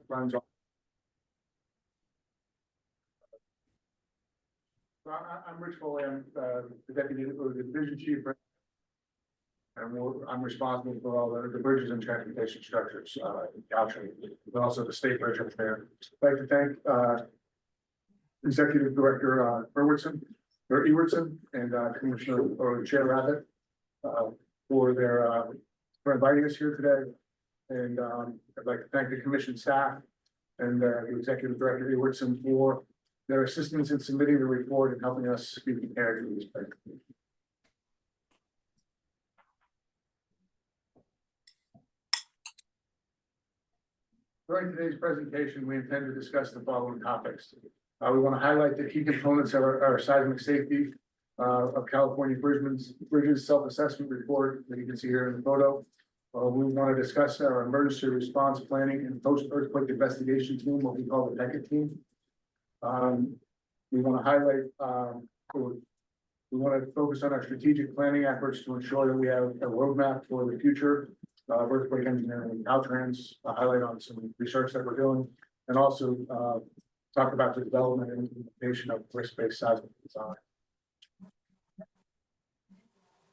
runs. I'm Rich Foley. I'm the deputy or the division chief, and I'm responsible for all the bridges and transportation structures in Caltrain, but also the state bridge up there. I'd like to thank Executive Director Ewardson and Commissioner or Chair Rabbit for inviting us here today. And I'd like to thank the commission staff and the Executive Director Ewardson for their assistance in submitting the report and helping us be prepared for this presentation. During today's presentation, we intend to discuss the following topics. We want to highlight the key components of our seismic safety of California Bridges self-assessment report that you can see here in the photo. We want to discuss our emergency response planning and post-earthquake investigation team, what we call the PECA team. We want to highlight, we want to focus on our strategic planning efforts to ensure that we have a roadmap for the future of earthquake engineering and Caltrans, highlight on some research that we're doing, and also talk about the development and implementation of risk-based seismic design.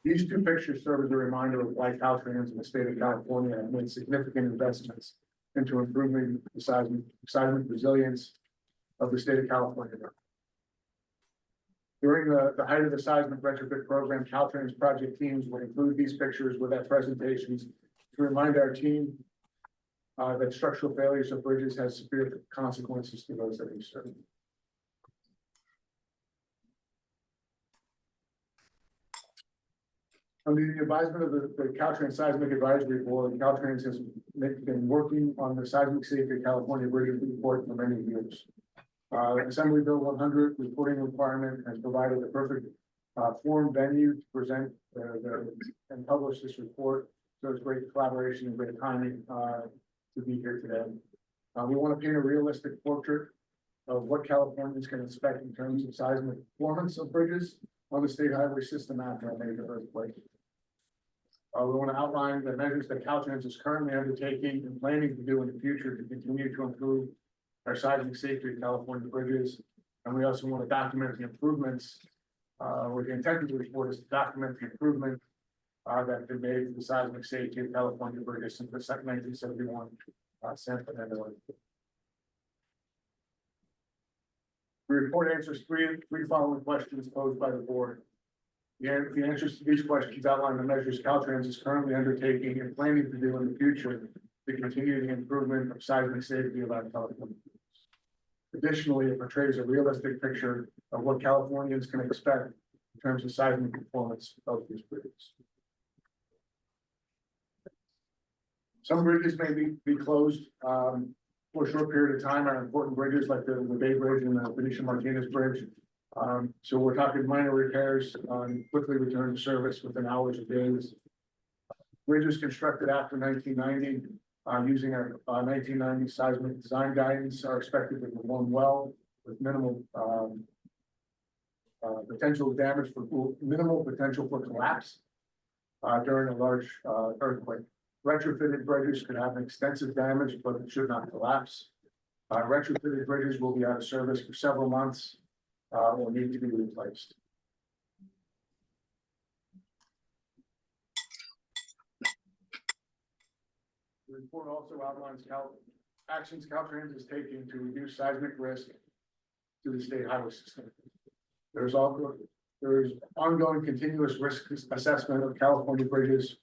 These two pictures serve as a reminder of why Caltrans in the state of California have made significant investments into improving the seismic resilience of the state of California. During the height of the seismic retrofit program, Caltrans project teams would include these pictures with their presentations to remind our team that structural failures of bridges has severe consequences to those that we serve. Under the advisement of the Caltrans Seismic Advisory Board, Caltrans has been working on the seismic safety of California Bridges report for many years. Assembly Bill 100 reporting requirement has provided the perfect forum venue to present and publish this report. So it's great collaboration and great timing to be here today. We want to paint a realistic portrait of what Californians can expect in terms of seismic performance of bridges on the state highway system after a major earthquake. We want to outline the measures that Caltrans is currently undertaking and planning to do in the future to continue to improve our seismic safety of California bridges. And we also want to document the improvements, with the intent of the report is to document the improvement that have been made to the seismic safety of California bridges since the 1971 sample. The report answers three following questions posed by the board. The answers to these questions outline the measures Caltrans is currently undertaking and planning to do in the future to continue the improvement of seismic safety of our California. Additionally, it portrays a realistic picture of what Californians can expect in terms of seismic performance of these bridges. Some bridges may be closed for a short period of time. Are important bridges like the Bay Bridge and the Benicia Martinez Bridge. So we're talking minor repairs on quickly return to service within hours or days. Bridges constructed after 1990 using our 1990 seismic design guidance are expected to perform well with minimal potential damage for minimal potential for collapse during a large earthquake. Retrofitted bridges could have extensive damage, but it should not collapse. Retrofitted bridges will be out of service for several months or need to be replaced. The report also outlines actions Caltrans is taking to reduce seismic risk to the state highway system. There's ongoing continuous risk assessment of California bridges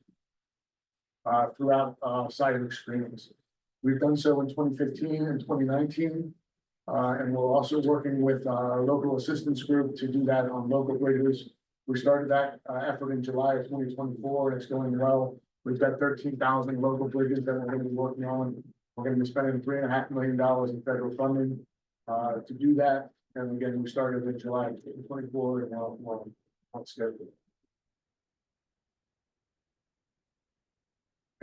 throughout seismic screenings. We've done so in 2015 and 2019, and we're also working with our local assistance group to do that on local bridges. We started that effort in July of 2024, and it's going well. We've got 13,000 local bridges that we're going to be working on. We're going to be spending $3.5 million in federal funding to do that. And again, we started in July of 2024, and now we're on schedule.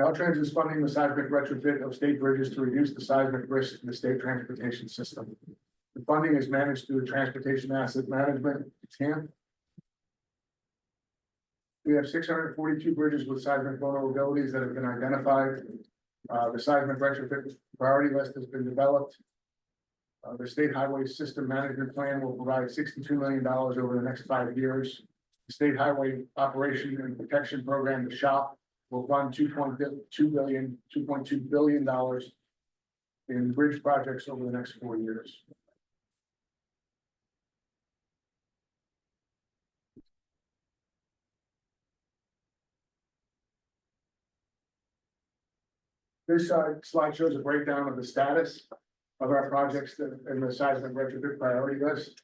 Caltrans is funding the seismic retrofit of state bridges to reduce the seismic risk in the state transportation system. The funding is managed through the Transportation Asset Management TAMP. We have 642 bridges with seismic vulnerabilities that have been identified. The seismic retrofit priority list has been developed. The state highway system management plan will provide $62 million over the next 5 years. The state highway operation and protection program, the SHOP, will fund $2.2 billion in bridge projects over the next 4 years. This slide shows a breakdown of the status of our projects in the seismic retrofit priority list.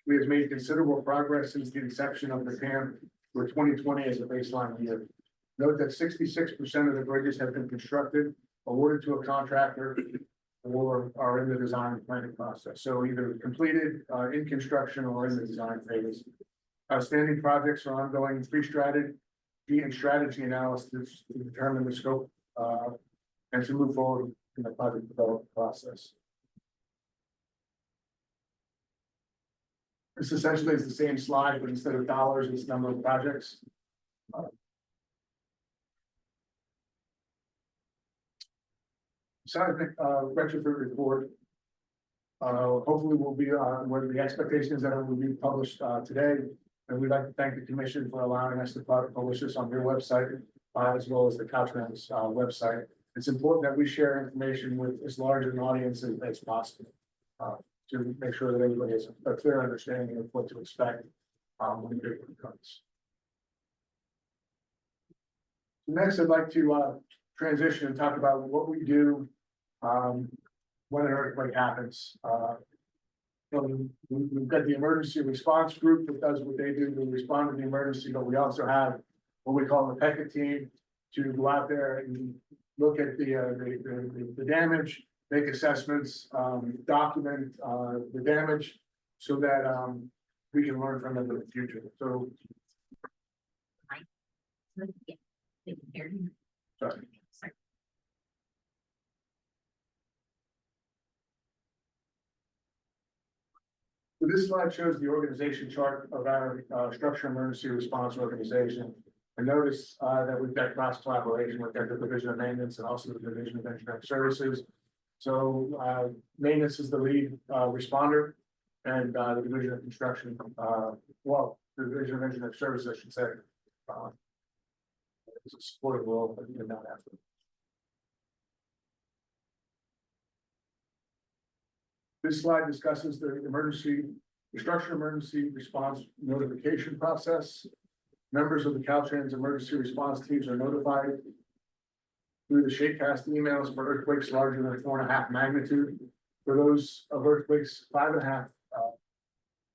We have made considerable progress since the inception of the TAM, with 2020 as a baseline year. Note that 66% of the bridges have been constructed, awarded to a contractor, or are in the design and planning process. So either completed, in construction, or in the design phase. Outstanding projects are ongoing pre-strategy and strategy analysis to determine the scope and to move forward in the project development process. This essentially is the same slide, but instead of dollars, it's number of projects. Seismic retrofit report. Hopefully will be where the expectations that it will be published today. And we'd like to thank the commission for allowing us to publish this on their website, as well as the Caltrans website. It's important that we share information with as large an audience as possible, to make sure that everybody has a clear understanding of what to expect when it comes. Next, I'd like to transition and talk about what we do when an earthquake happens. We've got the emergency response group that does what they do to respond to the emergency, but we also have what we call the PECA team to go out there and look at the damage, make assessments, document the damage so that we can learn from it in the future. So, sorry. So this slide shows the organization chart of our structure emergency response organization. And notice that we've got cross collaboration with the Division of Maintenance and also the Division of Engineering Services. So maintenance is the lead responder, and the Division of Construction, well, the Division of Engineering Services, I should say, is a supportive role, but even not after. This slide discusses the structure emergency response notification process. Members of the Caltrans emergency response teams are notified through the Shapecast emails for earthquakes larger than 4.5 magnitude. For those of earthquakes 5.5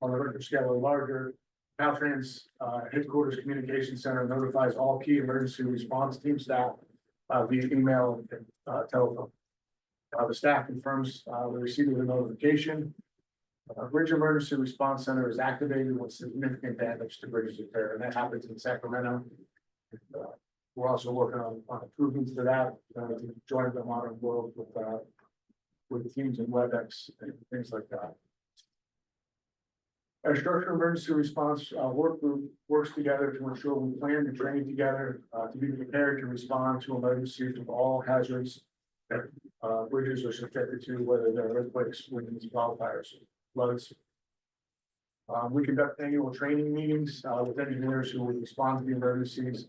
on the Richter scale or larger, Caltrans headquarters communication center notifies all key emergency response team staff via email and telephone. The staff confirms the receipt of the notification. Bridge Emergency Response Center is activated when significant damage to bridges occur, and that happens in Sacramento. We're also working on improvements to that, to join the modern world with teams in WebEx and things like that. Our structural emergency response work group works together to ensure we plan and train together to be prepared to respond to emergencies of all hazards that bridges are subjected to, whether they're earthquakes, winds, wildfires, floods. We conduct annual training meetings with engineers who will respond to the emergencies.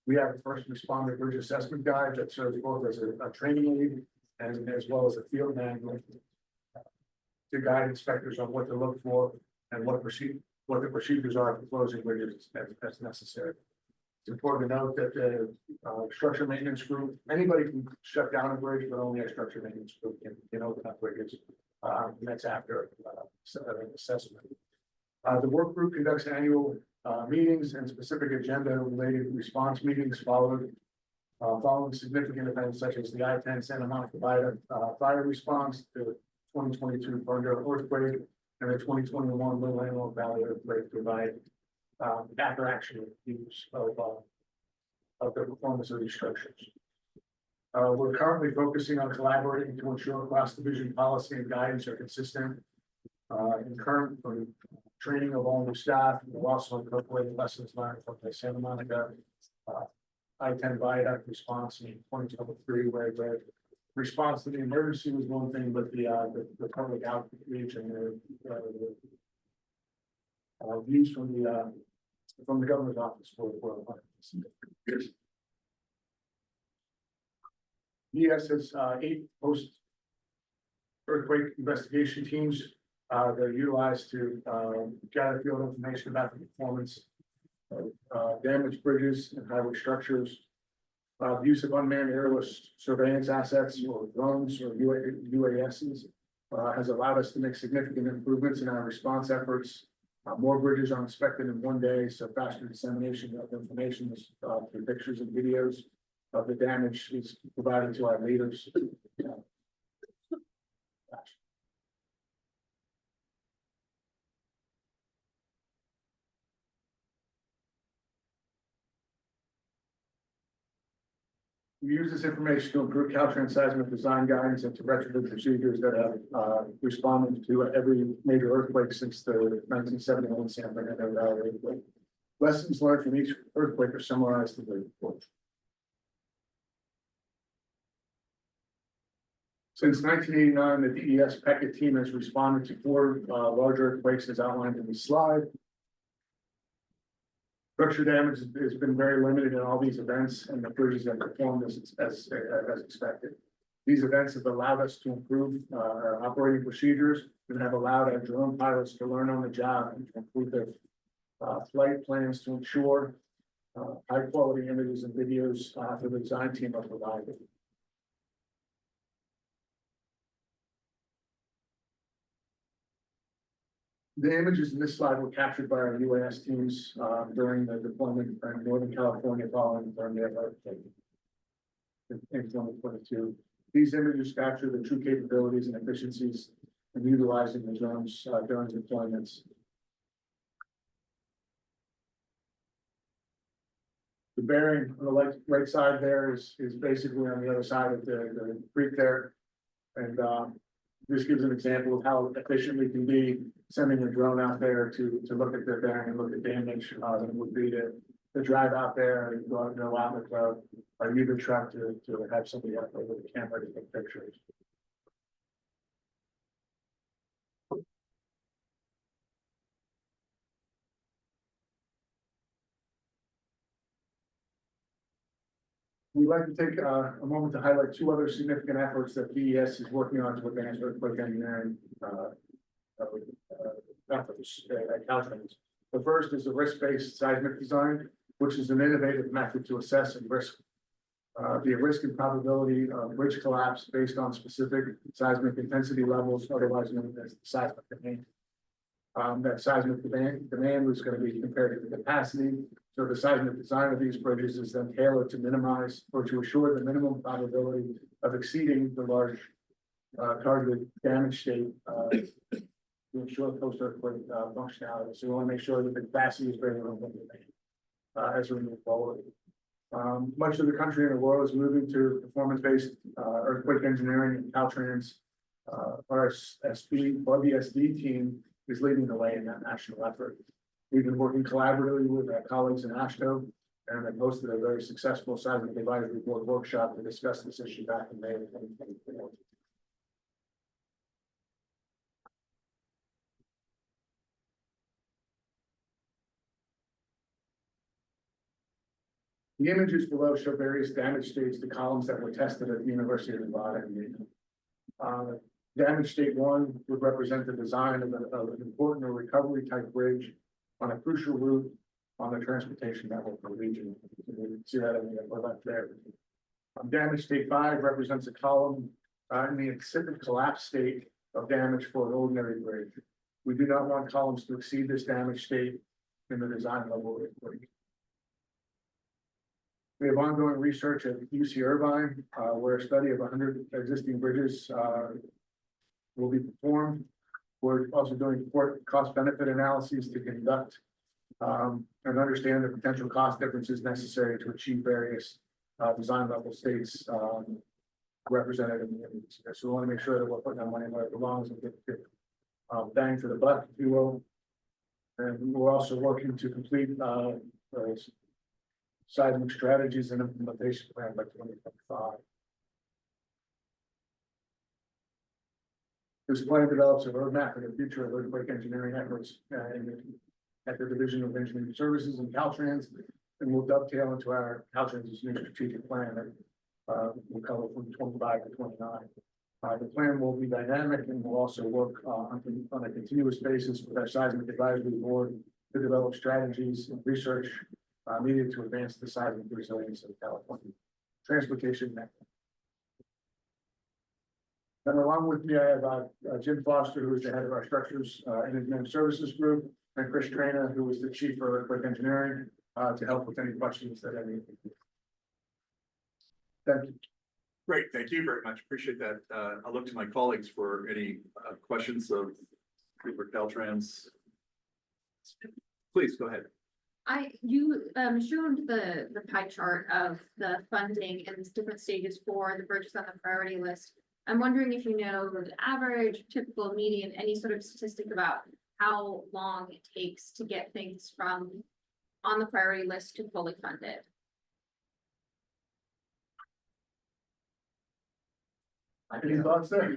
We have a first responder bridge assessment guide that serves both as a training aid and as well as a field manual to guide inspectors on what to look for and what the procedures are for closing bridges as necessary. It's important to note that the structure maintenance group, anybody can shut down a bridge, but only a structure maintenance group can open up bridges. And that's after an assessment. The work group conducts annual meetings and specific agenda-related response meetings following significant events such as the I-10 Santa Monica fire response, the 2022 Ferndale earthquake, and the 2021 Little Antelope Valley earthquake provide after action reviews of the performance of these structures. We're currently focusing on collaborating to ensure cross-division policy and guidance are consistent. In current training of all new staff, we'll also incorporate lessons learned from the Santa Monica I-10 viaduct response in 2023, where the response to the emergency was one thing, but the public outreach and the views from the governor's office were DES has 8 post earthquake investigation teams that are utilized to gather field information about the performance of damaged bridges and highway structures. Use of unmanned airless surveillance assets or drones or UASs has allowed us to make significant improvements in our response efforts. More bridges are inspected in one day, so faster dissemination of information through pictures and videos of the damage is provided to our leaders. We use this information to improve Caltrans seismic design guidance and to retrofit procedures that have responded to every major earthquake since the 1971 San Bernardino Valley earthquake. Lessons learned from each earthquake are summarized in the report. Since 1989, the DES Peckett team has responded to 4 large earthquakes as outlined in the slide. Structure damage has been very limited in all these events, and the bridges have performed as expected. These events have allowed us to improve our operating procedures and have allowed our drone pilots to learn on the job and to improve their flight plans to ensure high quality images and videos for the design team are provided. The images in this slide were captured by our UAS teams during the deployment in Northern California following the earthquake in 2022. These images capture the true capabilities and efficiencies in utilizing the drones during deployments. The bearing on the right side there is basically on the other side of the creek there, and this gives an example of how efficient we can be sending a drone out there to look at the bearing and look at damage. Than it would be to drive out there and go out with our Uber truck to have somebody up there with a camera to take pictures. We'd like to take a moment to highlight 2 other significant efforts that DES is working on to advance earthquake engineering efforts at Caltrans. The first is a risk-based seismic design, which is an innovative method to assess and the risk and probability of bridge collapse based on specific seismic intensity levels, otherwise known as the seismic demand. That seismic demand was going to be compared to the capacity. So the seismic design of these bridges is then tailored to minimize or to assure the minimum probability of exceeding the large targeted damage state to ensure post-earthquake functionality. So we want to make sure that the capacity is greater than what we need as we move forward. Much of the country and the world is moving to performance-based earthquake engineering, and Caltrans, our BSD team is leading the way in that national effort. We've been working collaboratively with our colleagues in AASHTO and have hosted a very successful seismic advisory board workshop to discuss this issue back in May of 2024. The images below show various damage states to columns that were tested at the University of Nevada. Damage state 1 would represent the design of an important recovery type bridge on a crucial route on the transportation network for the region. You can see that in the upper left there. Damage state 5 represents a column in the exhibit collapse state of damage for an ordinary bridge. We do not want columns to exceed this damage state in the design level bridge. We have ongoing research at UC Irvine, where a study of 100 existing bridges will be performed. We're also doing cost-benefit analyses to conduct and understand the potential cost differences necessary to achieve various design level states represented in the images. So we want to make sure that we're putting our money where it belongs and get bang for the buck, if you will. And we're also working to complete seismic strategies and implementation plan by 2025. This plan develops a roadmap for the future of earthquake engineering efforts at the Division of Engineering Services and Caltrans, and will dovetail into our Caltrans' new strategic plan that will cover from 25 to 29. The plan will be dynamic and will also work on a continuous basis with our seismic advisory board to develop strategies and research needed to advance the seismic resilience of California transportation network. And along with me, I have Jim Foster, who is the head of our Structures and Engineering Services Group, and Chris Traina, who is the chief for earthquake engineering, to help with any questions that any. Thank you. Great, thank you very much. Appreciate that. I'll look to my colleagues for any questions of for Caltrans. Please go ahead. You showed the pie chart of the funding in different stages for the bridges on the priority list. I'm wondering if you know the average, typical, median, any sort of statistic about how long it takes to get things from on the priority list to fully funded. Any thoughts there?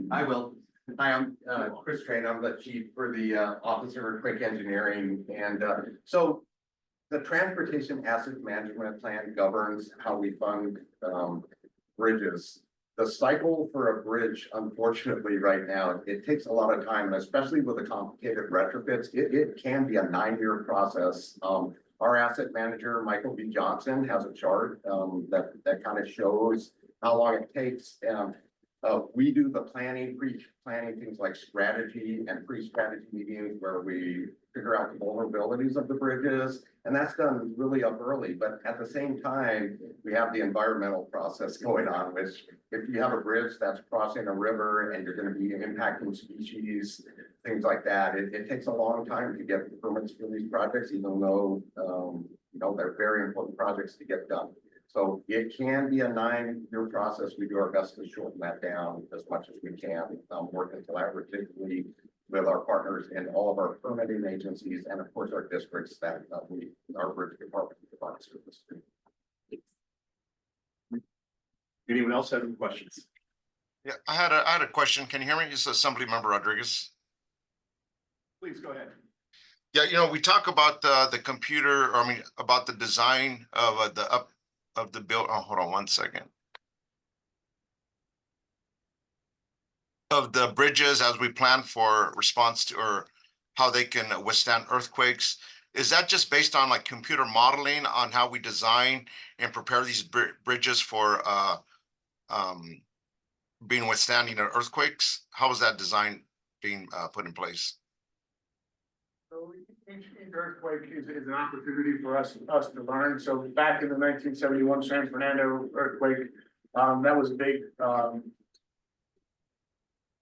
I will. Hi, I'm Chris Train. I'm the chief for the Office of Earthquake Engineering. And so the Transportation Asset Management Plan governs how we fund bridges. The cycle for a bridge, unfortunately, right now, it takes a lot of time, especially with the complicated retrofits. It can be a 9-year process. Our asset manager, Michael B. Johnson, has a chart that kind of shows how long it takes. We do the planning, pre-planning, things like strategy and pre-strategy meetings where we figure out the vulnerabilities of the bridges. And that's done really up early. But at the same time, we have the environmental process going on, which if you have a bridge that's crossing a river and you're going to be impacting species, things like that, it takes a long time to get the permits for these projects, even though, you know, they're very important projects to get done. So it can be a 9-year process. We do our best to shorten that down as much as we can, working collaboratively with our partners and all of our permitting agencies, and of course our districts that our bridge department provides service to. Anyone else have any questions? Yeah, I had a question. Can you hear me? This is Assemblymember Rodriguez. Please go ahead. Yeah, you know, we talk about the computer, or I mean, about the design of the build. Oh, hold on one second. Of the bridges as we plan for response to, or how they can withstand earthquakes. Is that just based on like computer modeling on how we design and prepare these bridges for being withstanding earthquakes? How is that design being put in place? So each earthquake is an opportunity for us to learn. So back in the 1971 San Fernando earthquake, that was a big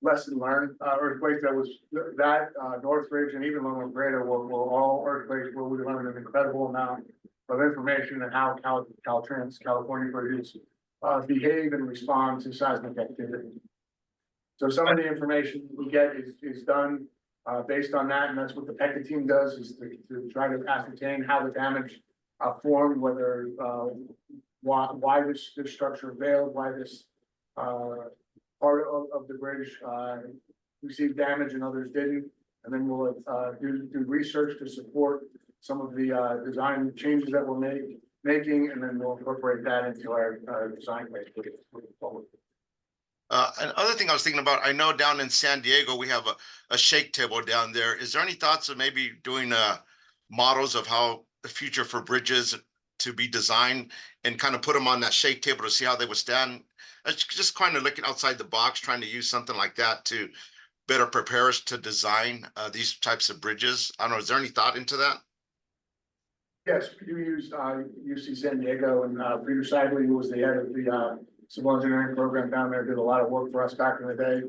lesson learned. Earthquakes Northridge and even Loma Prieta were all earthquakes where we learned an incredible amount of information and how Caltrans California bridges behave and respond to seismic activity. So some of the information we get is done based on that, and that's what the PECA team does, is to try to ascertain how the damage formed, whether why this structure failed, why this part of the bridge received damage and others didn't, and then we'll do research to support some of the design changes that we're making, and then we'll incorporate that into our design phase moving forward. Another thing I was thinking about, I know down in San Diego, we have a shake table down there. Is there any thoughts of maybe doing models of how the future for bridges to be designed and kind of put them on that shake table to see how they would stand? Just kind of looking outside the box, trying to use something like that to better prepare us to design these types of bridges. I don't know, is there any thought into that? Yes, we do use UC San Diego, and Peter Seidley, who was the head of the civil engineering program down there, did a lot of work for us back in the day.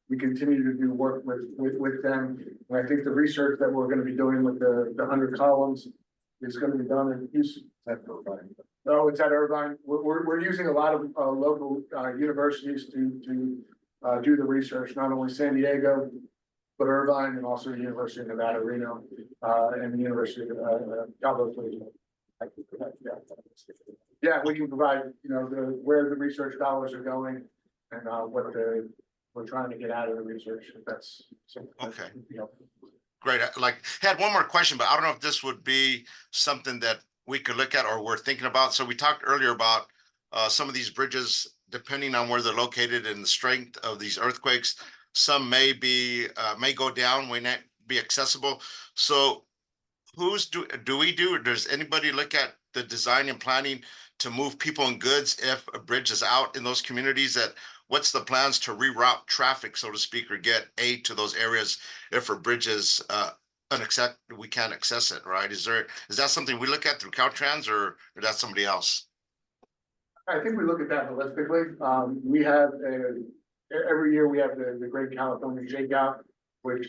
We continue to do work with them. And I think the research that we're going to be doing with the 100 columns is going to be done in UC. No, it's at Irvine. We're using a lot of local universities to do the research, not only San Diego, but Irvine, and also the University of Nevada, Reno, and the University of Cabo. Yeah, we can provide, where the research dollars are going and, we're trying to get out of the research, if that's something. Okay. Great. Had one more question, but I don't know if this would be something that we could look at or we're thinking about. So we talked earlier about some of these bridges, depending on where they're located and the strength of these earthquakes, some may go down, may not be accessible. So does anybody look at the design and planning to move people and goods if a bridge is out in those communities? What's the plans to reroute traffic, so to speak, or get aid to those areas if a bridge is we can't access it, right? Is that something we look at through Caltrans or that's somebody else? I think we look at that holistically. We have every year we have the Great California Shakeout, which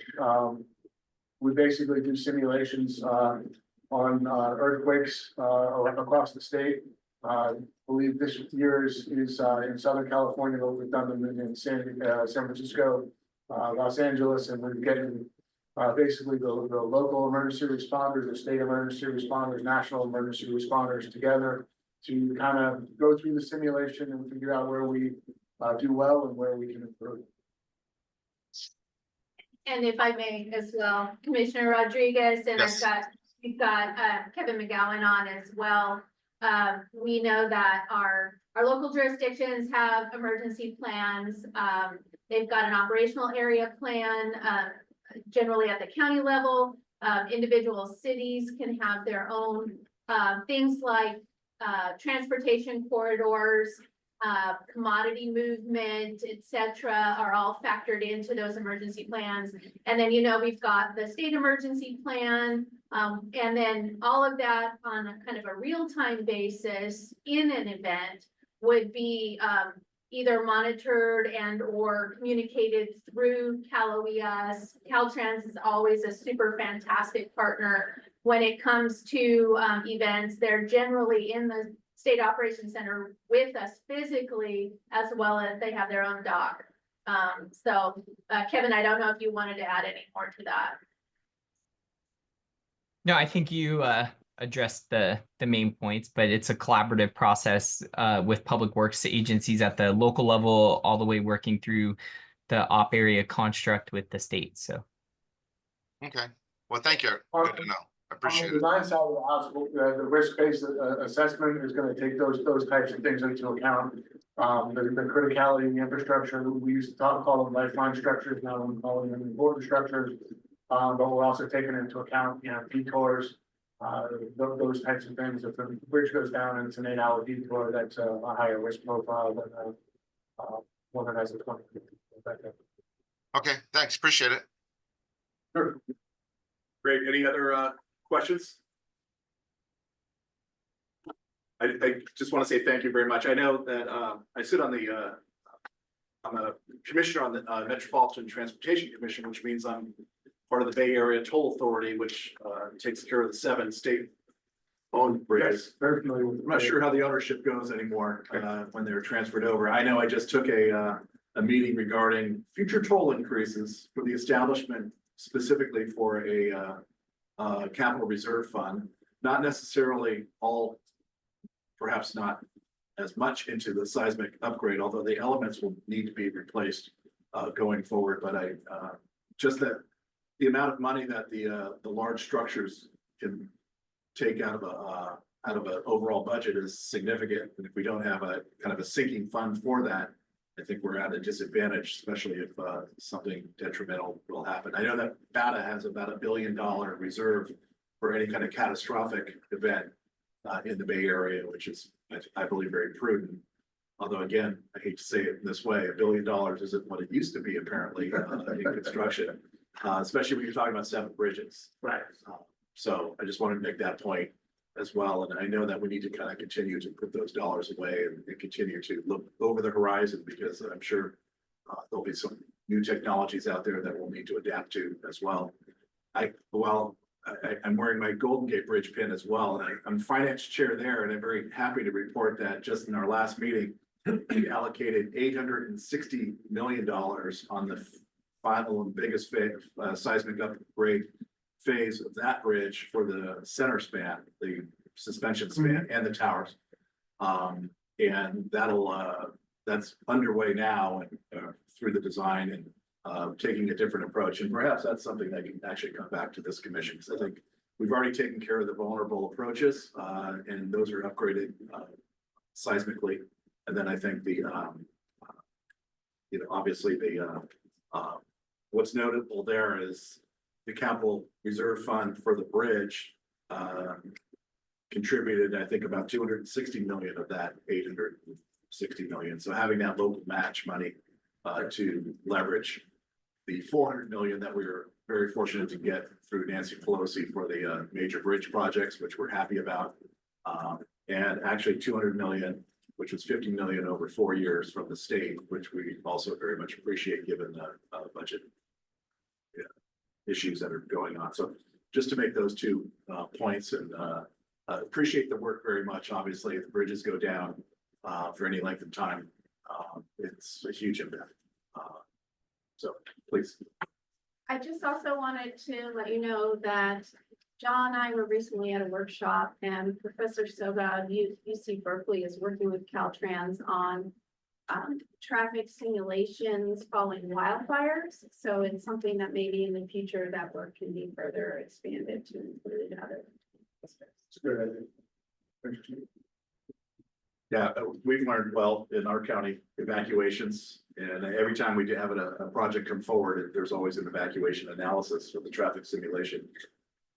we basically do simulations on earthquakes across the state. I believe this year is in Southern California, but we've done them in San Francisco, Los Angeles, and we're getting basically the local emergency responders, the state emergency responders, national emergency responders together to kind of go through the simulation and figure out where we do well and where we can improve. And if I may as well, Commissioner Rodriguez, and Yes. we've got Kevin McGowan on as well. We know that our local jurisdictions have emergency plans. They've got an operational area plan, generally at the county level. Individual cities can have their own things like transportation corridors, commodity movement, etc., are all factored into those emergency plans. And then, we've got the state emergency plan, and then all of that on a kind of a real-time basis in an event would be either monitored and or communicated through CalOES. Caltrans is always a super fantastic partner when it comes to events. They're generally in the State Operations Center with us physically, as well as they have their own dock. Kevin, I don't know if you wanted to add any more to that. No, I think you addressed the main points, but it's a collaborative process with public works agencies at the local level, all the way working through the op area construct with the state. So. Okay. Well, thank you. Good to know. I appreciate On the it. design side of the house, the risk-based assessment is going to take those types of things into account. The criticality of the infrastructure, we used to call them lifeline structures, now we're calling them important structures. But we're also taking into account, detours, those types of things. If the bridge goes down and it's an 8-hour detour, that's a higher risk profile than one that has a 20. Okay, thanks. Appreciate it. Sure. Great. Any other questions? I just want to say thank you very much. I know that I sit on I'm a commissioner on the Metropolitan Transportation Commission, which means I'm part of the Bay Area Toll Authority, which takes care of the 7 state-owned bridges. Very familiar with. I'm not sure how the ownership goes anymore when they're transferred over. I know I just took a meeting regarding future toll increases for the establishment specifically for a capital reserve fund, not necessarily all, perhaps not as much into the seismic upgrade, although the elements will need to be replaced going forward. But just that the amount of money that the large structures can take out of an overall budget is significant. And if we don't have a kind of a sinking fund for that, I think we're at a disadvantage, especially if something detrimental will happen. I know that BATA has about $1 billion reserve for any kind of catastrophic event in the Bay Area, which is, I believe, very prudent. Although, again, I hate to say it in this way, $1 billion isn't what it used to be, apparently, in construction, especially when you're talking about 7 bridges. Right. So I just wanted to make that point as well. And I know that we need to kind of continue to put those dollars away and continue to look over the horizon, because I'm sure there'll be some new technologies out there that we'll need to adapt to as well. I'm wearing my Golden Gate Bridge pin as well, and I'm finance chair there, and I'm very happy to report that just in our last meeting, we allocated $860 million on the final and biggest seismic upgrade phase of that bridge for the center span, the suspension span and the towers. And that's underway now and through the design and taking a different approach. And perhaps that's something that can actually come back to this commission, because I think we've already taken care of the vulnerable approaches, and those are upgraded seismically. And then I think obviously what's notable there is the capital reserve fund for the bridge contributed, I think, about 260 million of that 860 million. So having that local match money to leverage the 400 million that we were very fortunate to get through Nancy Pelosi for the major bridge projects, which we're happy about. And actually 200 million, which was 50 million over 4 years from the state, which we also very much appreciate given the budget issues that are going on. So just to make those 2 points, and appreciate the work very much. Obviously, if the bridges go down for any length of time, it's a huge impact. So please. I just also wanted to let you know that John and I were recently at a workshop, and Professor Soga of UC Berkeley is working with Caltrans on traffic simulations following wildfires. So it's something that maybe in the future that work can be further expanded to include other districts. It's a good idea. Thank you. Yeah, we've learned well in our county evacuations, and every time we do have a project come forward, there's always an evacuation analysis for the traffic simulation.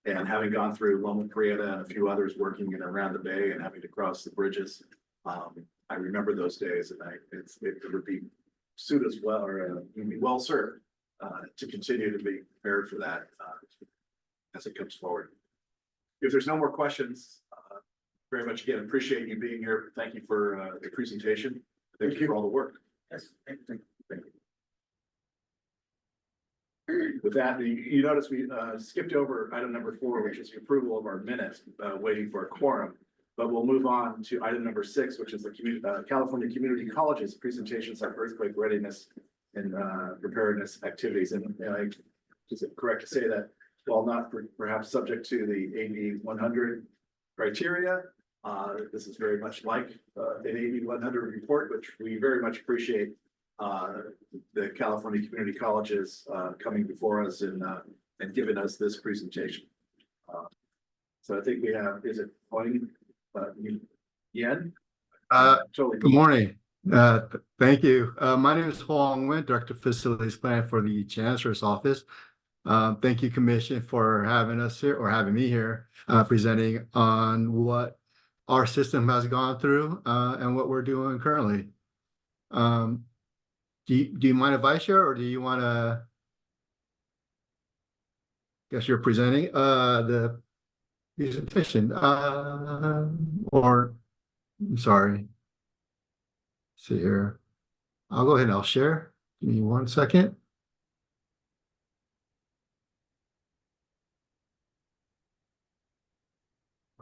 And having gone through Loma Prieta and a few others working in around the bay and having to cross the bridges, I remember those days, and it would be suit us well, or be well served to continue to be prepared for that as it comes forward. If there's no more questions, very much again appreciate you being here. Thank you for the presentation. Thank you for all the work. Yes, thank you. With that, you notice we skipped over item number 4, which is the approval of our minutes, waiting for a quorum. But we'll move on to item number 6, which is the California Community Colleges presentations on earthquake readiness and preparedness activities. And is it correct to say that while not perhaps subject to the AB 100 criteria, this is very much like an AB 100 report, which we very much appreciate the California Community Colleges coming before us and giving us this presentation. So I think we have, is it pointing? Yen? Totally. Good morning. Thank you. My name is Huang Wen, Director of Facilities Plan for the Chancellor's Office. Thank you, Commission, for having us here, or having me here, presenting on what our system has gone through and what we're doing currently. Do you mind if I share, or do you want to? Guess you're presenting the presentation, or I'm sorry. Let's see here. I'll go ahead and I'll share. Give me 1 second.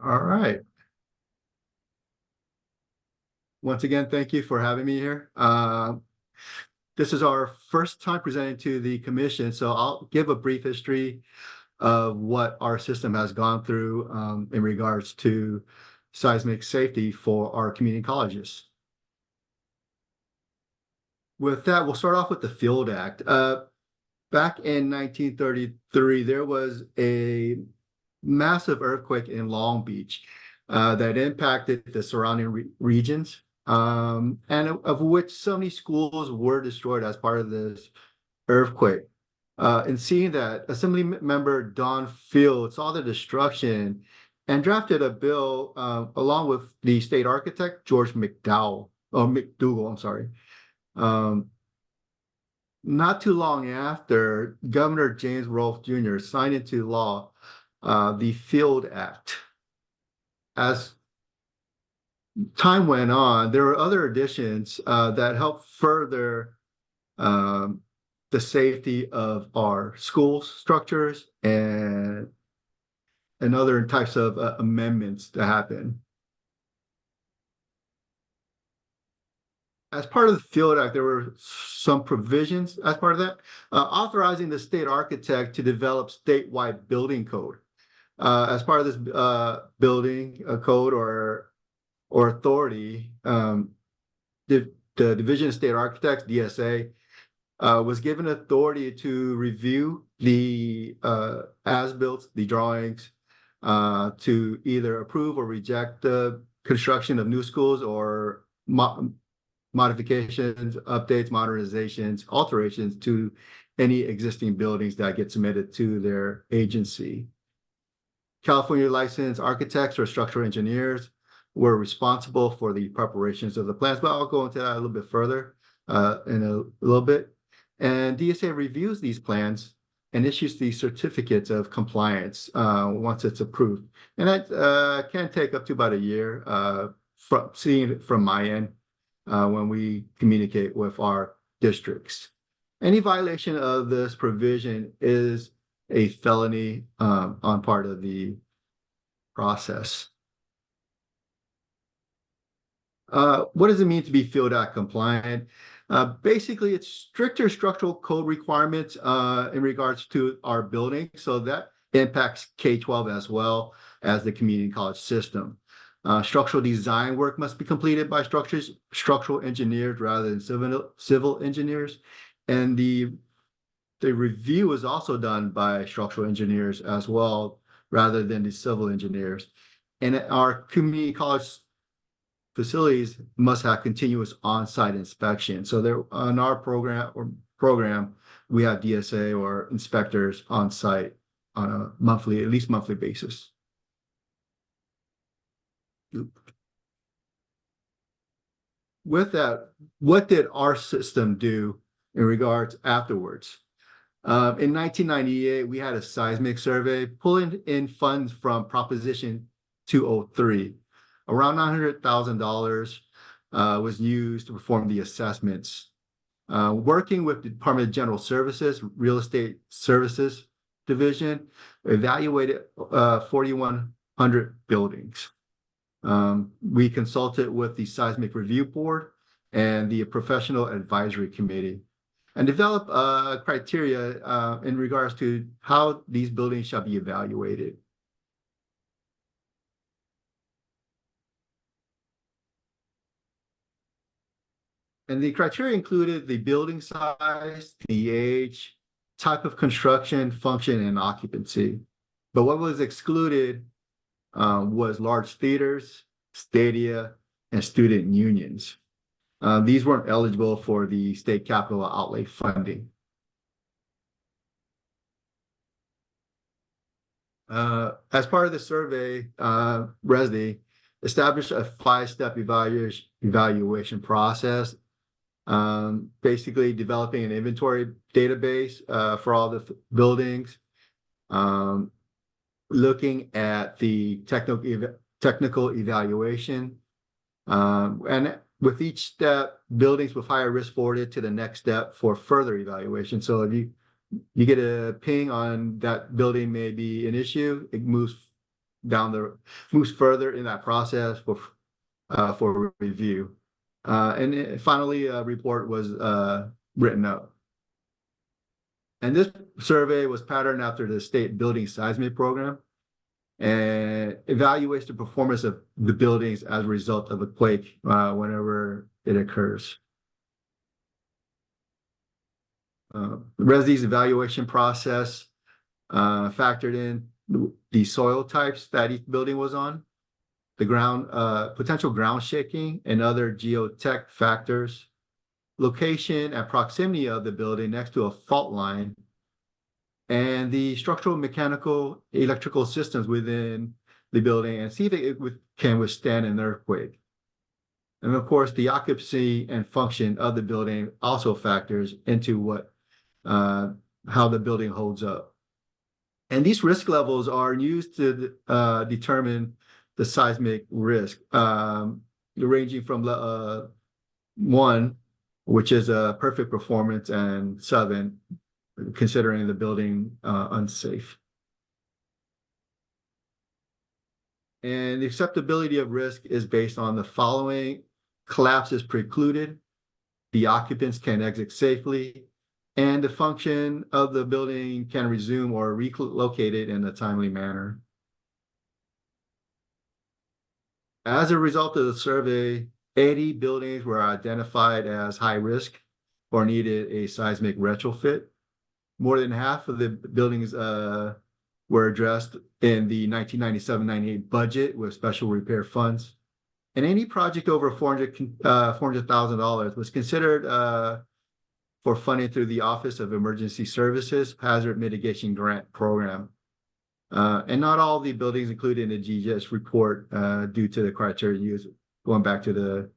All right. Once again, thank you for having me here. This is our first time presenting to the commission, so I'll give a brief history of what our system has gone through in regards to seismic safety for our community colleges. With that, we'll start off with the Field Act. Back in 1933, there was a massive earthquake in Long Beach that impacted the surrounding regions, and of which so many schools were destroyed as part of this earthquake. And seeing that, Assembly Member Don Field saw the destruction and drafted a bill along with the state architect, George McDougal, I'm sorry. Not too long after, Governor James Rolfe Jr. signed into law the Field Act. As time went on, there were other additions that helped further the safety of our school structures and other types of amendments to happen. As part of the Field Act, there were some provisions as part of that, authorizing the state architect to develop statewide building code. As part of this building code or authority, the Division of State Architects, DSA, was given authority to review the as-built, the drawings, to either approve or reject the construction of new schools or modifications, updates, modernizations, alterations to any existing buildings that get submitted to their agency. California licensed architects or structural engineers were responsible for the preparations of the plans, but I'll go into that a little bit further in a little bit. And DSA reviews these plans and issues the certificates of compliance once it's approved. And that can take up to about a year from seeing it from my end when we communicate with our districts. Any violation of this provision is a felony on part of the process. What does it mean to be Field Act compliant? Basically, it's stricter structural code requirements in regards to our building. So that impacts K-12 as well as the community college system. Structural design work must be completed by structural engineers rather than civil engineers. And the review is also done by structural engineers as well, rather than the civil engineers. And our community college facilities must have continuous on-site inspection. So there on our program, we have DSA or inspectors on site on a monthly, at least monthly basis. With that, what did our system do in regards afterwards? In 1998, we had a seismic survey pulling in funds from Proposition 203. Around $900,000 was used to perform the assessments. Working with the Department of General Services, Real Estate Services Division, evaluated 4,100 buildings. We consulted with the Seismic Review Board and the Professional Advisory Committee and developed criteria in regards to how these buildings shall be evaluated. And the criteria included the building size, the age, type of construction, function, and occupancy. But what was excluded was large theaters, stadia, and student unions. These weren't eligible for the state capital outlay funding. As part of the survey, RESD established a 5-step evaluation process, basically developing an inventory database for all the buildings, looking at the technical evaluation, and with each step, buildings with higher risk forwarded to the next step for further evaluation. So if you get a ping on that building may be an issue, it moves further in that process for review. And finally, a report was written up. And this survey was patterned after the state building seismic program and evaluates the performance of the buildings as a result of a quake whenever it occurs. RESD's evaluation process factored in the soil types that each building was on, the ground, potential ground shaking and other geotech factors, location and proximity of the building next to a fault line, and the structural, mechanical, electrical systems within the building, and see if it can withstand an earthquake. And of course, the occupancy and function of the building also factors into how the building holds up. And these risk levels are used to determine the seismic risk, ranging from 1, which is a perfect performance, and 7, considering the building unsafe. And the acceptability of risk is based on the following: collapse is precluded, the occupants can exit safely, and the function of the building can resume or relocate it in a timely manner. As a result of the survey, 80 buildings were identified as high risk or needed a seismic retrofit. More than half of the buildings were addressed in the 1997-98 budget with special repair funds. And any project over $400,000 was considered for funding through the Office of Emergency Services Hazard Mitigation Grant Program. And not all the buildings included in the GGS report due to the criteria used, going back to the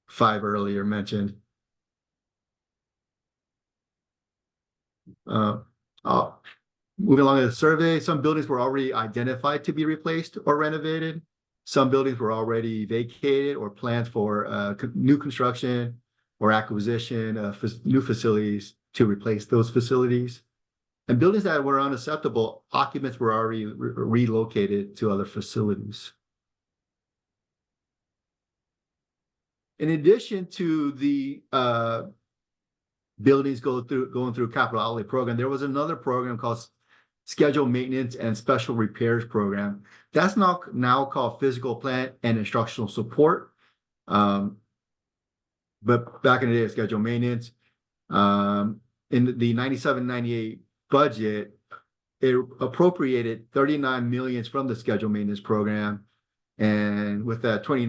5 earlier mentioned. Moving along to the survey, some buildings were already identified to be replaced or renovated. Some buildings were already vacated or planned for new construction or acquisition of new facilities to replace those facilities. And buildings that were unacceptable, occupants were already relocated to other facilities. In addition to the buildings going through capital outlay program, there was another program called Scheduled Maintenance and Special Repairs Program. That's now called Physical Plant and Instructional Support. But back in the day, Scheduled Maintenance. In the 97-98 budget, it appropriated 39 million from the Scheduled Maintenance Program. And with that 20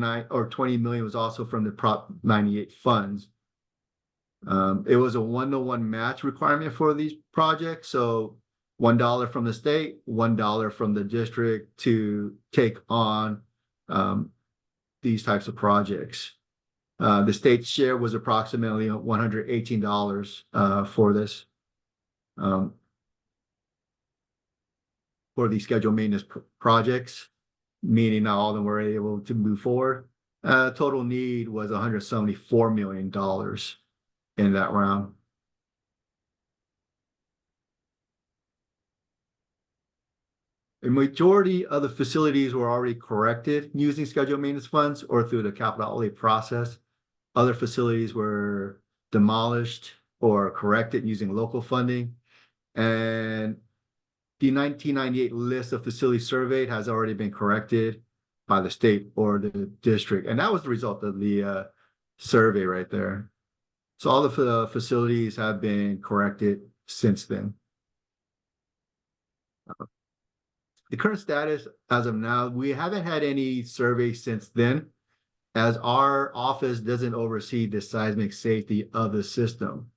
million was also from the Prop 98 funds. It was a 1-to-1 match requirement for these projects. So $1 from the state, $1 from the district to take on these types of projects. The state's share was approximately $118 for this, for these scheduled maintenance projects, meaning not all of them were able to move forward. Total need was $174 million in that round. A majority of the facilities were already corrected using scheduled maintenance funds or through the capital outlay process. Other facilities were demolished or corrected using local funding. And the 1998 list of facilities surveyed has already been corrected by the state or the district. And that was the result of the survey right there. So all the facilities have been corrected since then. The current status as of now, we haven't had any surveys since then, as our office doesn't oversee the seismic safety of the system.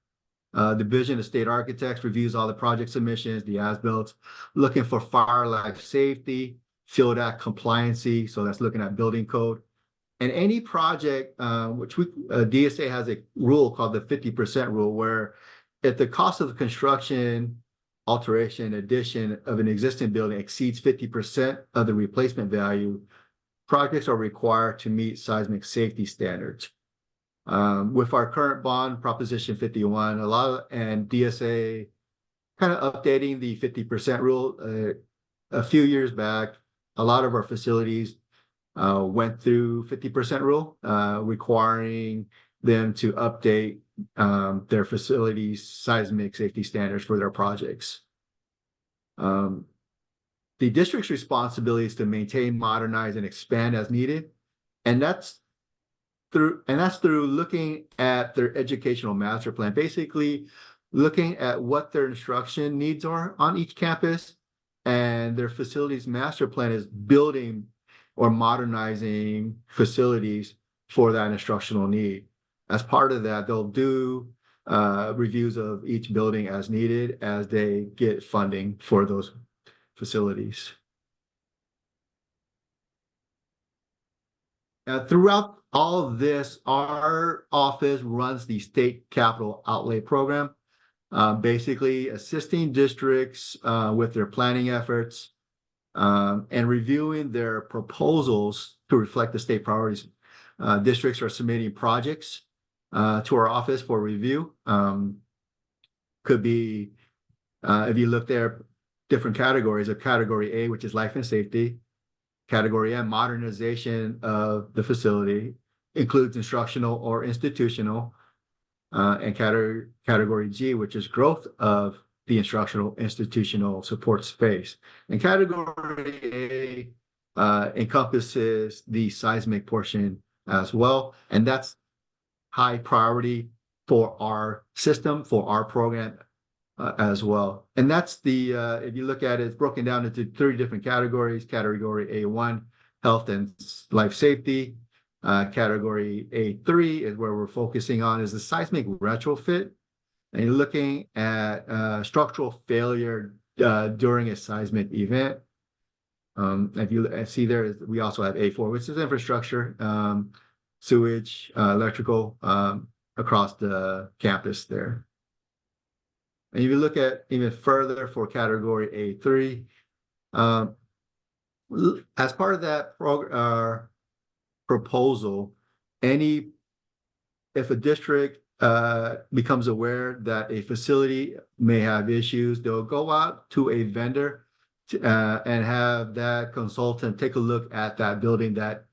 Division of State Architects reviews all the project submissions, the as-built, looking for fire life safety, Field Act compliancy, so that's looking at building code. And any project, DSA has a rule called the 50% rule, where if the cost of the construction, alteration, addition of an existing building exceeds 50% of the replacement value, projects are required to meet seismic safety standards. With our current bond, Proposition 51, and DSA kind of updating the 50% rule a few years back, a lot of our facilities went through 50% rule, requiring them to update their facilities' seismic safety standards for their projects. The district's responsibility is to maintain, modernize, and expand as needed, and that's through looking at their educational master plan, basically looking at what their instruction needs are on each campus, and their facilities master plan is building or modernizing facilities for that instructional need. As part of that, they'll do reviews of each building as needed as they get funding for those facilities. Throughout all of this, our office runs the state capital outlay program, basically assisting districts with their planning efforts and reviewing their proposals to reflect the state priorities. Districts are submitting projects to our office for review. Could be, if you look there, different categories of Category A, which is life and safety. Category M, modernization of the facility, includes instructional or institutional. And Category G, which is growth of the instructional institutional support space. And Category encompasses the seismic portion as well. And that's high priority for our system, for our program as well. And that's the, if you look at it, it's broken down into 3 different categories. Category A1, health and life safety. Category A3 is where we're focusing on is the seismic retrofit. And you're looking at structural failure during a seismic event. If you see there, we also have A4, which is infrastructure, sewage, electrical across the campus there. And if you look at even further for category A3, as part of that proposal, if a district becomes aware that a facility may have issues, they'll go out to a vendor and have that consultant take a look at that building that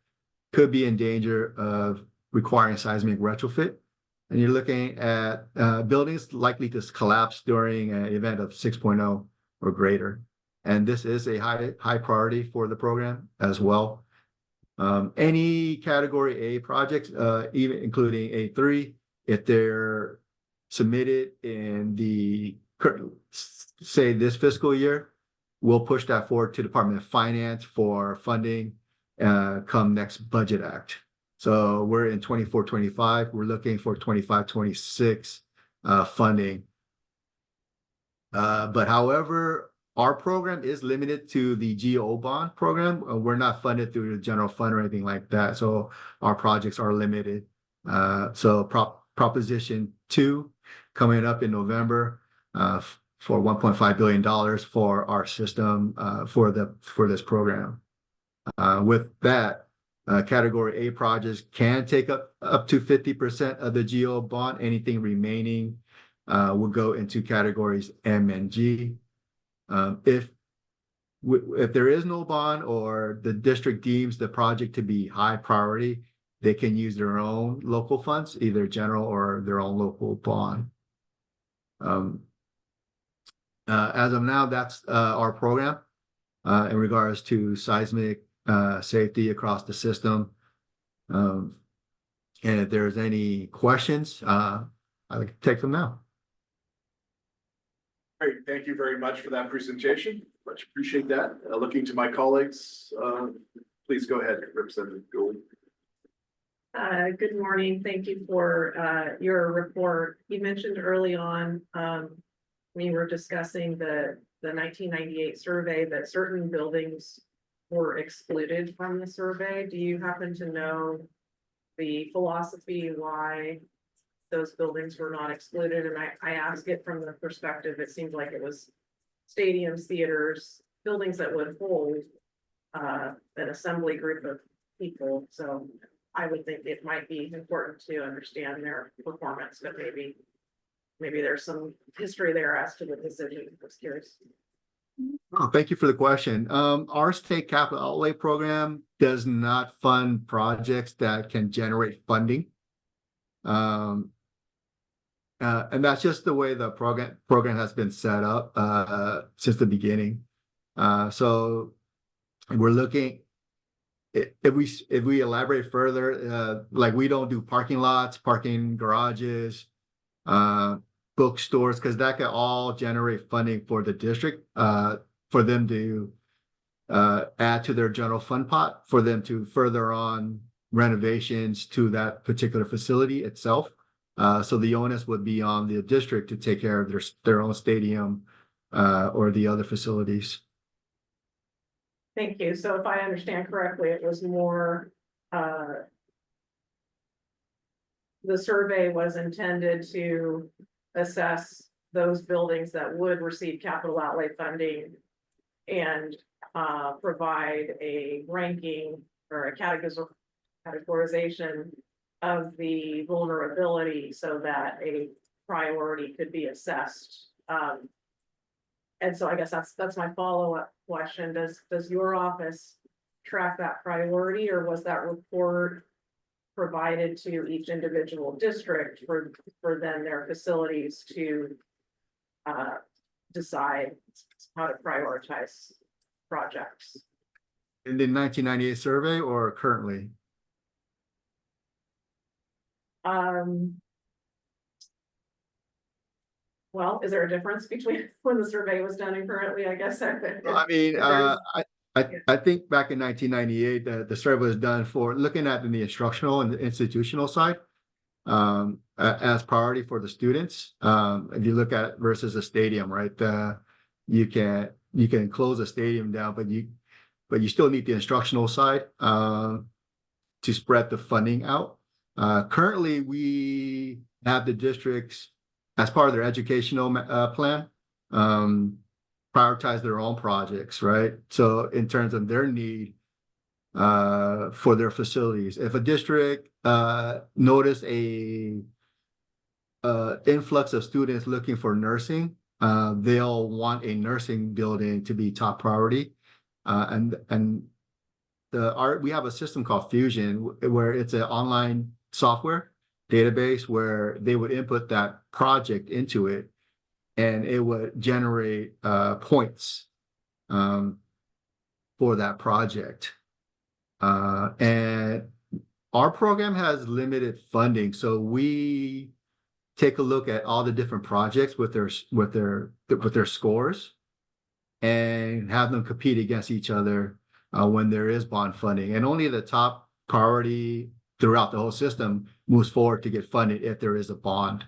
could be in danger of requiring seismic retrofit. And you're looking at buildings likely to collapse during an event of 6.0 or greater. And this is a high priority for the program as well. Any category A projects, even including A3, if they're submitted in the say this fiscal year, we'll push that forward to Department of Finance for funding come next Budget Act. So we're in 24-25. We're looking for 25-26 funding. But however, our program is limited to the GO bond program. We're not funded through the general fund or anything like that. So our projects are limited. So Proposition 2 coming up in November for $1.5 billion for our system for this program. With that, category A projects can take up to 50% of the GO bond. Anything remaining will go into categories M and G. If there is no bond or the district deems the project to be high priority, they can use their own local funds, either general or their own local bond. As of now, that's our program in regards to seismic safety across the system. And if there's any questions, I can take them now. Great, thank you very much for that presentation. Much appreciate that. Looking to my colleagues, please go ahead, Representative Gould. Good morning. Thank you for your report. You mentioned early on when you were discussing the 1998 survey that certain buildings were excluded from the survey. Do you happen to know the philosophy why those buildings were not excluded? And I ask it from the perspective, it seems like it was stadiums, theaters, buildings that would hold an assembly group of people. So I would think it might be important to understand their performance, but maybe there's some history there as to the decision. I was curious. Oh, thank you for the question. Our state capital outlay program does not fund projects that can generate funding. And that's just the way the program has been set up since the beginning. So we're looking, if we elaborate further, like we don't do parking lots, parking garages, bookstores, because that can all generate funding for the district, for them to add to their general fund pot, for them to further on renovations to that particular facility itself. So the onus would be on the district to take care of their own stadium or the other facilities. Thank you. So if I understand correctly, it was more the survey was intended to assess those buildings that would receive capital outlay funding and provide a ranking or a categorization of the vulnerability so that a priority could be assessed. And so I guess that's my follow-up question. Does your office track that priority, or was that report provided to each individual district for then their facilities to decide how to prioritize projects? In the 1998 survey or currently? Um. Well, is there a difference between when the survey was done and currently, I guess? Well, I mean, If there's- I think back in 1998, the survey was done for looking at the instructional and the institutional side. As priority for the students. If you look at versus a stadium, right? You can close a stadium down, but you still need the instructional side, to spread the funding out. Currently, we have the districts as part of their educational plan, prioritize their own projects, right? So in terms of their need for their facilities, if a district notice a influx of students looking for nursing, they'll want a nursing building to be top priority. And we have a system called Fusion where it's an online software database where they would input that project into it and it would generate points for that project. And our program has limited funding, so we take a look at all the different projects with their scores and have them compete against each other when there is bond funding. And only the top priority throughout the whole system moves forward to get funded if there is a bond.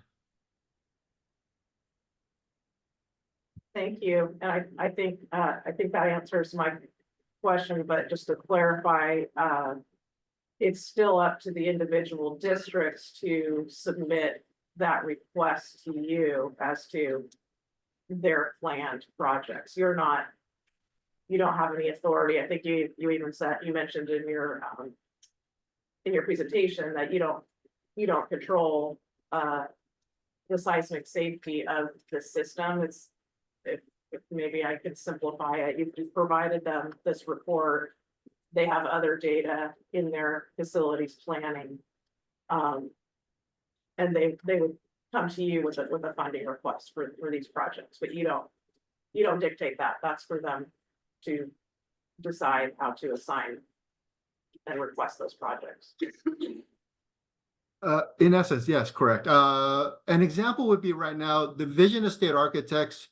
Thank you. And I think that answers my question, but just to clarify, it's still up to the individual districts to submit that request to you as to their planned projects. You don't have any authority. I think you even said, you mentioned in your presentation that you don't control the seismic safety of the system. It's, if maybe I could simplify it, you've provided them this report. They have other data in their facilities planning. And they would come to you with a funding request for these projects, but you don't dictate that. That's for them to decide how to assign and request those projects. In essence, yes, correct. An example would be right now, the Division of State Architects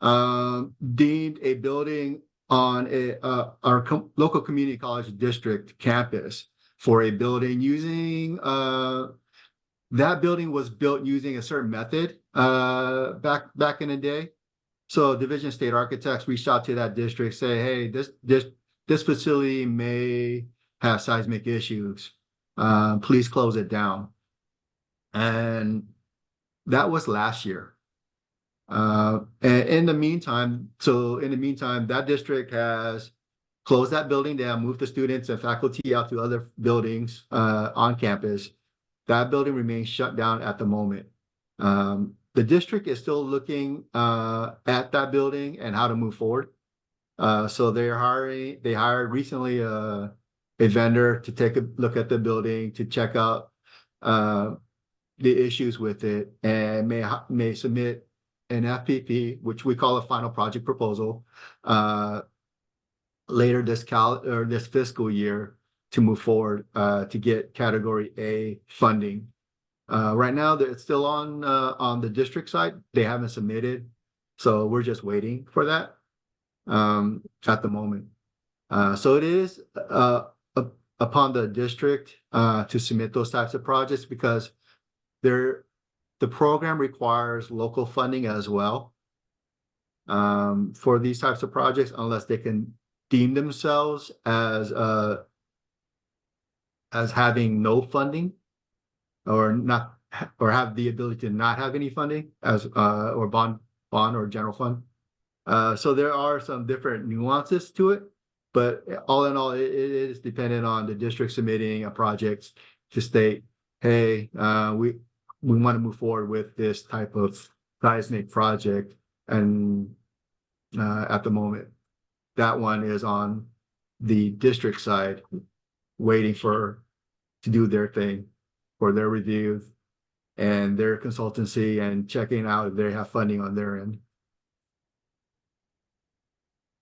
deemed a building on our local community college district campus for a building using that building was built using a certain method back in the day. So Division of State Architects reached out to that district, say, hey, this facility may have seismic issues. Please close it down. And that was last year. And in the meantime, that district has closed that building down, moved the students and faculty out to other buildings on campus. That building remains shut down at the moment. The district is still looking at that building and how to move forward. So they hired recently a vendor to take a look at the building to check out the issues with it, and may submit an FPP, which we call a final project proposal, later this fiscal year to move forward to get Category A funding. Right now, it's still on the district side. They haven't submitted, so we're just waiting for that at the moment. So it is upon the district to submit those types of projects because the program requires local funding as well for these types of projects, unless they can deem themselves as having no funding or not, or have the ability to not have any funding as or bond or general fund. So there are some different nuances to it, but all in all, it is dependent on the district submitting a project to state, hey, we want to move forward with this type of seismic project. And at the moment, that one is on the district side, waiting to do their thing for their review and their consultancy and checking out if they have funding on their end.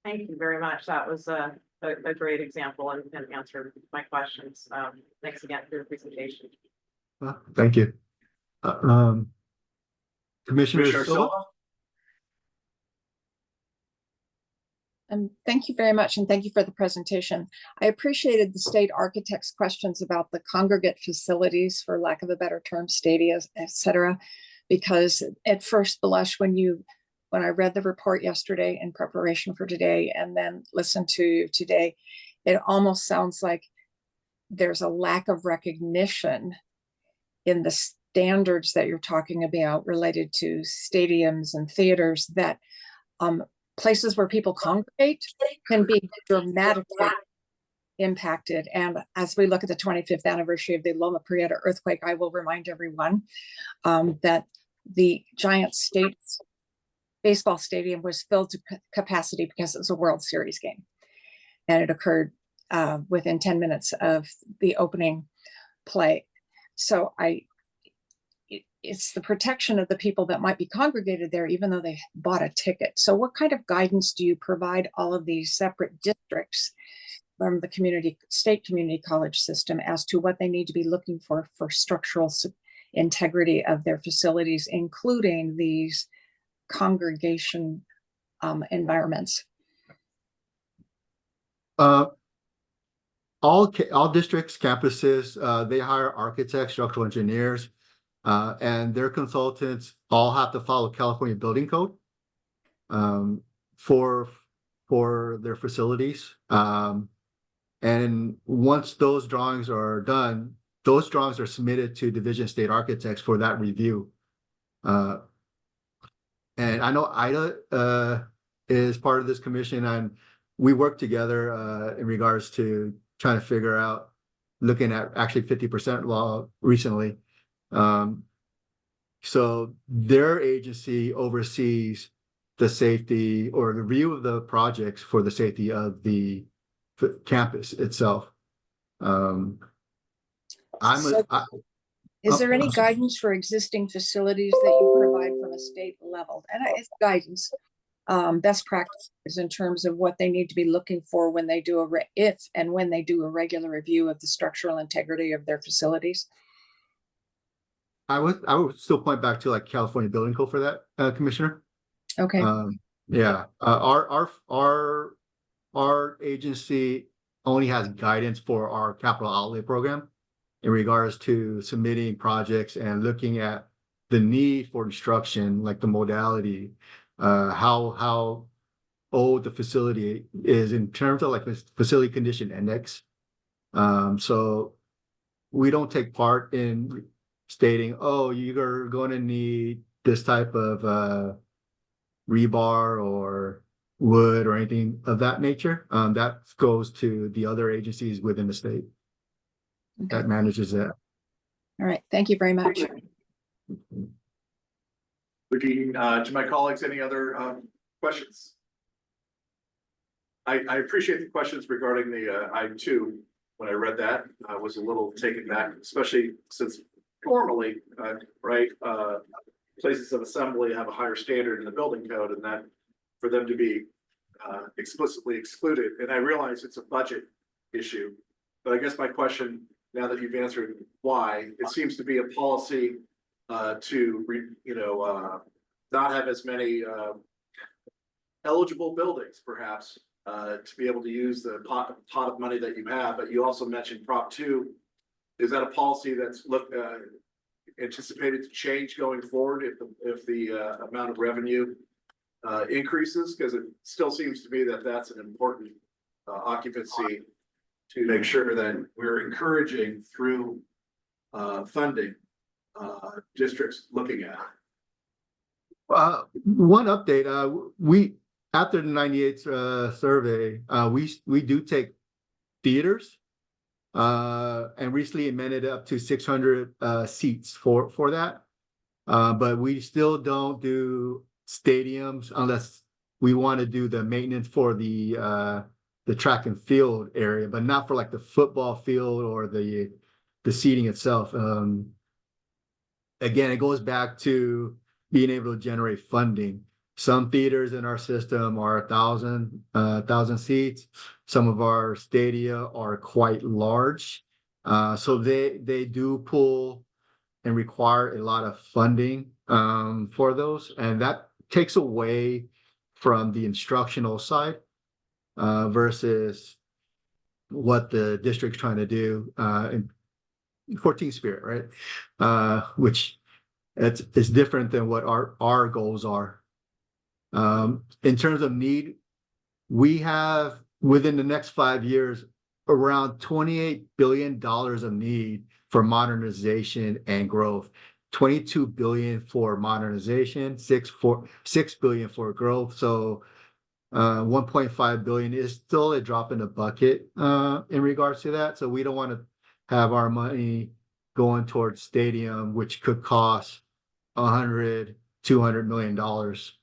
Thank you very much. That was a great example and answered my questions. Thanks again for your presentation. Thank you. Commissioner Commissioner Silva? Silva? Thank you very much, and thank you for the presentation. I appreciated the state architect's questions about the congregate facilities, for lack of a better term, stadia, et cetera, because at first blush, when I read the report yesterday in preparation for today and then listened to today, it almost sounds like there's a lack of recognition in the standards that you're talking about related to stadiums and theaters, that places where people congregate can be dramatically impacted. And as we look at the 25th anniversary of the Loma Prieta earthquake, I will remind everyone that the giant state baseball stadium was filled to capacity because it was a World Series game. And it occurred within 10 minutes of the opening play. So it's the protection of the people that might be congregated there, even though they bought a ticket. So what kind of guidance do you provide all of these separate districts from the state community college system as to what they need to be looking for structural integrity of their facilities, including these congregation environments? All districts, campuses, they hire architects, structural engineers, and their consultants all have to follow California Building Code for their facilities. And once those drawings are done, those drawings are submitted to Division State Architects for that review. And I know Ida is part of this commission, and we work together in regards to trying to figure out, looking at actually 50% law recently. So their agency oversees the safety or the review of the projects for the safety of the campus itself. Is there any guidance for existing facilities that you provide from a state level? And it's guidance, best practices in terms of what they need to be looking for when they do when they do a regular review of the structural integrity of their facilities? I would still point back to like California Building Code for that, Commissioner. Okay. Yeah, our agency only has guidance for our capital outlay program in regards to submitting projects and looking at the need for instruction, like the modality, how old the facility is in terms of like the facility condition index. So we don't take part in stating, oh, you're going to need this type of rebar or wood or anything of that nature. That goes to the other agencies within the state that manages that. All right. Thank you very much. Looking to my colleagues, any other questions? I appreciate the questions regarding the I-2. When I read that, I was a little taken back, especially since normally, places of assembly have a higher standard in the building code, and that for them to be explicitly excluded. And I realize it's a budget issue, but I guess my question, now that you've answered why, it seems to be a policy to not have as many eligible buildings, perhaps, to be able to use the pot of money that you have. But you also mentioned Prop 2. Is that a policy that's anticipated to change going forward if the amount of revenue increases? Because it still seems to me that that's an important occupancy to make sure that we're encouraging through funding districts looking at. One update, we after the 98 survey, we do take theaters, and recently amended up to 600 seats for that. But we still don't do stadiums unless we want to do the maintenance for the track and field area, but not for like the football field or the seating itself. Again, it goes back to being able to generate funding. Some theaters in our system are 1,000 seats. Some of our stadia are quite large. So they do pull and require a lot of funding for those, and that takes away from the instructional side versus what the district's trying to do in 14th Spirit, right? Which it's different than what our goals are. In terms of need, we have within the next 5 years around $28 billion of need for modernization and growth. 22 billion for modernization, 6 billion for growth. So 1.5 billion is still a drop in the bucket in regards to that. So we don't want to have our money going towards stadium, which could cost 200 million dollars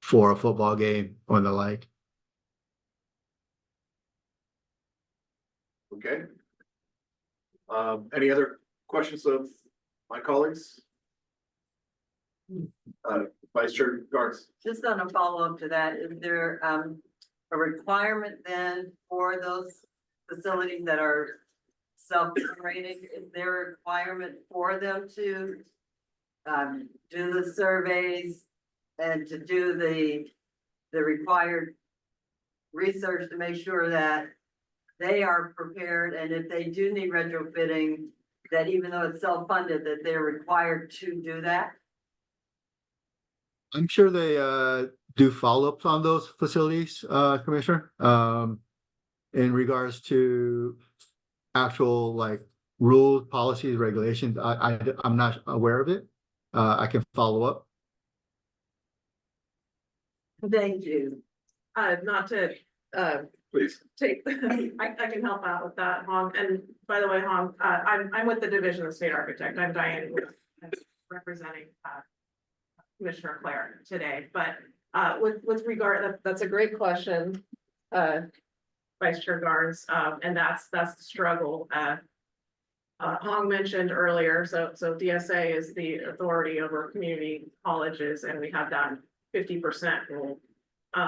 for a football game or the like. Okay. Any other questions of my colleagues? Vice Chair Garz. Just on a follow-up to that, is there a requirement then for those facilities that are self-generating? Is there a requirement for them to do the surveys and to do the required research to make sure that they are prepared, and if they do need retrofitting, that even though it's self-funded, that they're required to do that? I'm sure they do follow-ups on those facilities, Commissioner. In regards to actual like rules, policies, regulations, I'm not aware of it. I can follow up. Thank you. Not to, Please. take, I can help out with that, Hong, and by the way, Hong, I'm with the Division of State Architect, I'm Diane, representing, Commissioner Claire today, but, with regard, that's a great question, Vice Chair Garnes, and that's the struggle, Hong mentioned earlier, so DSA is the authority over community colleges, and we have that 50% rule.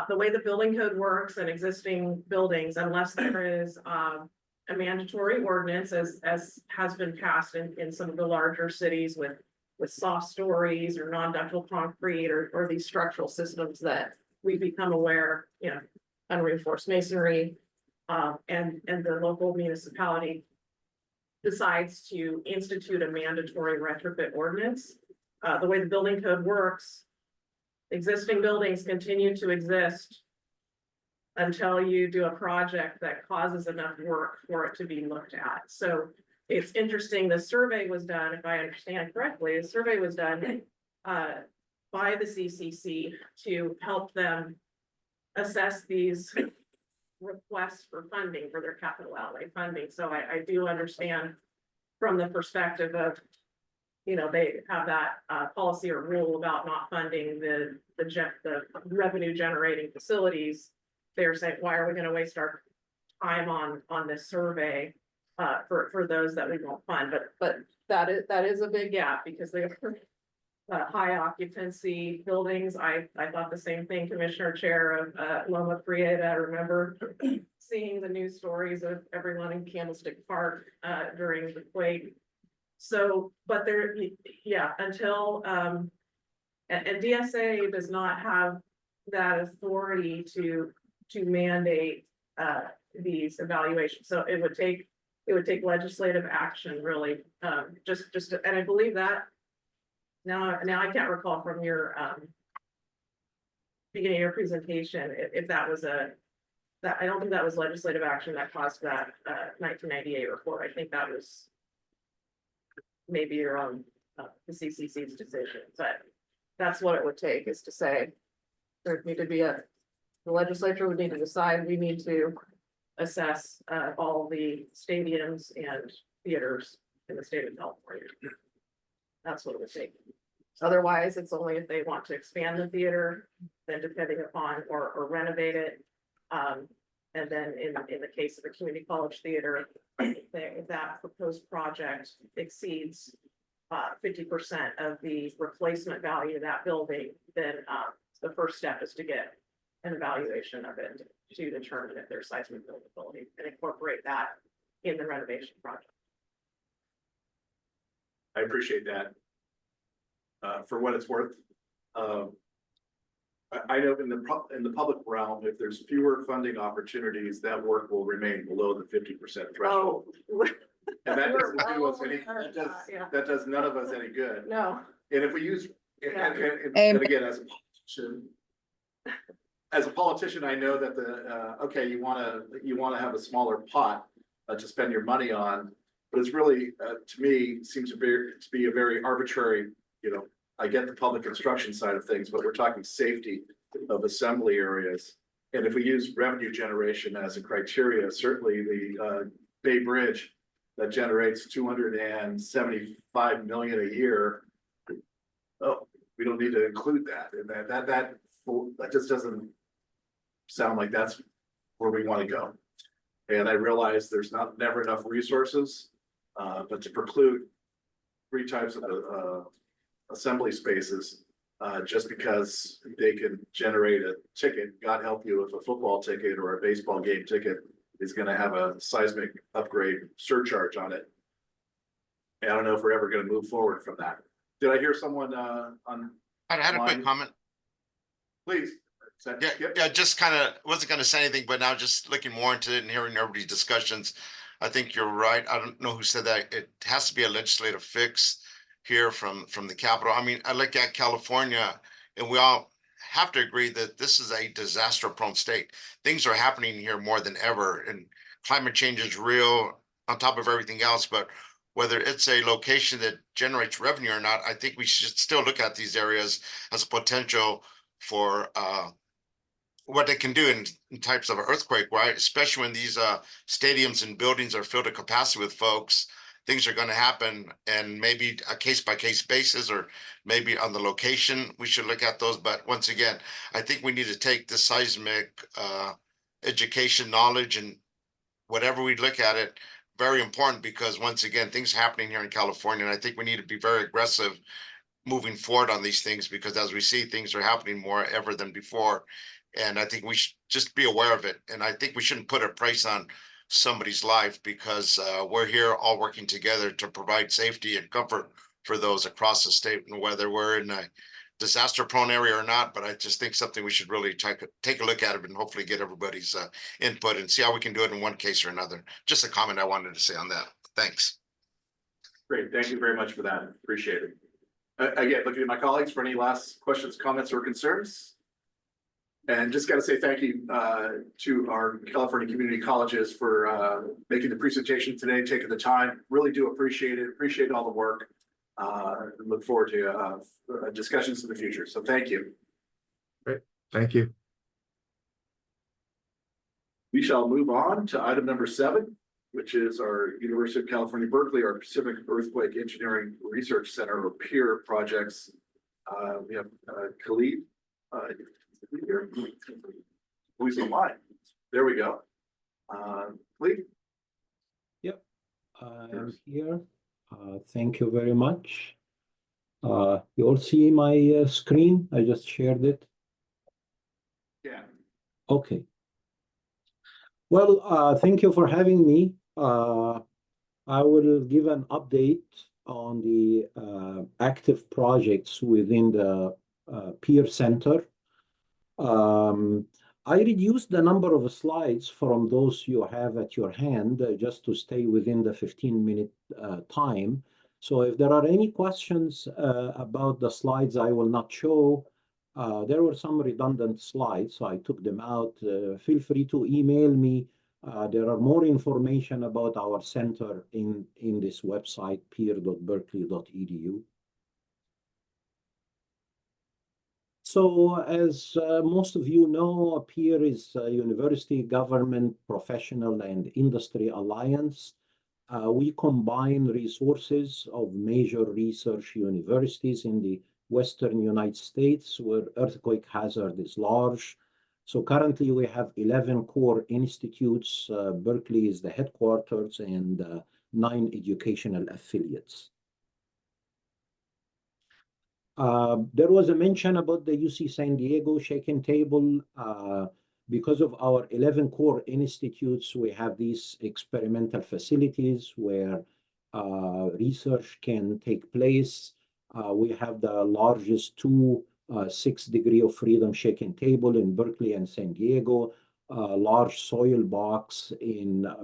The way the building code works in existing buildings, unless there is a mandatory ordinance as has been passed in some of the larger cities with soft stories or non-ductile concrete or these structural systems that we become aware, unreinforced masonry, and the local municipality decides to institute a mandatory retrofit ordinance. The way the building code works, existing buildings continue to exist until you do a project that causes enough work for it to be looked at. So it's interesting, the survey was done, if I understand correctly, the survey was done by the CCC to help them assess these requests for funding for their capital outlay funding. So I do understand from the perspective of, they have that policy or rule about not funding the revenue generating facilities. They're saying, why are we going to waste our time on this survey for those that we won't fund? But that is a big gap because they are high occupancy buildings. I thought the same thing, Commissioner Chair of Loma Prieta. I remember seeing the news stories of everyone in Candlestick Park during the quake. So, but there, until, and DSA does not have that authority to mandate these evaluations. So it would take legislative action, really, and I believe that now I can't recall from your beginning of your presentation if that was I don't think that was legislative action that caused that 1998 report. I think that was maybe your own the CCC's decision, but that's what it would take, is to say there would need to be the legislature would need to decide, we need to assess all the stadiums and theaters in the state of California. That's what it would take. Otherwise, it's only if they want to expand the theater, then depending upon or renovate it. And then in the case of a community college theater, if that proposed project exceeds 50% of the replacement value of that building, then the first step is to get an evaluation of it to determine if there's seismic buildability and incorporate that in the renovation project. I appreciate that. For what it's worth, I know in the public realm, if there's fewer funding opportunities, that work will remain below the 50% threshold. Oh, And that we're doesn't do us well any, aware of that, yeah. that does none of us any good. no, And if we use, and Amen. again, as a politician, I know that okay, you wanna have a smaller pot to spend your money on, but it's really, to me, seems to be a very arbitrary, I get the public construction side of things, but we're talking safety of assembly areas. And if we use revenue generation as a criteria, certainly the Bay Bridge that generates 275 million a year. Oh, we don't need to include that, and that just doesn't sound like that's where we want to go. And I realize there's never enough resources, but to preclude 3 types of assembly spaces, just because they can generate a ticket, God help you if a football ticket or a baseball game ticket is gonna have a seismic upgrade surcharge on it. And I don't know if we're ever gonna move forward from that. Did I hear someone on? I had a quick line? comment. Please. Yeah, just kind of wasn't going to say anything, but now just looking more into it and hearing everybody's discussions, I think you're right. I don't know who said that. It has to be a legislative fix here from the Capitol. I mean, I look at California, and we all have to agree that this is a disaster-prone state. Things are happening here more than ever, and climate change is real on top of everything else. But whether it's a location that generates revenue or not, I think we should still look at these areas as a potential for what they can do in types of earthquake, right? Especially when these stadiums and buildings are filled to capacity with folks, things are going to happen, and maybe a case by case basis, or maybe on the location, we should look at those. But once again, I think we need to take the seismic education knowledge and whatever we look at it, very important, because once again, things happening here in California, and I think we need to be very aggressive moving forward on these things, because as we see, things are happening more ever than before. And I think we should just be aware of it. And I think we shouldn't put a price on somebody's life, because we're here all working together to provide safety and comfort for those across the state, and whether we're in a disaster prone area or not. But I just think something we should really take a look at it, and hopefully get everybody's input and see how we can do it in one case or another. Just a comment I wanted to say on that. Thanks. Great, thank you very much for that. Appreciate it. Again, looking at my colleagues for any last questions, comments, or concerns. And just got to say thank you to our California community colleges for making the presentation today, taking the time. Really do appreciate it. Appreciate all the work. Look forward to discussions in the future. So thank you. Great, thank you. We shall move on to item number 7, which is our University of California, Berkeley, our Pacific Earthquake Engineering Research Center, or PEER projects. We have Khalid. Here. Who's in line? There we go. Khalid. Yep, I'm here. Thank you very much. You all see my screen? I just shared it. Yeah. Okay. Well, thank you for having me. I will give an update on the active projects within the PEER Center. I reduced the number of slides from those you have at your hand just to stay within the 15-minute time. So if there are any questions about the slides I will not show, there were some redundant slides, so I took them out. Feel free to email me. There are more information about our center in this website, peer.berkeley.edu. So as most of you know, PEER is a university, government, professional, and industry alliance. We combine resources of major research universities in the Western United States, where earthquake hazard is large. So currently we have 11 core institutes. Berkeley is the headquarters, and 9 educational affiliates. There was a mention about the UC San Diego shaken table. Because of our 11 core institutes, we have these experimental facilities where research can take place. We have the largest two 6 degree of freedom shaken table in Berkeley and San Diego, a large soil box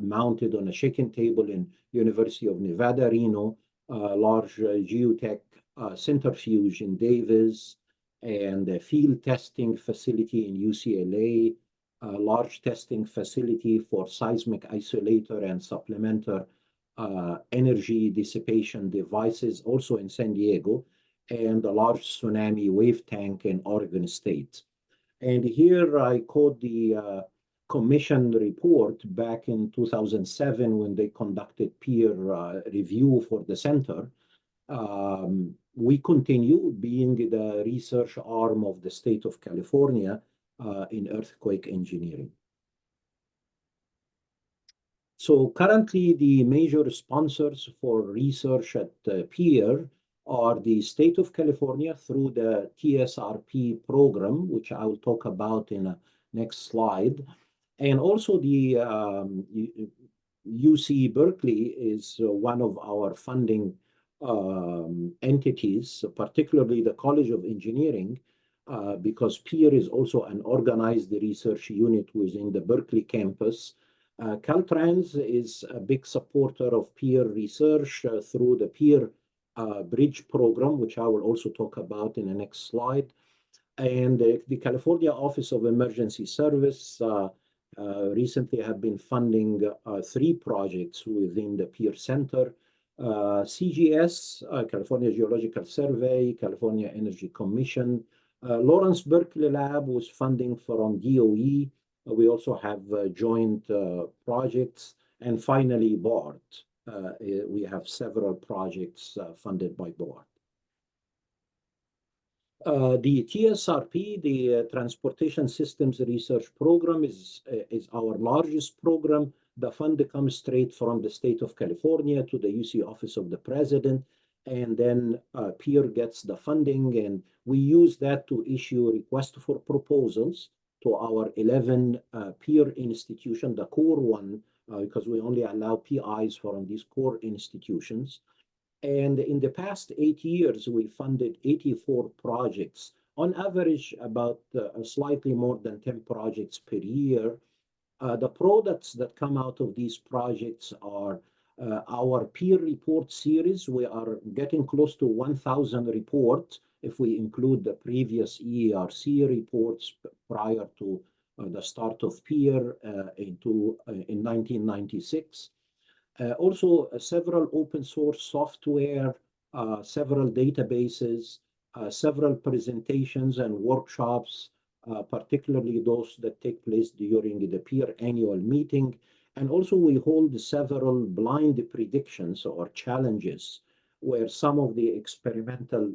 mounted on a shaken table in University of Nevada, Reno, a large geotech centrifuge in Davis, and a field testing facility in UCLA, a large testing facility for seismic isolator and supplementer energy dissipation devices also in San Diego, and a large tsunami wave tank in Oregon State. And here I quote the commission report back in 2007 when they conducted peer review for the center. We continue being the research arm of the state of California in earthquake engineering. So currently the major sponsors for research at peer are the state of California through the TSRP program, which I will talk about in a next slide. And also the UC Berkeley is one of our funding entities, particularly the College of Engineering, because peer is also an organized research unit within the Berkeley campus. Caltrans is a big supporter of peer research through the peer bridge program, which I will also talk about in the next slide. And the California Office of Emergency Service recently have been funding 3 projects within the peer center. CGS, California Geological Survey, California Energy Commission, Lawrence Berkeley Lab was funding from DOE. We also have joint projects, and finally BART. We have several projects funded by BART. The TSRP, the Transportation Systems Research Program, is our largest program. The fund comes straight from the state of California to the UC Office of the President, and then peer gets the funding, and we use that to issue requests for proposals to our 11 peer institution, the core one, because we only allow PIs from these core institutions. And in the past 8 years, we funded 84 projects, on average about slightly more than 10 projects per year. The products that come out of these projects are our peer report series. We are getting close to 1,000 reports if we include the previous ERC reports prior to the start of peer in 1996. Also, several open source software, several databases, several presentations and workshops, particularly those that take place during the peer annual meeting. And also we hold several blind predictions or challenges where some of the experimental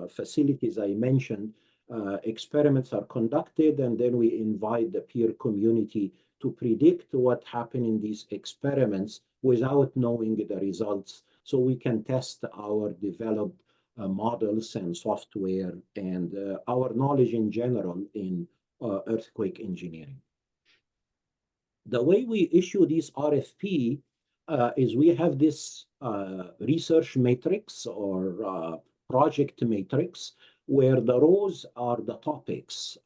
facilities I mentioned, experiments are conducted, and then we invite the peer community to predict what happened in these experiments without knowing the results, so we can test our developed models and software and our knowledge in general in earthquake engineering. The way we issue these RFP is we have this research matrix or project matrix where the rows are the topics.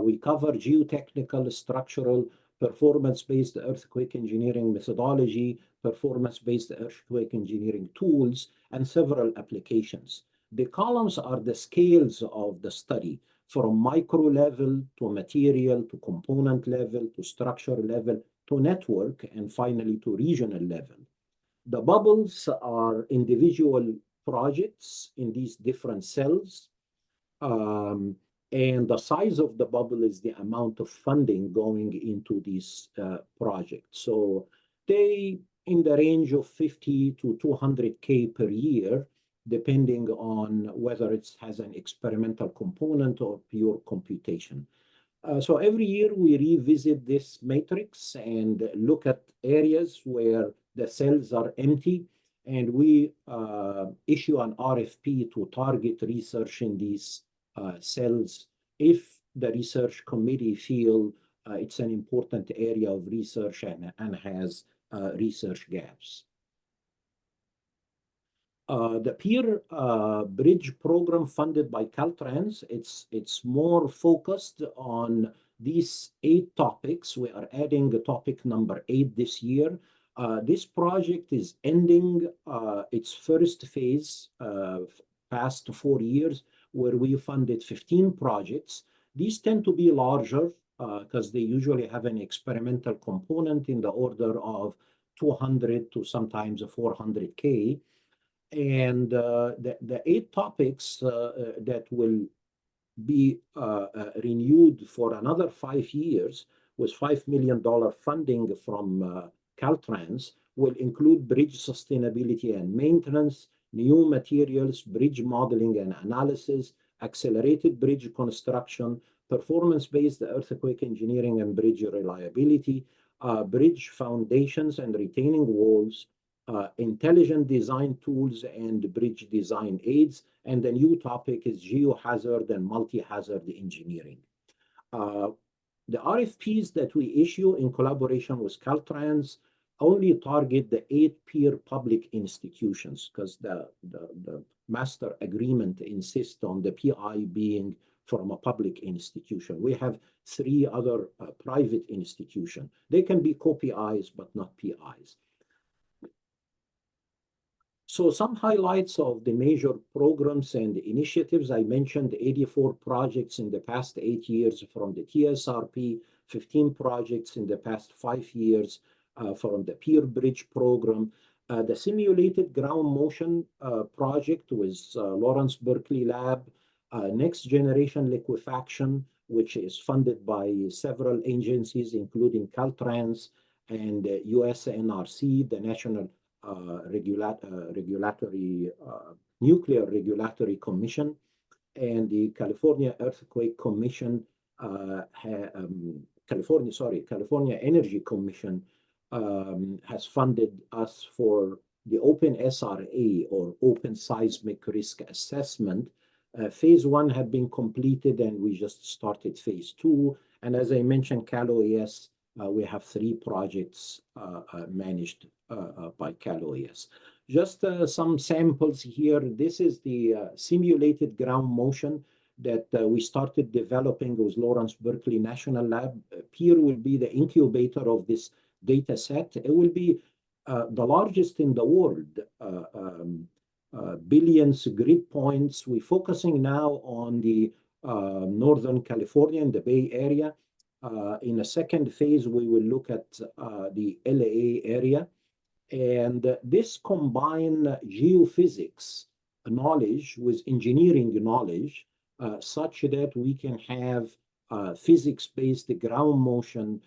We cover geotechnical, structural, performance-based earthquake engineering methodology, performance-based earthquake engineering tools, and several applications. The columns are the scales of the study, from micro level to material to component level to structure level to network, and finally to regional level. The bubbles are individual projects in these different cells. And the size of the bubble is the amount of funding going into these projects. So they in the range of 50 to 200K per year, depending on whether it has an experimental component or pure computation. So every year we revisit this matrix and look at areas where the cells are empty and we issue an RFP to target research in these cells if the research committee feel it's an important area of research and has research gaps. The peer bridge program funded by Caltrans, it's more focused on these 8 topics. We are adding topic number 8 this year. This project is ending its first phase past 4 years, where we funded 15 projects. These tend to be larger because they usually have an experimental component in the order of 200 to sometimes 400K. And the 8 topics that will be renewed for another 5 years with $5 million funding from Caltrans will include bridge sustainability and maintenance, new materials, bridge modeling and analysis, accelerated bridge construction, performance-based earthquake engineering and bridge reliability, bridge foundations and retaining walls, intelligent design tools and bridge design aids, and the new topic is geohazard and multi-hazard engineering. The RFPs that we issue in collaboration with Caltrans only target the 8 peer public institutions because the master agreement insists on the PI being from a public institution. We have 3 other private institutions. They can be co-PIs, but not PIs. So some highlights of the major programs and initiatives. I mentioned 84 projects in the past 8 years from the TSRP, 15 projects in the past 5 years from the Peer Bridge program. The simulated ground motion project with Lawrence Berkeley Lab, next generation liquefaction, which is funded by several agencies, including Caltrans and US NRC, the National Nuclear Regulatory Commission, and the California Earthquake Commission, California Energy Commission has funded us for the Open SRA or Open Seismic Risk Assessment. Phase 1 had been completed and we just started phase 2. And as I mentioned, CalOES, we have 3 projects managed by CalOES. Just some samples here. This is the simulated ground motion that we started developing with Lawrence Berkeley National Lab. Peer will be the incubator of this data set. It will be the largest in the world, billions grid points. We're focusing now on the Northern California and the Bay Area. In a second phase, we will look at the LA area. And this combine geophysics knowledge with engineering knowledge such that we can have physics-based ground motion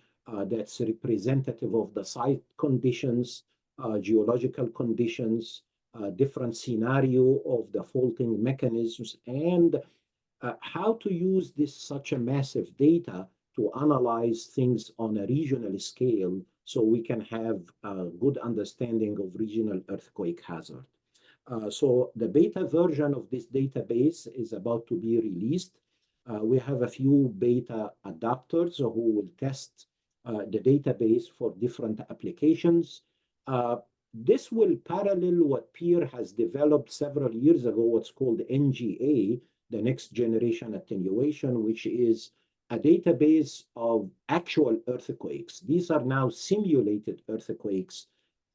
that's representative of the site conditions, geological conditions, different scenario of the faulting mechanisms, and how to use this such a massive data to analyze things on a regional scale so we can have a good understanding of regional earthquake hazard. So the beta version of this database is about to be released. We have a few beta adapters who will test the database for different applications. This will parallel what Peer has developed several years ago, what's called NGA, the next generation attenuation, which is a database of actual earthquakes. These are now simulated earthquakes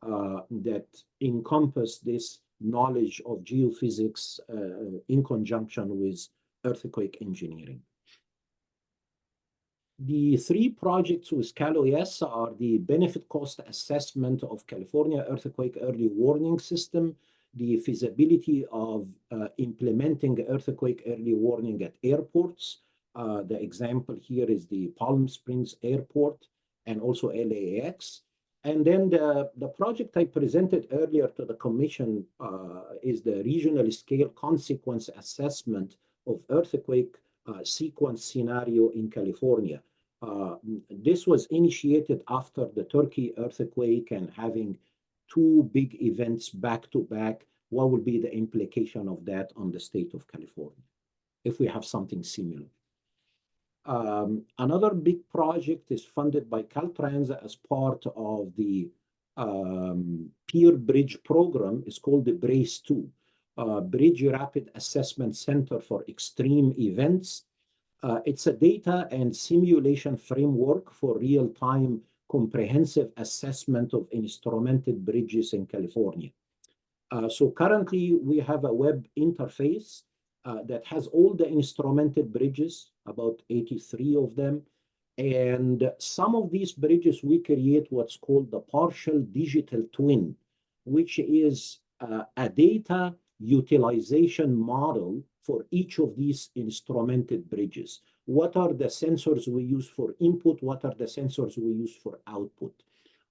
that encompass this knowledge of geophysics in conjunction with earthquake engineering. The 3 projects with CalOES are the benefit cost assessment of California Earthquake Early Warning System, the feasibility of implementing earthquake early warning at airports. The example here is the Palm Springs Airport and also LAX. And then the project I presented earlier to the commission is the regional scale consequence assessment of earthquake sequence scenario in California. This was initiated after the Turkey earthquake and having two big events back to back, what will be the implication of that on the state of California if we have something similar? Another big project is funded by Caltrans as part of the Peer Bridge program. It's called the BRACE 2, Bridge Rapid Assessment Center for Extreme Events. It's a data and simulation framework for real-time comprehensive assessment of instrumented bridges in California. So currently we have a web interface that has all the instrumented bridges, about 83 of them. And some of these bridges, we create what's called the partial digital twin, which is a data utilization model for each of these instrumented bridges. What are the sensors we use for input? What are the sensors we use for output?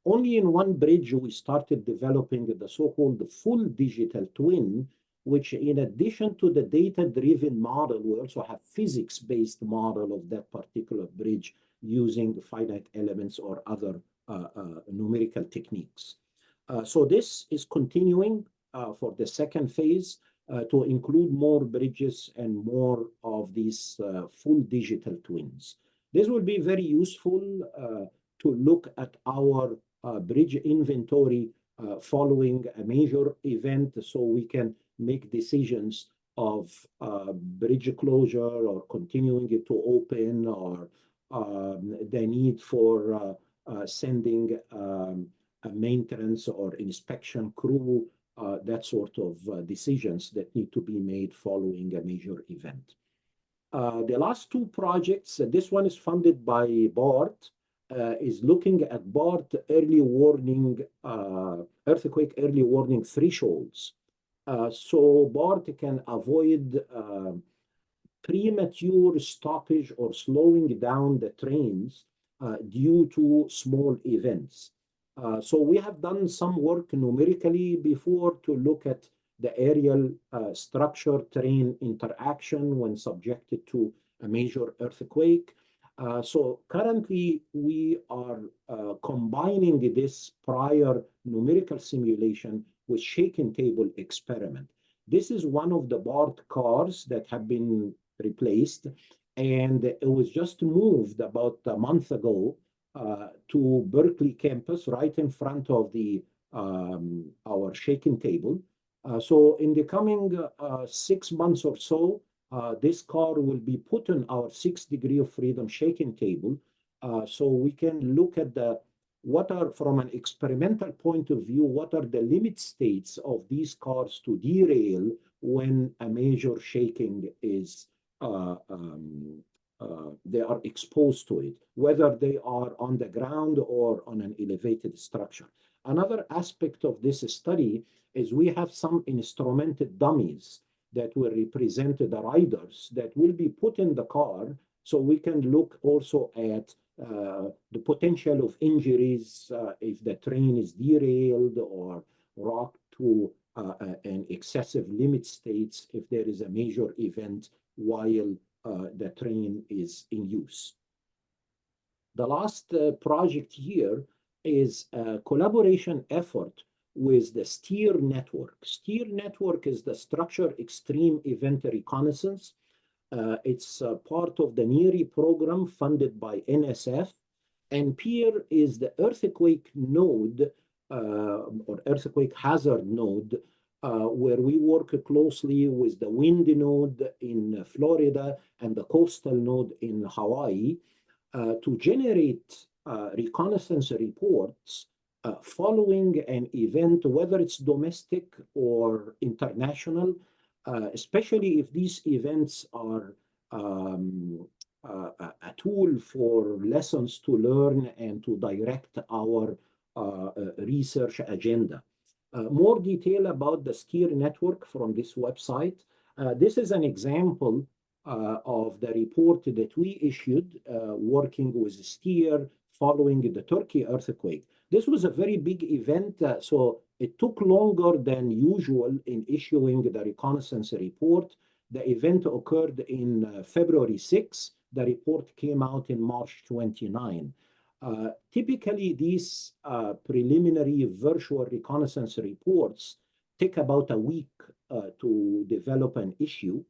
Only in one bridge we started developing the so-called full digital twin, which in addition to the data-driven model, we also have physics-based model of that particular bridge using finite elements or other numerical techniques. So this is continuing for the second phase to include more bridges and more of these full digital twins. This will be very useful to look at our bridge inventory following a major event, so we can make decisions of bridge closure or continuing it to open, or the need for sending a maintenance or inspection crew, that sort of decisions that need to be made following a major event. The last two projects, this one is funded by BART, is looking at BART early warning, earthquake early warning thresholds. So BART can avoid premature stoppage or slowing down the trains due to small events. So we have done some work numerically before to look at the aerial structure train interaction when subjected to a major earthquake. So currently we are combining this prior numerical simulation with shaken table experiment. This is one of the BART cars that have been replaced, and it was just moved about a month ago to Berkeley campus, right in front of the our shaken table. So in the coming 6 months or so, this car will be put on our 6 degree of freedom shaking table, so we can look at what are, from an experimental point of view, what are the limit states of these cars to derail when a major shaking is, they are exposed to it, whether they are on the ground or on an elevated structure. Another aspect of this study is we have some instrumented dummies that will represent the riders that will be put in the car, so we can look also at the potential of injuries if the train is derailed or rocked to an excessive limit states if there is a major event while the train is in use. The last project here is a collaboration effort with the STEER network. STEER network is the Structure Extreme Event Reconnaissance. It's part of the NERI program funded by NSF, and PEER is the earthquake node or earthquake hazard node, where we work closely with the wind node in Florida and the coastal node in Hawaii to generate reconnaissance reports following an event, whether it's domestic or international, especially if these events are a tool for lessons to learn and to direct our research agenda. More detail about the STEER network from this website. This is an example of the report that we issued working with STEER following the Turkey earthquake. This was a very big event, so it took longer than usual in issuing the reconnaissance report. The event occurred in February 6. The report came out in March 29. Typically, these preliminary virtual reconnaissance reports take about a week to develop an issue.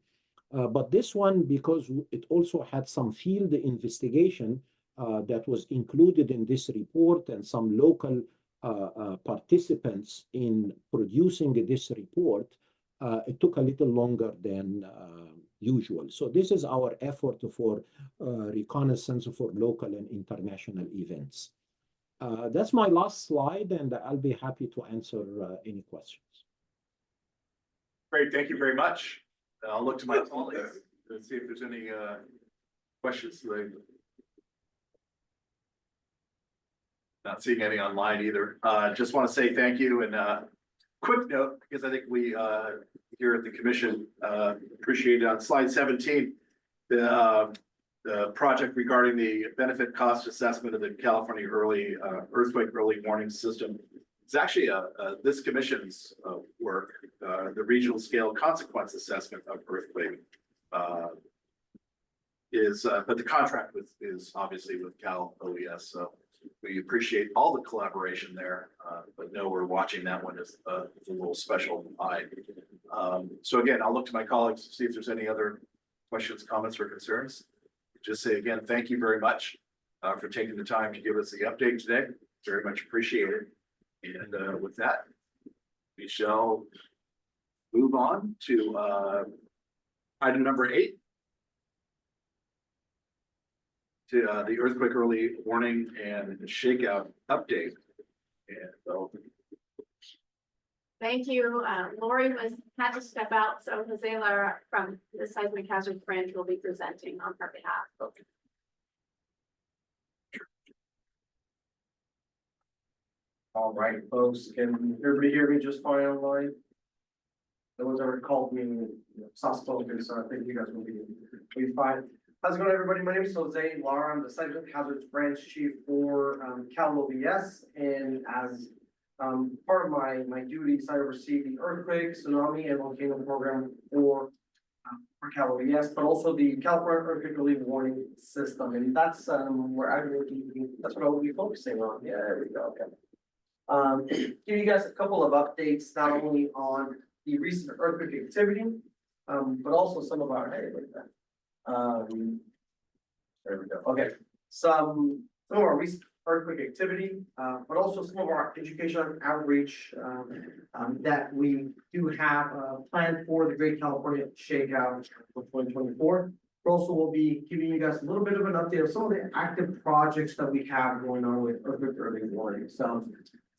But this one, because it also had some field investigation that was included in this report and some local participants in producing this report, it took a little longer than usual. So this is our effort for reconnaissance for local and international events. That's my last slide, and I'll be happy to answer any questions. Great, thank you very much. I'll look to my colleagues and see if there's any questions. Not seeing any online either. Just want to say thank you, and quick note, because I think we here at the commission appreciate it. On slide 17, the project regarding the benefit cost assessment of the California earthquake early warning system. It's actually this commission's work, the regional scale consequence assessment of earthquake but the contract is obviously with Cal OES. So we appreciate all the collaboration there, but know we're watching that one as a little special eye. So again, I'll look to my colleagues to see if there's any other questions, comments, or concerns. Just say again, thank you very much for taking the time to give us the update today. Very much appreciated. And with that, we shall move on to item number 8. To the earthquake early warning and shakeout update. And Thank you. Lori had to step out, so Jose Lara from the Seismic Hazard Branch will be presenting on her behalf. okay. All right, folks, can everybody hear me just fine online? No one's ever called me soft spoken, so I think you guys will be fine. How's it going, everybody? My name is Jose Lara. I'm the Seismic Hazards Branch Chief for Cal OES, and as part of my duties, I oversee the earthquake, tsunami, and volcano program for Cal OES, but also the California Earthquake Early Warning System, and that's where that's what I will be focusing on. Yeah, there we go. Okay. Give you guys a couple of updates, not only on the recent earthquake activity, but also some of our there we go. Okay, some of our recent earthquake activity, but also some of our education outreach that we do have planned for the Great California Shakeout for 2024. We also will be giving you guys a little bit of an update of some of the active projects that we have going on with earthquake early warning. So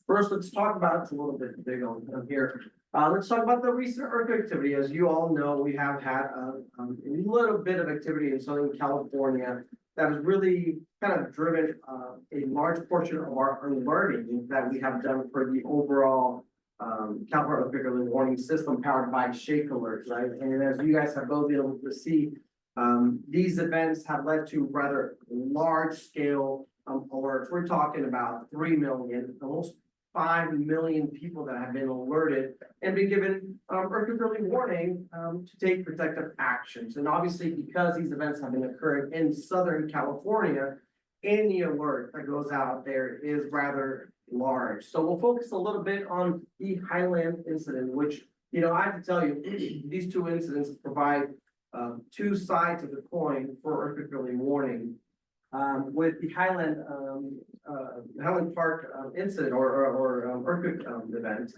first, let's talk about, it's a little bit big on here. Let's talk about the recent earthquake activity. As you all know, we have had a little bit of activity in Southern California that has really kind of driven a large portion of our learning that we have done for the overall California Earthquake Early Warning System powered by Shake Alert, right? And as you guys have both been able to see, these events have led to rather large scale alerts. We're talking about 3 million, almost 5 million people that have been alerted and been given earthquake early warning to take protective actions. And obviously, because these events have been occurring in Southern California, any alert that goes out there is rather large. So we'll focus a little bit on the Highland incident, which, you know, I have to tell you, these two incidents provide two sides of the coin for earthquake early warning. With the Highland Park incident or earthquake event,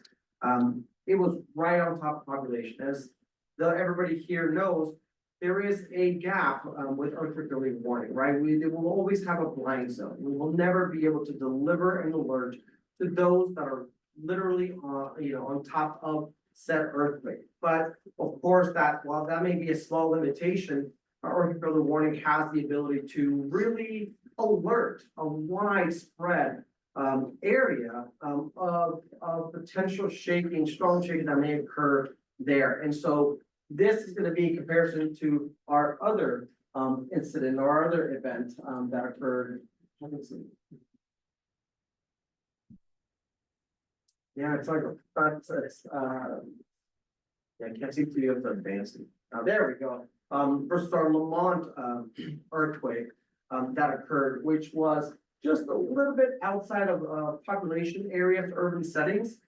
it was right on top of population. As everybody here knows, there is a gap with earthquake early warning, right? We will always have a blind zone. We will never be able to deliver an alert to those that are literally on top of said earthquake. But of course, while that may be a small limitation, our earthquake early warning has the ability to really alert a widespread area of potential shaking, strong shaking that may occur there. And so this is going to be in comparison to our other incident or our other event that occurred. Yeah, it's like I can't seem to be able to advance it. There we go. Versus our Lamont earthquake that occurred, which was just a little bit outside of, population areas, urban settings.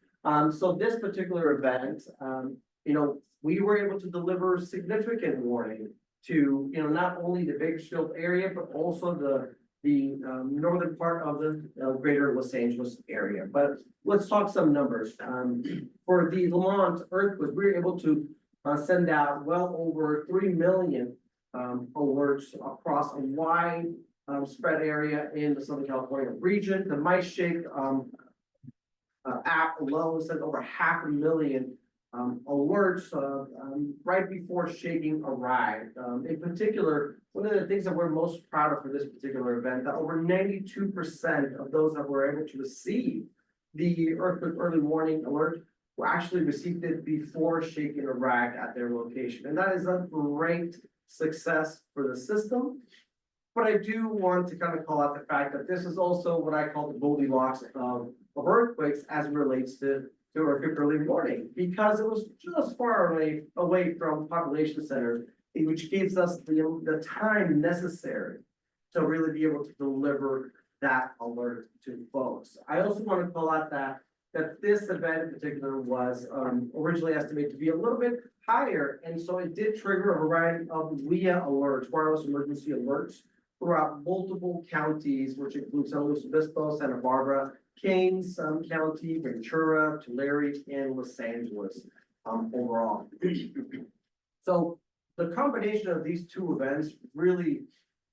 So this particular event, you know, we were able to deliver significant warning to, you know, not only the Bakersfield area, but also the northern part of the greater Los Angeles area. But let's talk some numbers. For the Lamont earthquake, we were able to send out well over 3 million alerts across a wide spread area in the Southern California region. The MyShake app alone sent over 500,000 alerts right before shaking arrived. In particular, one of the things that we're most proud of for this particular event, that over 92% of those that were able to receive the earthquake early warning alert were actually received it before shaking arrived at their location. And that is a great success for the system. But I do want to kind of call out the fact that this is also what I call the Goldilocks of earthquakes as it relates to earthquake early warning, because it was just far away from population centers, which gives us the time necessary to really be able to deliver that alert to folks. I also want to call out that this event in particular was originally estimated to be a little bit higher, and so it did trigger a variety of WEA alerts, wireless emergency alerts, throughout multiple counties, which include San Luis Obispo, Santa Barbara, Kings County, Ventura, Tulare, and Los Angeles overall. So the combination of these two events really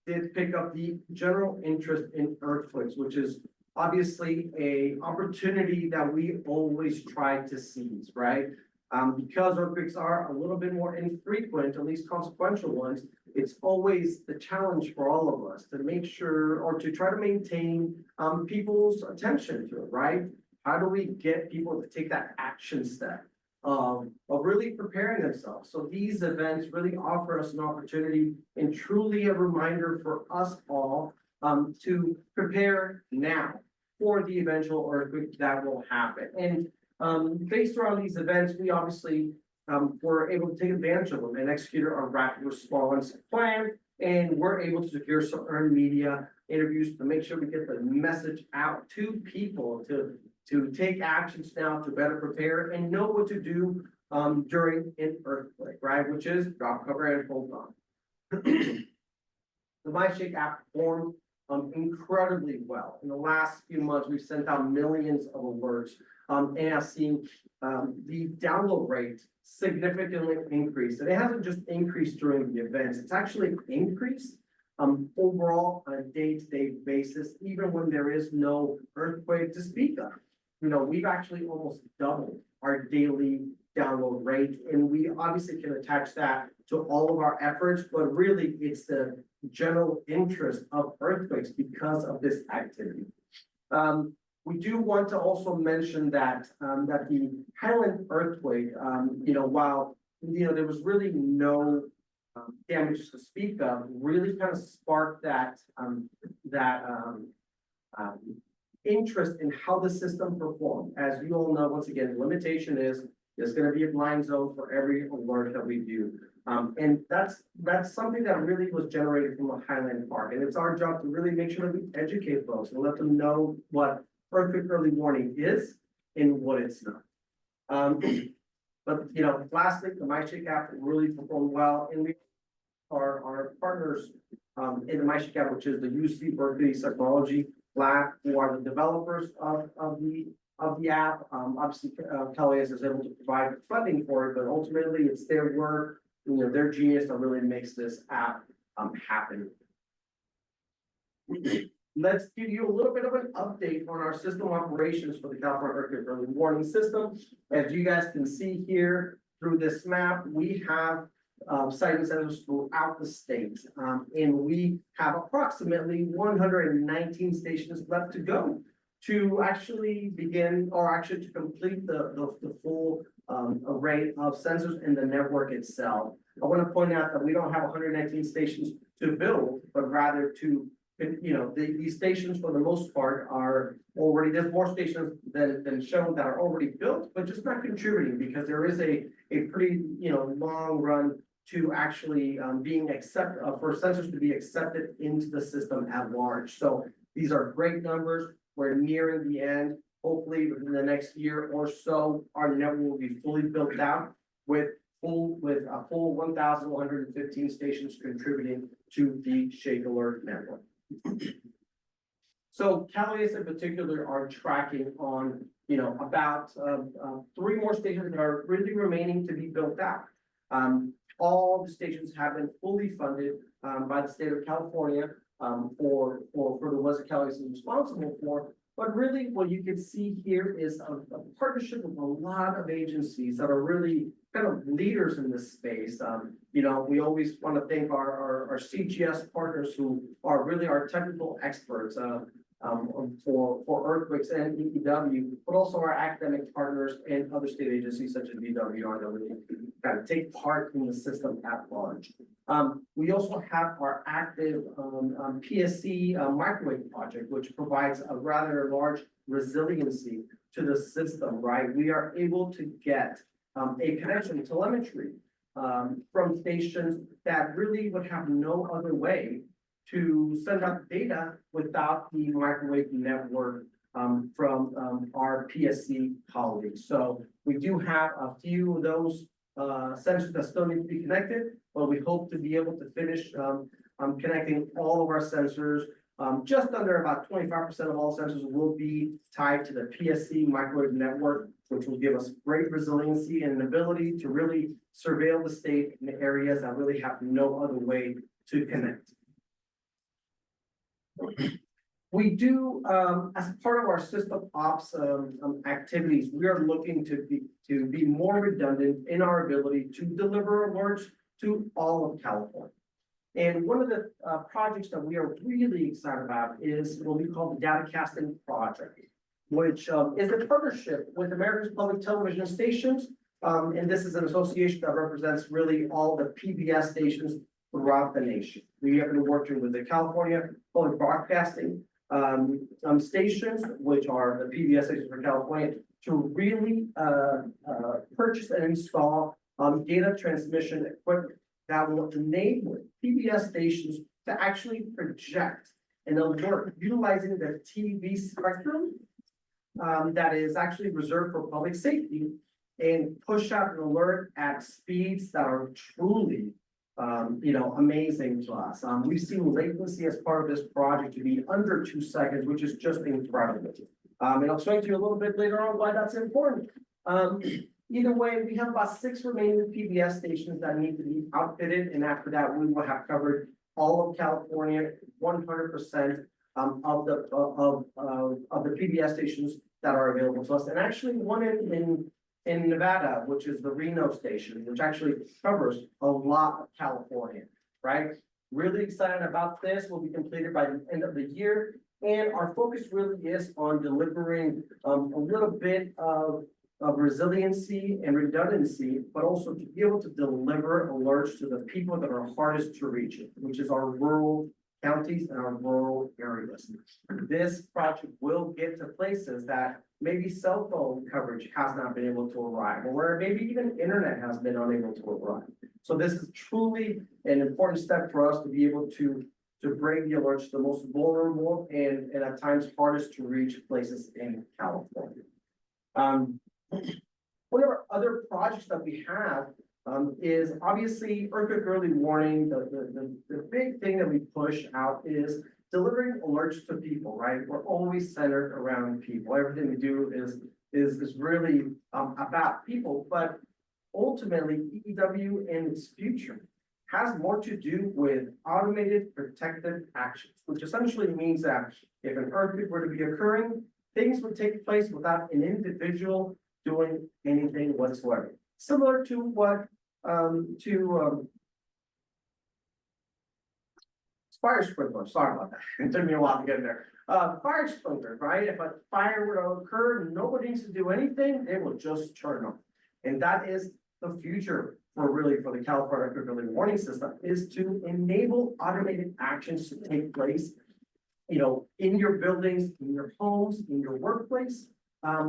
did pick up the general interest in earthquakes, which is obviously a opportunity that we always try to seize, right? Because earthquakes are a little bit more infrequent, at least consequential ones, it's always the challenge for all of us to make sure or to try to maintain people's attention to it, right? How do we get people to take that action step of really preparing themselves? So these events really offer us an opportunity and truly a reminder for us all to prepare now for the eventual earthquake that will happen. And based around these events, we obviously were able to take advantage of them and execute our rapid response plan. And we're able to secure some earned media interviews to make sure we get the message out to people to take actions now to better prepare and know what to do during an earthquake, right? Which is drop, cover, and hold on. The MyShake app performed incredibly well. In the last few months, we've sent out millions of alerts and have seen the download rate significantly increase. And it hasn't just increased during the events, it's actually increased overall on a day-to-day basis, even when there is no earthquake to speak of. You know, we've actually almost doubled our daily download rate, and we obviously can attach that to all of our efforts, but really it's the general interest of earthquakes because of this activity. We do want to also mention that that the Highland earthquake, you know, while there was really no damage to speak of, really kind of sparked that interest in how the system performed. As you all know, once again, the limitation is there's going to be a blind zone for every alert that we do. And that's something that really was generated from the Highland Park. And it's our job to really make sure that we educate folks and let them know what earthquake early warning is and what it's not. But lastly, the MyShake app really performed well, and we are our partners in the MyShake app, which is the UC Berkeley Technology Lab, who are the developers of the app. Obviously, Kelly is able to provide funding for it, but ultimately it's their work, their genius that really makes this app happen. Let's give you a little bit of an update on our system operations for the California Earthquake Early Warning System. As you guys can see here through this map, we have siting centers throughout the state, and we have approximately 119 stations left to go to actually begin, or actually to complete the full array of sensors in the network itself. I want to point out that we don't have 119 stations to build, but rather to, these stations for the most part are already, there's more stations than shown that are already built, but just not contributing because there is a pretty, long run to actually being for sensors to be accepted into the system at large. So These are great numbers. We're nearing the end. Hopefully within the next year or so, our network will be fully built out with a full 1,115 stations contributing to the Shake Alert network. So Calias in particular are tracking on, about 3 more stations that are really remaining to be built out. All the stations have been fully funded by the state of California for the ones that Calias is responsible for. But really, what you can see here is a partnership with a lot of agencies that are really kind of leaders in this space. We always want to thank our CGS partners who are really our technical experts for earthquakes and EPW, but also our academic partners and other state agencies such as BWR that really kind of take part in the system at large. We also have our active PSC microwave project, which provides a rather large resiliency to the system, right? We are able to get a connection telemetry from stations that really would have no other way to send out data without the microwave network from our PSC colleagues. So we do have a few of those sensors that still need to be connected, but we hope to be able to finish connecting all of our sensors. Just under about 25% of all sensors will be tied to the PSC microwave network, which will give us great resiliency and an ability to really surveil the state in the areas that really have no other way to connect. We do, as part of our system ops activities, we are looking to be more redundant in our ability to deliver alerts to all of California. And one of the projects that we are really excited about is what we call the Data Casting Project, which is a partnership with America's Public Television Stations. And this is an association that represents really all the PBS stations throughout the nation. We have been working with the California Public Broadcasting stations, which are the PBS stations for California, to really purchase and install data transmission equipment that will enable PBS stations to actually project an alert utilizing the TV spectrum that is actually reserved for public safety and push out an alert at speeds that are truly amazing to us. We've seen latency as part of this project to be under 2 seconds, which is just incredible. And I'll explain to you a little bit later on why that's important. Either way, we have about 6 remaining PBS stations that need to be outfitted, and after that, we will have covered all of California, 100% of the PBS stations that are available to us, and actually one in Nevada, which is the Reno station, which actually covers a lot of California, right? Really excited about this. Will be completed by the end of the year, and our focus really is on delivering a little bit of resiliency and redundancy, but also to be able to deliver alerts to the people that are hardest to reach, which is our rural counties and our rural areas. This project will get to places that maybe cell phone coverage has not been able to arrive, or where maybe even internet has been unable to arrive. So this is truly an important step for us to be able to bring the alerts to the most vulnerable and at times hardest to reach places in California. One of our other projects that we have is obviously earthquake early warning. The big thing that we push out is delivering alerts to people, right? We're always centered around people. Everything we do is really about people, but ultimately EPW and its future has more to do with automated protective actions, which essentially means that if an earthquake were to be occurring, things would take place without an individual doing anything whatsoever. Similar to what fire sprinkler, sorry about that. It took me a while to get there. Fire sprinkler, right? If a fire were to occur, nobody needs to do anything, they will just turn on. And that is the future for the California Earthquake Early Warning System, is to enable automated actions to take place, in your buildings, in your homes, in your workplace,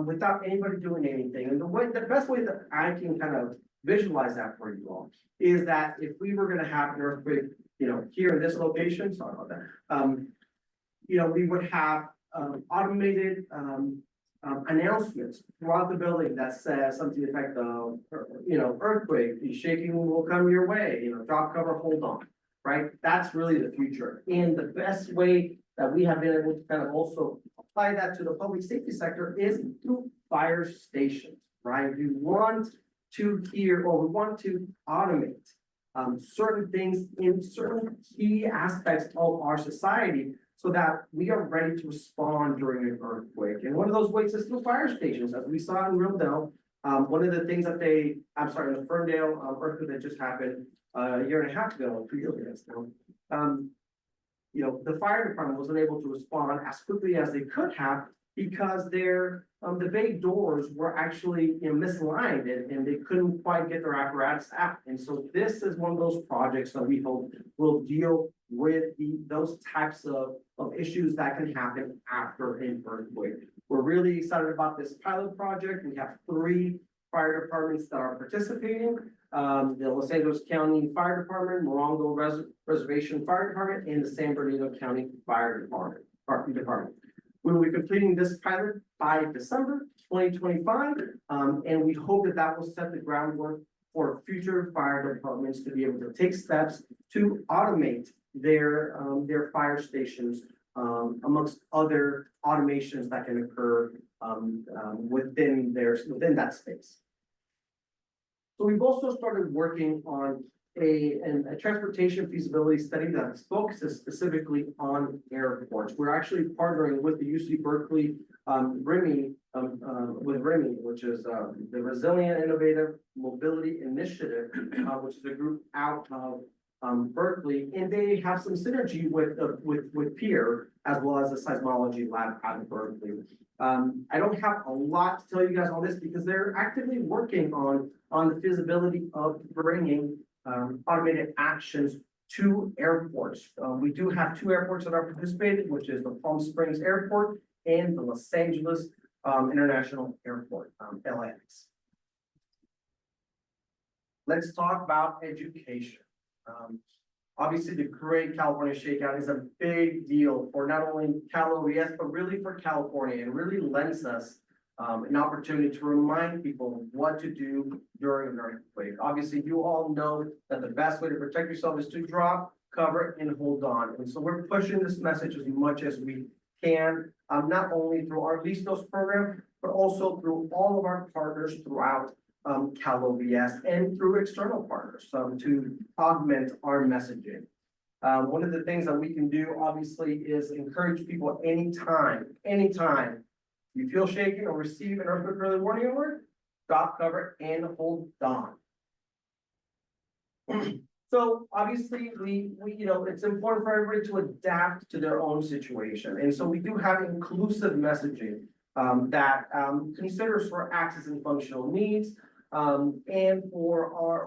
without anybody doing anything. And the best way that I can kind of visualize that for you all is that if we were going to have an earthquake, here in this location, sorry about that, we would have automated announcements throughout the building that says something to the effect of, earthquake, the shaking will come your way, drop cover, hold on, right? That's really the future. And the best way that we have been able to kind of also apply that to the public safety sector is through fire stations, right? We want to hear, or we want to automate certain things in certain key aspects of our society so that we are ready to respond during an earthquake. And one of those ways is through fire stations, as we saw in Realdale. One of the things that the Ferndale earthquake that just happened a year and a half ago, 2 years ago now. The fire department wasn't able to respond as quickly as they could have because the bay doors were actually misaligned and they couldn't quite get their apparatus out. And so this is one of those projects that we hope will deal with those types of issues that can happen after an earthquake. We're really excited about this pilot project. We have 3 fire departments that are participating. The Los Angeles County Fire Department, Morongo Reservation Fire Department, and the San Bernardino County Fire Department. We will be completing this pilot by December 2025, and we hope that will set the groundwork for future fire departments to be able to take steps to automate their fire stations, amongst other automations that can occur within that space. So we've also started working on a transportation feasibility study that focuses specifically on airports. We're actually partnering with the UC Berkeley RIMI, which is the Resilient Innovative Mobility Initiative, which is a group out of Berkeley, and they have some synergy with PEER as well as the seismology lab out of Berkeley. I don't have a lot to tell you guys on this because they're actively working on the feasibility of bringing automated actions to airports. We do have 2 airports that are participating, which is the Palm Springs Airport and the Los Angeles International Airport, LAX. Let's talk about education. Obviously, the Great California Shakeout is a big deal for not only Cal OES, but really for California, and really lends us an opportunity to remind people what to do during an earthquake. Obviously, you all know that the best way to protect yourself is to drop, cover, and hold on. And so we're pushing this message as much as we can, not only through our LISTOS program, but also through all of our partners throughout Cal OES and through external partners to augment our messaging. One of the things that we can do, obviously, is encourage people anytime you feel shaken or receive an earthquake early warning alert, drop, cover, and hold on. So obviously, it's important for everybody to adapt to their own situation. And so we do have inclusive messaging that considers for access and functional needs, and for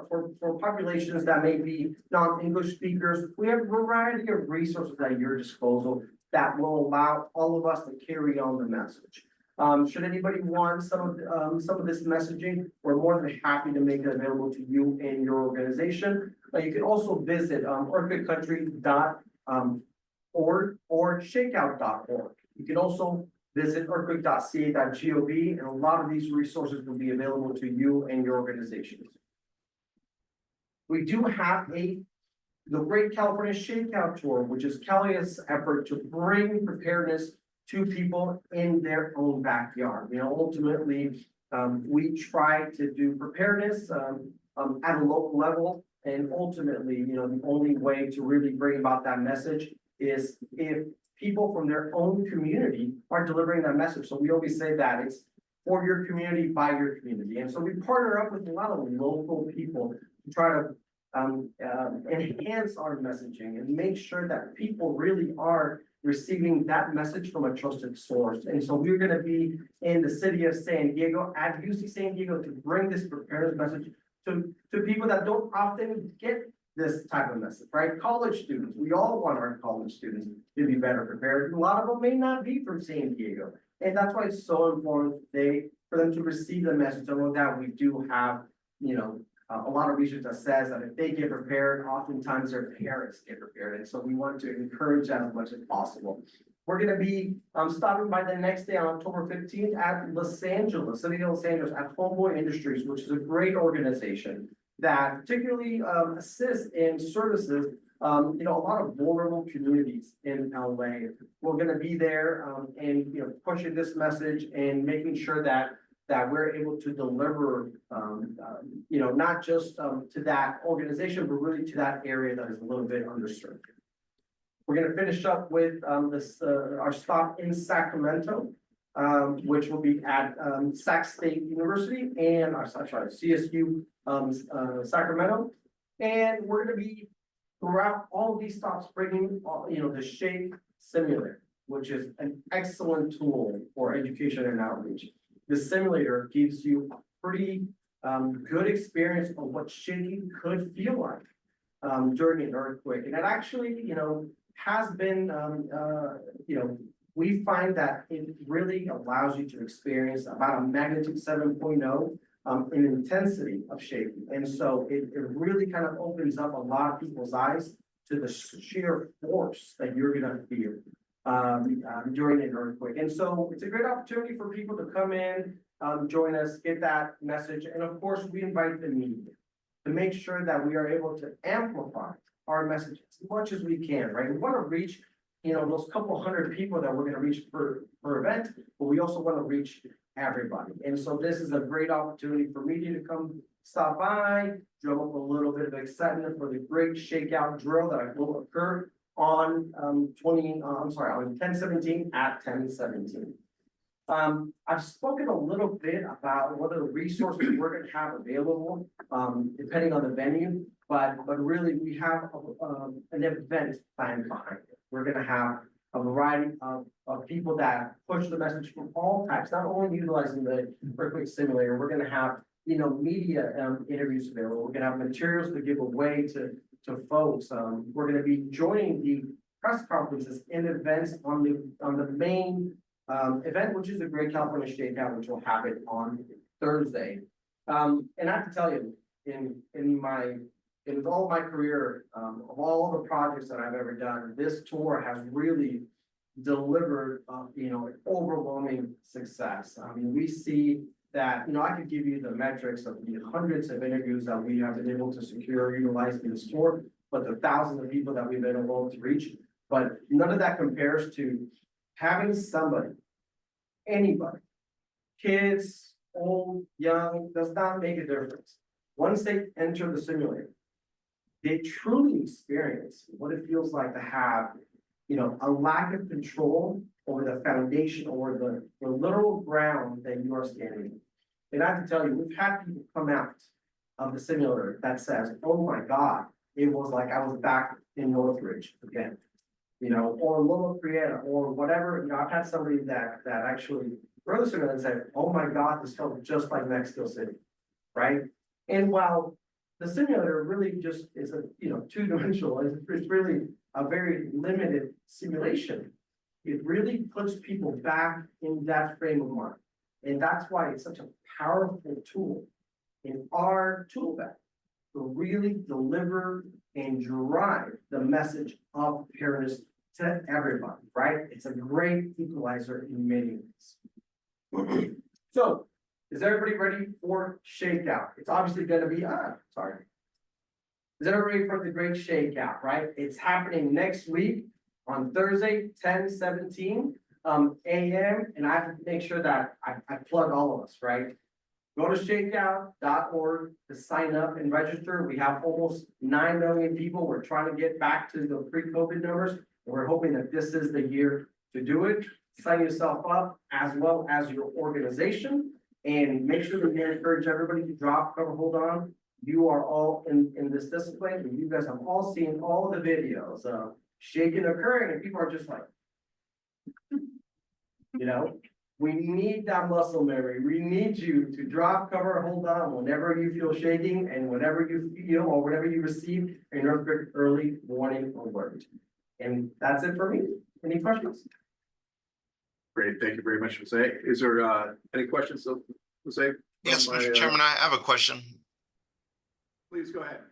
populations that may be non-English speakers. We have a variety of resources at your disposal that will allow all of us to carry on the message. Should anybody want some of this messaging, we're more than happy to make it available to you and your organization. You can also visit earthquakecountry.org or shakeout.org. You can also visit earthquake.ca.gov, and a lot of these resources will be available to you and your organizations. We do have the Great California Shakeout Tour, which is Cali's effort to bring preparedness to people in their own backyard. Ultimately, we try to do preparedness at a local level, and ultimately, the only way to really bring about that message is if people from their own community are delivering that message. So we always say that it's for your community, by your community. And so we partner up with a lot of local people to try to enhance our messaging and make sure that people really are receiving that message from a trusted source. And so we're going to be in the city of San Diego at UC San Diego to bring this preparedness message to people that don't often get this type of message, right? College students, we all want our college students to be better prepared. A lot of them may not be from San Diego. And that's why it's so important for them to receive the message. So that we do have, a lot of research that says that if they get prepared, oftentimes their parents get prepared. And so we want to encourage that as much as possible. We're gonna be stopping by the next day on October 15th at Los Angeles, City of Los Angeles, at Homeboy Industries, which is a great organization that particularly assists in services, a lot of vulnerable communities in LA. We're gonna be there and pushing this message and making sure that we're able to deliver, not just to that organization, but really to that area that is a little bit underserved. We're gonna finish up with our stop in Sacramento, which will be at Sac State University and CSU Sacramento. And we're gonna be throughout all of these stops bringing the Shake Simulator, which is an excellent tool for education and outreach. The simulator gives you a pretty good experience of what shaking could feel like during an earthquake. And it actually, has been, we find that it really allows you to experience about a magnitude 7.0 in intensity of shaking. And so it really kind of opens up a lot of people's eyes to the sheer force that you're gonna feel during an earthquake. And so it's a great opportunity for people to come in, join us, get that message. And of course, we invite the media to make sure that we are able to amplify our message as much as we can, right? We want to reach, those couple hundred people that we're going to reach per event, but we also want to reach everybody. And so this is a great opportunity for media to come stop by, drum up a little bit of excitement for the great shakeout drill that will occur on 10/17 at 10/17. I've spoken a little bit about what are the resources we're going to have available, depending on the venue, but really we have an event planned behind it. We're going to have a variety of people that push the message from all types, not only utilizing the earthquake simulator. We're going to have media interviews available. We're going to have materials to give away to folks. We're going to be joining the press conferences and events on the main event, which is the Great California Shakeout, which will happen on Thursday. And I have to tell you, in all my career, of all the projects that I've ever done, this tour has really delivered, an overwhelming success. I mean, we see that, I could give you the metrics of the hundreds of interviews that we have been able to secure utilizing this tour, but the thousands of people that we've been able to reach. But none of that compares to having somebody, anybody, kids, old, young, does not make a difference. Once they enter the simulator, they truly experience what it feels like to have, a lack of control over the foundation or the literal ground that you are standing in. And I have to tell you, we've had people come out of the simulator that says, oh my God, it was like I was back in Northridge again. Or Loma Prieta, or whatever, I've had somebody that actually wrote the simulator and said, oh my God, this felt just like Mexico City, right? And while the simulator really just is a, two-dimensional, it's really a very limited simulation, it really puts people back in that frame of mind. And that's why it's such a powerful tool in our tool bag to really deliver and drive the message of preparedness to everybody, right? It's a great equalizer in many ways. So, is everybody ready for shakeout? It's obviously gonna be, Is everybody ready for the great shakeout, right? It's happening next week on Thursday, 10/17 a.m. And I have to make sure that I plug all of us, right? Go to shakeout.org to sign up and register. We have almost 9 million people. We're trying to get back to the pre-COVID numbers. And we're hoping that this is the year to do it. Sign yourself up as well as your organization, and make sure that you encourage everybody to drop, cover, hold on. You are all in this discipline, and you guys have all seen all the videos of shaking occurring, and people are just like, we need that muscle memory. We need you to drop, cover, hold on whenever you feel shaking, and whenever you feel or whenever you receive an early warning alert. And that's it for me. Any questions? Great, thank you very much, Jose. Is there any questions of Jose? Yes, Mr. Chairman, I have a question. Please go ahead.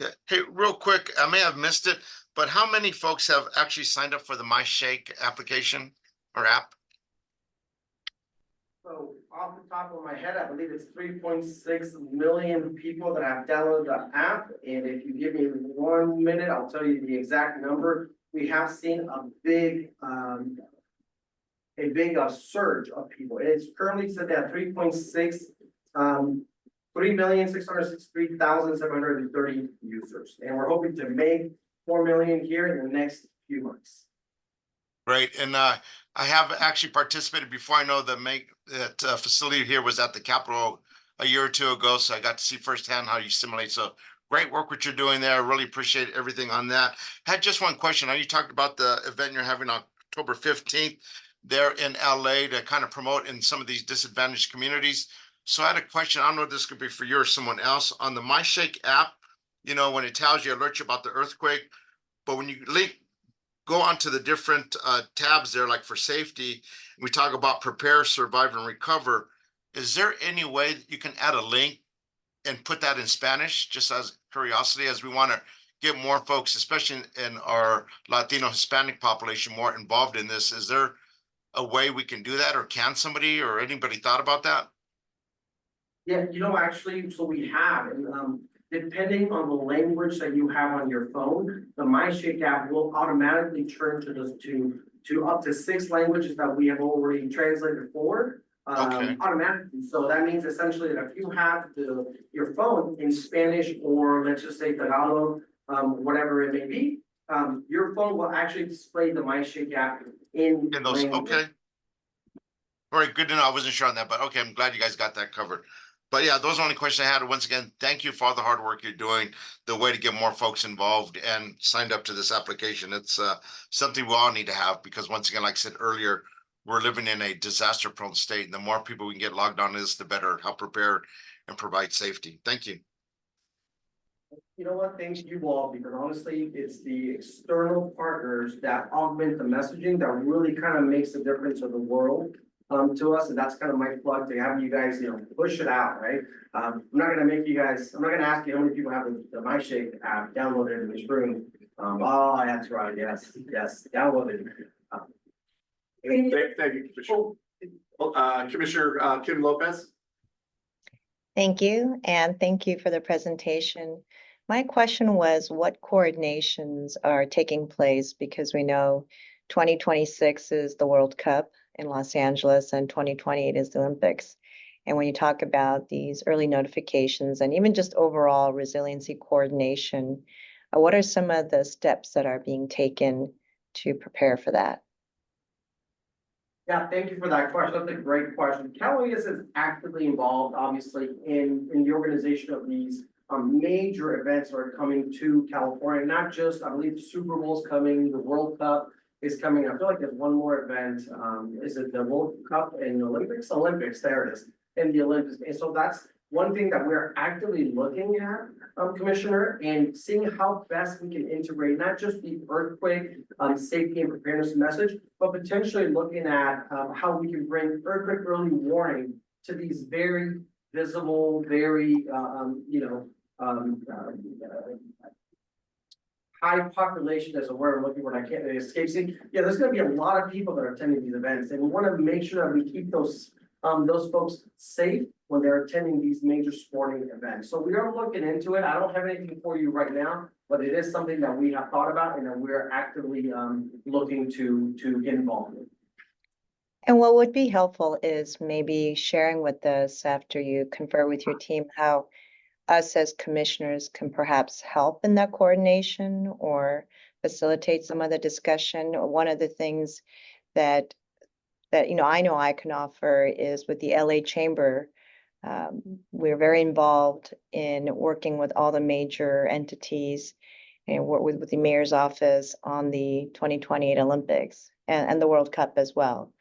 Yeah. Hey, real quick, I may have missed it. but how many folks have actually signed up for the My Shake application or app? So off the top of my head, I believe it's 3.6 million people that have downloaded the app. And if you give me 1 minute, I'll tell you the exact number. We have seen a big surge of people. It's currently set at 3.6, 3,663,730 users. And we're hoping to make 4 million here in the next few months. Great, and I have actually participated before. I know that facility here was at the Capitol a year or two ago, so I got to see firsthand how you simulate. So great work what you're doing there. I really appreciate everything on that. Had just one question. Now you talked about the event you're having on October 15th there in LA to kind of promote in some of these disadvantaged communities. So I had a question. I don't know if this could be for you or someone else. On the MyShake app, you know, when it tells you, alert you about the earthquake, but when you go onto the different tabs there, like for safety, we talk about prepare, survive, and recover. Is there any way that you can add a link and put that in Spanish, just as curiosity, as we want to get more folks, especially in our Latino Hispanic population, more involved in this? Is there a way we can do that, or can somebody or anybody thought about that? Yeah, actually, so we have, and depending on the language that you have on your phone, the MyShake app will automatically turn to up to 6 languages that we have already translated for. Okay. Automatically. So that means essentially that if you have your phone in Spanish, or let's just say Tagalog, whatever it may be, your phone will actually display the MyShake app in those, language. okay. All right, good to know. I wasn't sure on that, but okay, I'm glad you guys got that covered. But yeah, those are the only questions I had. Once again, thank you for all the hard work you're doing, the way to get more folks involved and signed up to this application. It's something we all need to have, because once again, like I said earlier, we're living in a disaster prone state, and the more people we can get logged on to this, the better, help prepare and provide safety. Thank you. You know what, thank you all, because honestly, it's the external partners that augment the messaging that really kind of makes the difference of the world to us, and that's kind of my plug to have you guys, push it out, right? I'm not gonna ask you how many people have the MyShake app downloaded in this room. Oh, that's right, yes, downloaded. Thank you, Commissioner. Commissioner Kim Lopez. Thank you, and thank you for the presentation. My question was, what coordinations are taking place? Because we know 2026 is the World Cup in Los Angeles and 2028 is the Olympics. And when you talk about these early notifications and even just overall resiliency coordination, what are some of the steps that are being taken to prepare for that? Yeah, thank you for that question. That's a great question. California is actively involved, obviously, in the organization of these major events that are coming to California. Not just, I believe, the Super Bowl's coming, the World Cup is coming. I feel like there's one more event. Is it the World Cup and the Olympics? Olympics, there it is, in the Olympics. And so that's one thing that we're actively looking at, Commissioner, and seeing how best we can integrate not just the earthquake safety and preparedness message, but potentially looking at how we can bring earthquake early warning to these very visible, very high population as a word I'm looking for, and I can't, it escapes me. Yeah, there's gonna be a lot of people that are attending these events, and we want to make sure that we keep those folks safe when they're attending these major sporting events. So we are looking into it. I don't have anything for you right now, but it is something that we have thought about and that we're actively looking to get involved in. And what would be helpful is maybe sharing with us after you confer with your team how us as commissioners can perhaps help in that coordination or facilitate some of the discussion. One of the things that I know I can offer is with the LA Chamber. We're very involved in working with all the major entities and work with the mayor's office on the 2028 Olympics and the World Cup as well.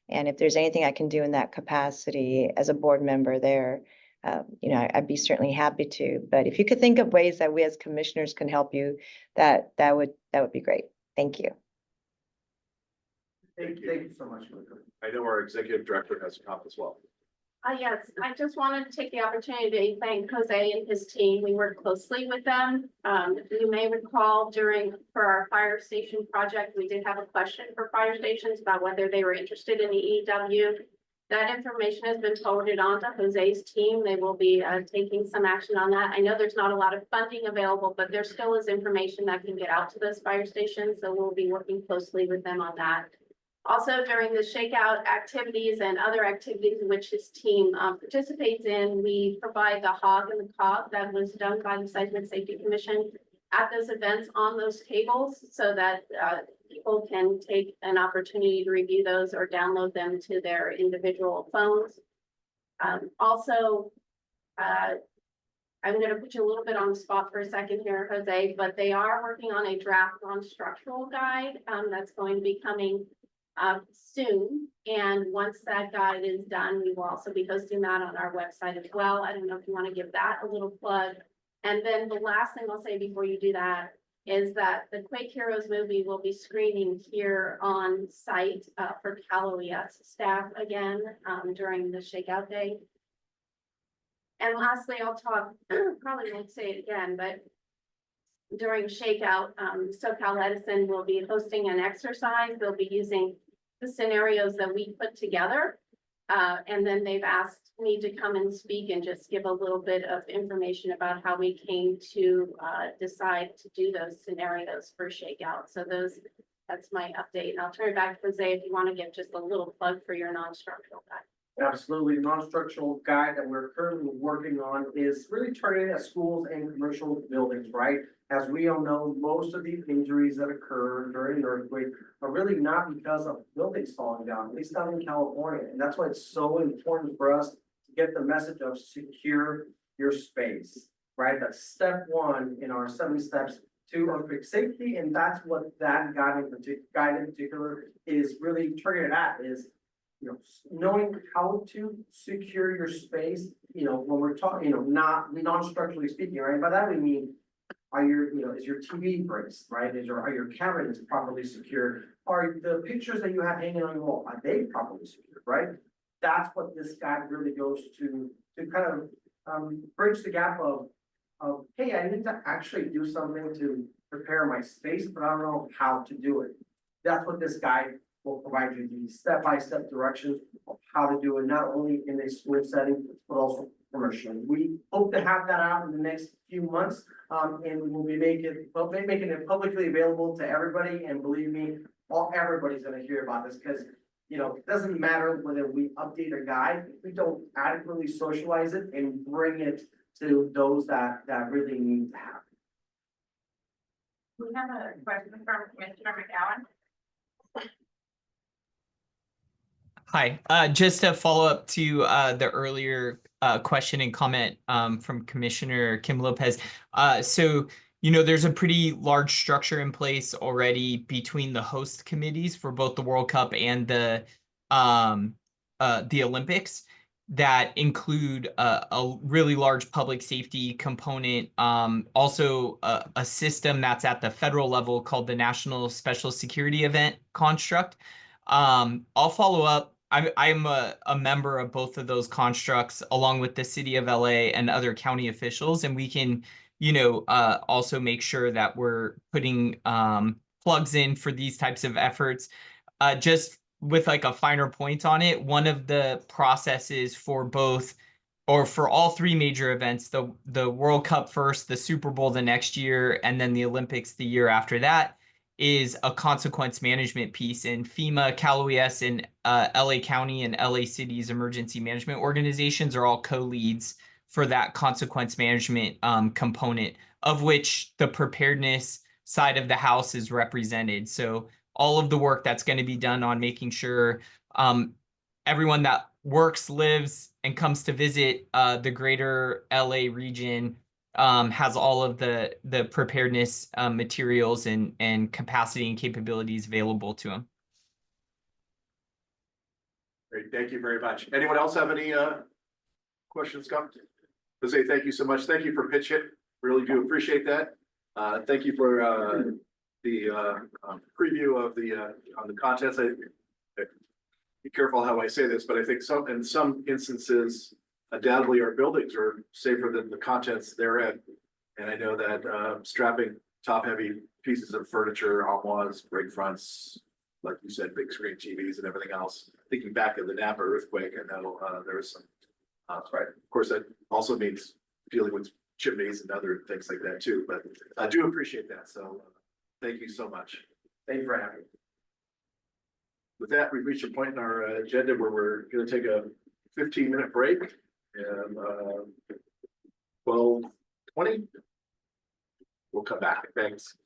And if there's anything I can do in that capacity as a board member there, I'd be certainly happy to. But if you could think of ways that we as commissioners can help you, that would be great. Thank you. Thank you so much. I know our executive director has a comment as well. Yes, I just wanted to take the opportunity to thank Jose and his team. We work closely with them. You may recall for our fire station project, we did have a question for fire stations about whether they were interested in the EW. That information has been forwarded on to Jose's team. They will be taking some action on that. I know there's not a lot of funding available, but there still is information that can get out to those fire stations. So we'll be working closely with them on that. Also, during the shakeout activities and other activities in which his team participates in, we provide the hog and the cog that was done by the Seismic Safety Commission at those events on those tables so that people can take an opportunity to review those or download them to their individual phones. Also, I'm going to put you a little bit on the spot for a second here, Jose, but they are working on a draft non-structural guide that's going to be coming soon. And once that guide is done, we will also be posting that on our website as well. I don't know if you want to give that a little plug. And then the last thing I'll say before you do that is that the Quake Heroes movie will be screening here on site for Cal OES staff again during the shakeout day. And lastly, I'll talk, probably won't say it again, but during shakeout, SoCal Edison will be hosting an exercise. They'll be using the scenarios that we put together. And then they've asked me to come and speak and just give a little bit of information about how we came to decide to do those scenarios for shakeout. So that's my update. And I'll turn it back to Jose if you want to give just a little plug for your non-structural guide. Absolutely. The non-structural guide that we're currently working on is really targeted at schools and commercial buildings, right? As we all know, most of the injuries that occur during an earthquake are really not because of buildings falling down, at least down in California. And that's why it's so important for us to get the message of secure your space, right? That's step one in our 7 steps to earthquake safety. And that's what that guide in particular is really targeted at, is knowing how to secure your space, when we're talking, not non-structurally speaking, right? By that we mean, is your TV braced, right? Are your cabinets properly secured? Are the pictures that you have hanging on your wall, are they properly secured, right? That's what this guide really goes to kind of bridge the gap of, hey, I need to actually do something to prepare my space, but I don't know how to do it. That's what this guide will provide you, the step-by-step directions of how to do it, not only in a school setting, but also commercially. We hope to have that out in the next few months, and we'll be making it publicly available to everybody. And believe me, everybody's going to hear about this, because it doesn't matter whether we update a guide if we don't adequately socialize it and bring it to those that really need to have it. We have a question from Commissioner McGowan. Hi, just to follow up to the earlier question and comment from Commissioner Kim Lopez. So, there's a pretty large structure in place already between the host committees for both the World Cup and the Olympics that include a really large public safety component. Also a system that's at the federal level called the National Special Security Event Construct. I'll follow up. I'm a member of both of those constructs, along with the city of LA and other county officials, and we can, also make sure that we're putting plugs in for these types of efforts. Just with like a finer point on it, one of the processes for both, or for all 3 major events, the World Cup first, the Super Bowl the next year, and then the Olympics the year after that, is a consequence management piece. And FEMA, Cal OES, and LA County and LA City's emergency management organizations are all co-leads for that consequence management component, of which the preparedness side of the house is represented. So all of the work that's going to be done on making sure everyone that works, lives, and comes to visit the greater LA region has all of the preparedness materials and capacity and capabilities available to them. Great, thank you very much. Anyone else have any questions, comments? Jose, thank you so much. Thank you for pitch it. Really do appreciate that. Thank you for the preview of the on the contents. be careful how I say this, but I think in some instances, undoubtedly our buildings are safer than the contents therein. And I know that strapping top-heavy pieces of furniture, armoires, break fronts, like you said, big screen TVs and everything else. Thinking back of the Napa earthquake, I know there was some. Right. Of course, that also means dealing with chimneys and other things like that too. But I do appreciate that. So thank you so much. Thank you for having me. With that, we've reached a point in our agenda where we're going to take a 15-minute break and 12:20. We'll come back. Thanks.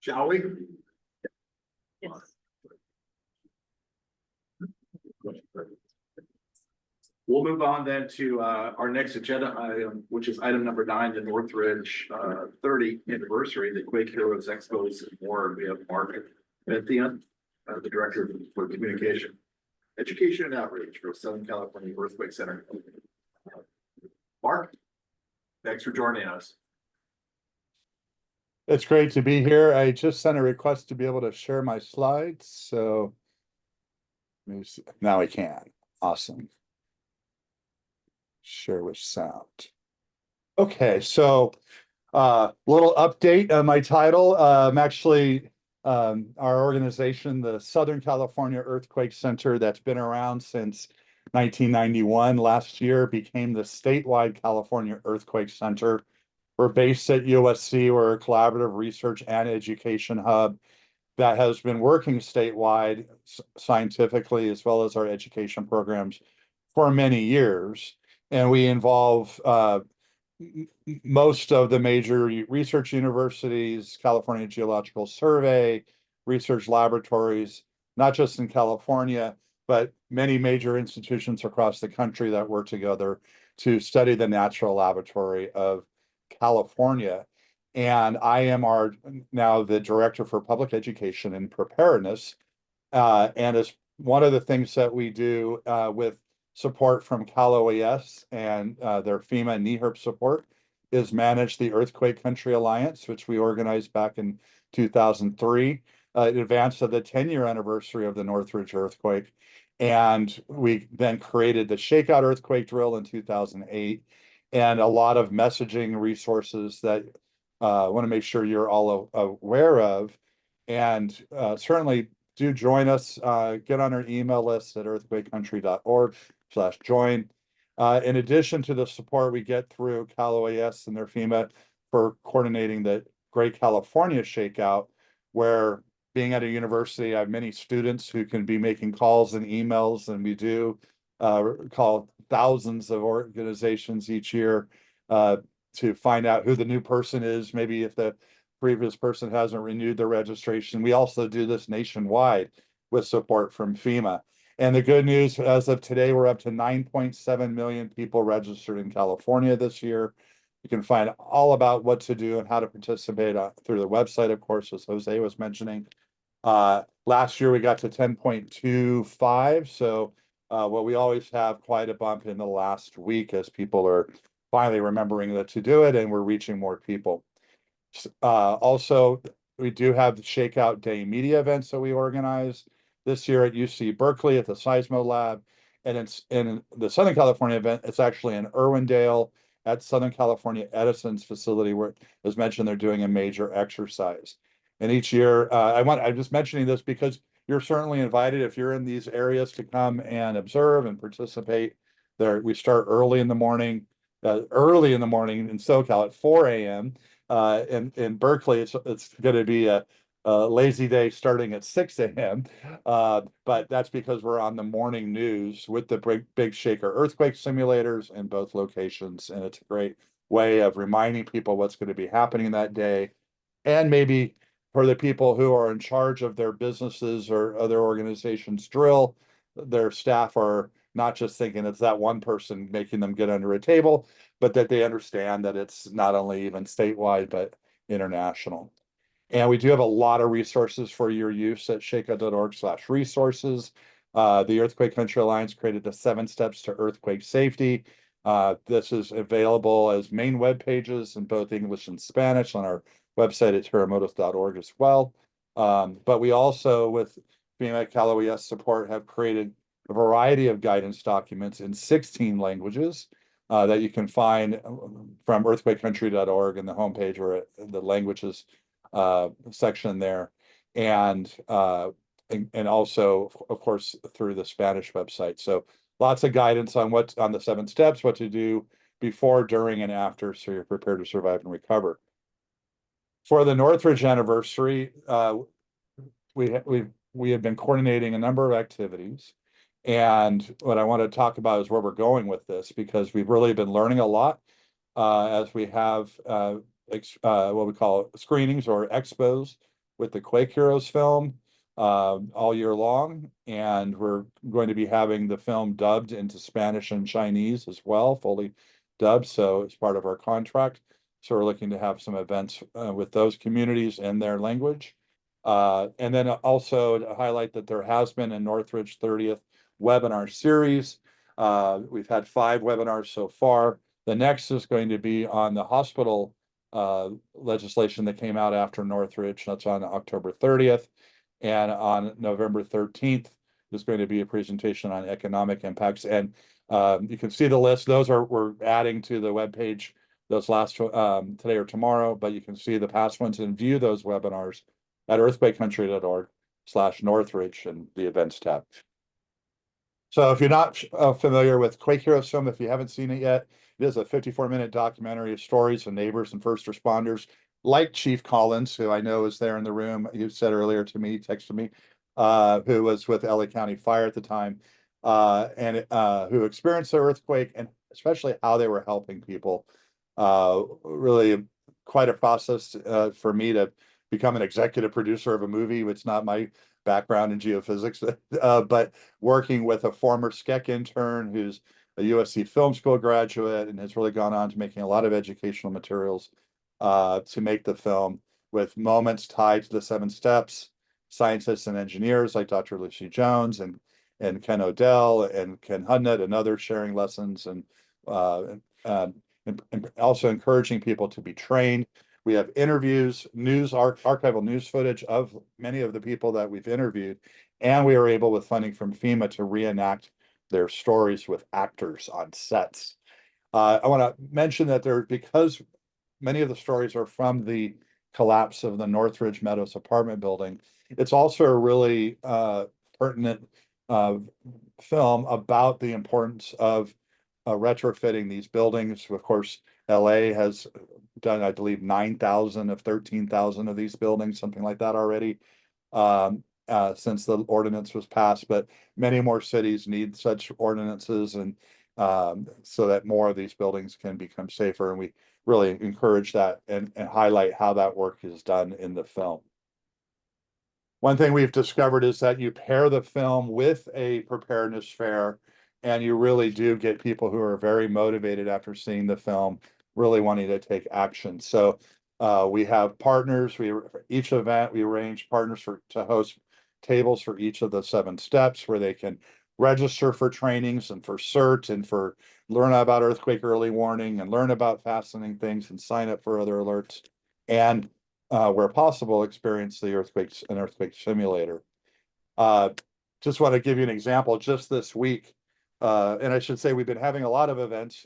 Shall we? We'll move on then to our next agenda item, which is item number 9, the Northridge 30 anniversary, the Quake Heroes Expos and more. We have Mark Benthien, the Director for Communication, Education and Outreach for Southern California Earthquake Center. Mark, thanks for joining us. It's great to be here. I just sent a request to be able to share my slides, so now I can. Awesome. Share with sound. Okay, so little update on my title. I'm actually our organization, the Southern California Earthquake Center, that's been around since 1991. Last year became the statewide California Earthquake Center. We're based at USC. We're a collaborative research and education hub that has been working statewide scientifically as well as our education programs for many years. And we involve most of the major research universities, California Geological Survey, research laboratories, not just in California, but many major institutions across the country that work together to study the natural laboratory of California. And I am now the Director for Public Education and Preparedness. And as one of the things that we do with support from Cal OES and their FEMA and NEHRP support is manage the Earthquake Country Alliance, which we organized back in 2003 in advance of the 10-year anniversary of the Northridge earthquake. And we then created the Shakeout Earthquake Drill in 2008 and a lot of messaging resources that I want to make sure you're all aware of. And certainly do join us, get on our email list at earthquakecountry.org/join. In addition to the support we get through Cal OES and their FEMA for coordinating the Great California Shakeout, where being at a university, I have many students who can be making calls and emails, and we do call thousands of organizations each year to find out who the new person is, maybe if the previous person hasn't renewed their registration. We also do this nationwide with support from FEMA. And the good news, as of today, we're up to 9.7 million people registered in California this year. You can find all about what to do and how to participate through the website, of course, as Jose was mentioning. Last year, we got to 10.25. So what we always have quite a bump in the last week as people are finally remembering that to do it, and we're reaching more people. Also, we do have the Shakeout Day media events that we organize this year at UC Berkeley at the Seismo Lab. And it's in the Southern California event, it's actually in Irwindale at Southern California Edison's facility, where, as mentioned, they're doing a major exercise. And each year, I'm just mentioning this because you're certainly invited if you're in these areas to come and observe and participate. There, we start early in the morning in SoCal at 4 a.m. In Berkeley, it's going to be a lazy day starting at 6 a.m. But that's because we're on the morning news with the big shaker earthquake simulators in both locations. And it's a great way of reminding people what's going to be happening that day. And maybe for the people who are in charge of their businesses or other organizations drill, their staff are not just thinking it's that one person making them get under a table, but that they understand that it's not only even statewide, but international. And we do have a lot of resources for your use at shakeout.org/resources. The Earthquake Country Alliance created the 7 steps to earthquake safety. This is available as main web pages in both English and Spanish on our website at terremotos.org as well. But we also, with FEMA Cal OES support, have created a variety of guidance documents in 16 languages that you can find from earthquakecountry.org in the homepage or the languages section there. And also, of course, through the Spanish website. So lots of guidance on the 7 steps, what to do before, during, and after, so you're prepared to survive and recover. For the Northridge anniversary, we have been coordinating a number of activities. And what I want to talk about is where we're going with this, because we've really been learning a lot as we have what we call screenings or expos with the Quake Heroes film all year long. And we're going to be having the film dubbed into Spanish and Chinese as well, fully dubbed. So it's part of our contract. So we're looking to have some events with those communities in their language. And then also to highlight that there has been a Northridge 30th webinar series. We've had 5 webinars so far. The next is going to be on the hospital legislation that came out after Northridge. That's on October 30th. And on November 13th, there's going to be a presentation on economic impacts. And you can see the list. Those we're adding to the webpage, those last today or tomorrow, but you can see the past ones and view those webinars at earthquakecountry.org/Northridge and the events tab. So if you're not familiar with Quake Heroes film, if you haven't seen it yet, it is a 54-minute documentary of stories of neighbors and first responders, like Chief Collins, who I know is there in the room. You said earlier to me, texted me, who was with LA County Fire at the time, and who experienced the earthquake, and especially how they were helping people. Really quite a process for me to become an executive producer of a movie. It's not my background in geophysics, but working with a former SCEC intern who's a USC Film School graduate and has really gone on to making a lot of educational materials to make the film, with moments tied to the 7 steps, scientists and engineers like Dr. Lucy Jones and Ken Odell and Ken Hudnett and others sharing lessons, and also encouraging people to be trained. We have interviews, archival news footage of many of the people that we've interviewed, and we are able, with funding from FEMA, to reenact their stories with actors on sets. I want to mention that because many of the stories are from the collapse of the Northridge Meadows apartment building, it's also a really pertinent film about the importance of retrofitting these buildings. Of course, LA has done, I believe, 9,000 of 13,000 of these buildings, something like that already, since the ordinance was passed. But many more cities need such ordinances, and so that more of these buildings can become safer. And we really encourage that and highlight how that work is done in the film. One thing we've discovered is that you pair the film with a preparedness fair, and you really do get people who are very motivated after seeing the film, really wanting to take action. So we have partners. For each event, we arrange partners to host tables for each of the 7 steps, where they can register for trainings and for CERT and for learn about earthquake early warning and learn about fascinating things and sign up for other alerts. And where possible, experience the an earthquake simulator. Just want to give you an example. Just this week, and I should say we've been having a lot of events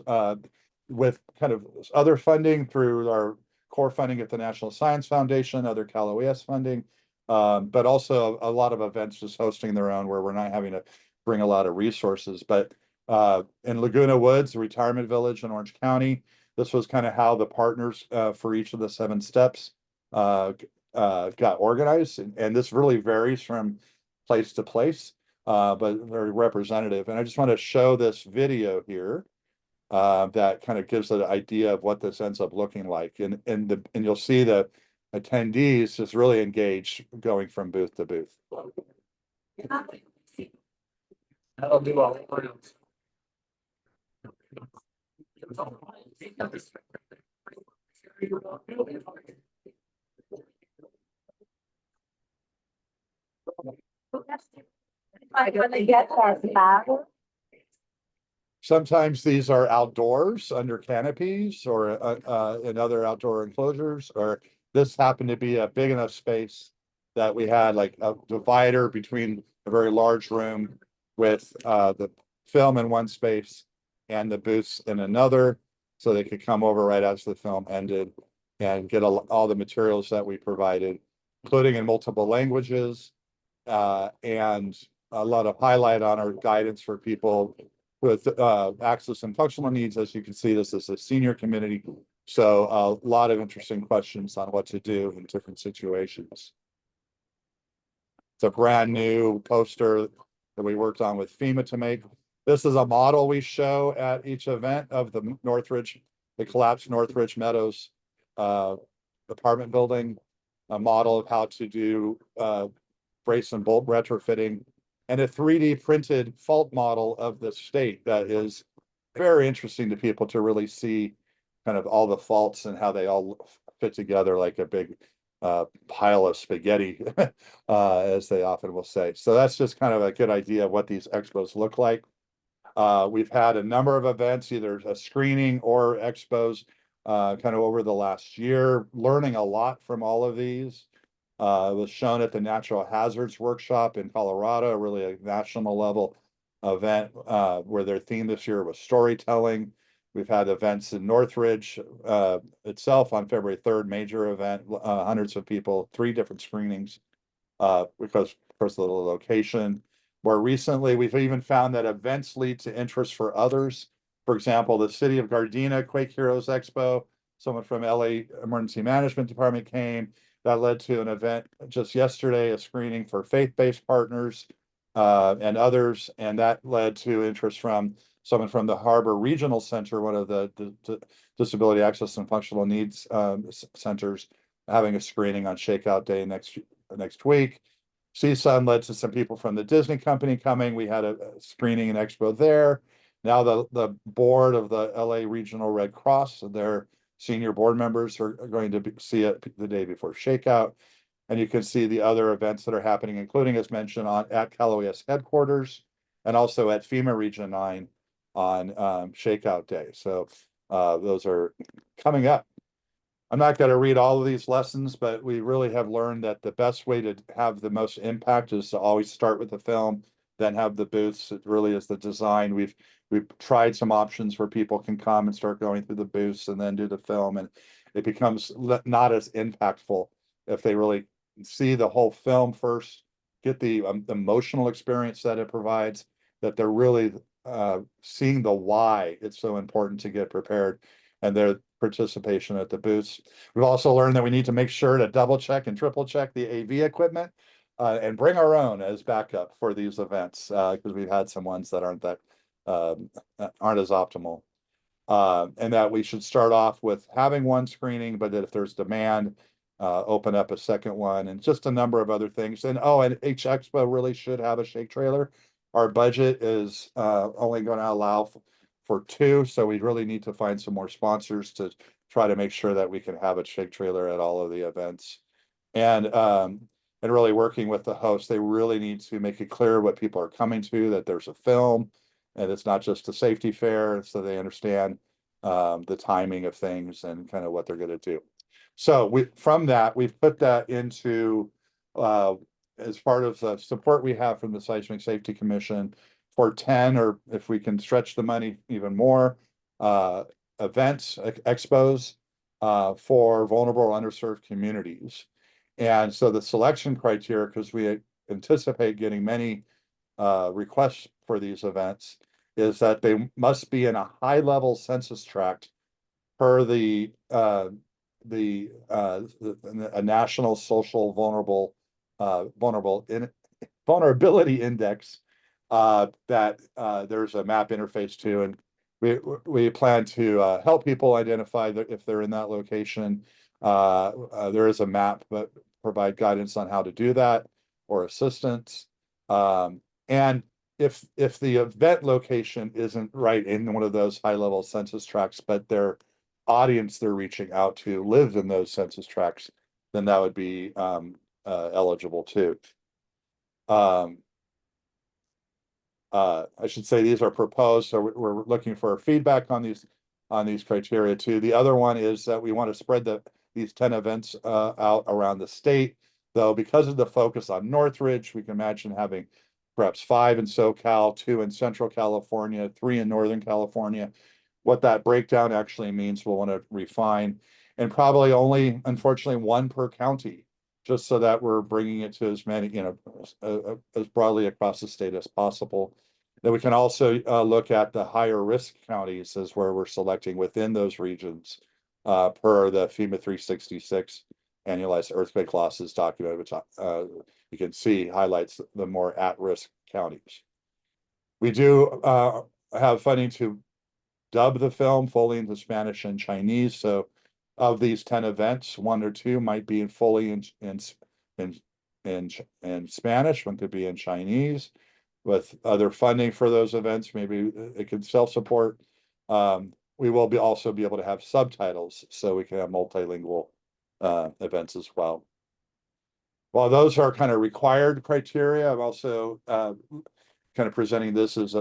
with kind of other funding through our core funding at the National Science Foundation, other Cal OES funding, but also a lot of events just hosting their own, where we're not having to bring a lot of resources. But in Laguna Woods, the retirement village in Orange County, this was kind of how the partners for each of the 7 steps got organized. And this really varies from place to place, but very representative. And I just want to show this video here that kind of gives an idea of what this ends up looking like. And you'll see the attendees just really engaged, going from booth to booth. That'll do all the rounds. Sometimes these are outdoors under canopies or in other outdoor enclosures, or this happened to be a big enough space that we had like a divider between a very large room with the film in one space and the booths in another, so they could come over right as the film ended and get all the materials that we provided, including in multiple languages, and a lot of highlight on our guidance for people with access and functional needs. As you can see, this is a senior committee. So a lot of interesting questions on what to do in different situations. It's a brand new poster that we worked on with FEMA to make. This is a model we show at each event of the Northridge, the collapsed Northridge Meadows apartment building, a model of how to do brace and bolt retrofitting, and a 3D printed fault model of the state that is very interesting to people to really see kind of all the faults and how they all fit together like a big pile of spaghetti, as they often will say. So that's just kind of a good idea of what these expos look like. We've had a number of events, either a screening or expos, kind of over the last year, learning a lot from all of these. It was shown at the Natural Hazards Workshop in Colorado, really a national level event, where their theme this year was storytelling. We've had events in Northridge itself on February 3rd, major event, hundreds of people, 3 different screenings, because of course of the location. More recently, we've even found that events lead to interest for others. For example, the City of Gardena Quake Heroes Expo, someone from LA Emergency Management Department came. That led to an event just yesterday, a screening for faith-based partners and others. And that led to interest from someone from the Harbor Regional Center, one of the Disability Access and Functional Needs centers, having a screening on Shakeout Day next week. CSUN led to some people from the Disney company coming. We had a screening and expo there. Now the board of the LA Regional Red Cross, their senior board members are going to see it the day before Shakeout. And you can see the other events that are happening, including, as mentioned, at CalOES headquarters and also at FEMA Region 9 on Shakeout Day. So those are coming up. I'm not going to read all of these lessons, but we really have learned that the best way to have the most impact is to always start with the film, then have the booths. It really is the design. We've tried some options where people can come and start going through the booths and then do the film, and it becomes not as impactful if they really see the whole film first, get the emotional experience that it provides, that they're really seeing the why it's so important to get prepared, and their participation at the booths. We've also learned that we need to make sure to double check and triple check the AV equipment and bring our own as backup for these events, because we've had some ones that aren't as optimal. And that we should start off with having one screening, but that if there's demand, open up a second one, and just a number of other things. And H Expo really should have a shake trailer. Our budget is only going to allow for 2, so we really need to find some more sponsors to try to make sure that we can have a shake trailer at all of the events. And really working with the host, they really need to make it clear what people are coming to, that there's a film and it's not just a safety fair, so they understand the timing of things and kind of what they're going to do. So from that, we've put that into as part of the support we have from the Seismic Safety Commission for 10, or if we can stretch the money even more, events, expos for vulnerable or underserved communities. And so the selection criteria, because we anticipate getting many requests for these events, is that they must be in a high-level census tract per the National Social Vulnerability Index that there's a map interface to, and we plan to help people identify that if they're in that location. There is a map, but provide guidance on how to do that or assistance. And if the event location isn't right in one of those high-level census tracts, but their audience they're reaching out to lives in those census tracts, then that would be eligible too. I should say these are proposed, so we're looking for feedback on these criteria too. The other one is that we want to spread these 10 events out around the state, though, because of the focus on Northridge, we can imagine having perhaps 5 in SoCal, 2 in Central California, 3 in Northern California. What that breakdown actually means, we'll want to refine, and probably only, unfortunately, 1 per county, just so that we're bringing it to as many, as broadly across the state as possible. Then we can also look at the higher risk counties as where we're selecting within those regions per the FEMA 366 annualized earthquake losses document, which you can see highlights the more at-risk counties. We do have funding to dub the film fully into Spanish and Chinese. So of these 10 events, 1 or 2 might be fully in Spanish, one could be in Chinese. With other funding for those events, maybe it can self-support. We will also be able to have subtitles, so we can have multilingual events as well. While those are kind of required criteria, I'm also kind of presenting this as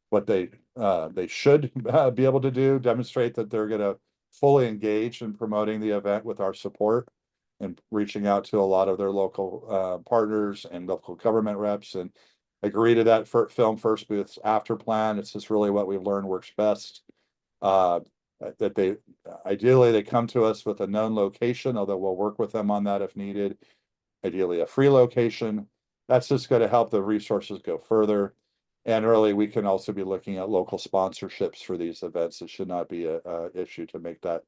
what they should be able to do, demonstrate that they're going to fully engage in promoting the event with our support and reaching out to a lot of their local partners and local government reps, and agree to that film first booths after plan. It's just really what we've learned works best. That they ideally they come to us with a known location, although we'll work with them on that if needed. Ideally a free location. That's just going to help the resources go further. And really, we can also be looking at local sponsorships for these events. It should not be a issue to make that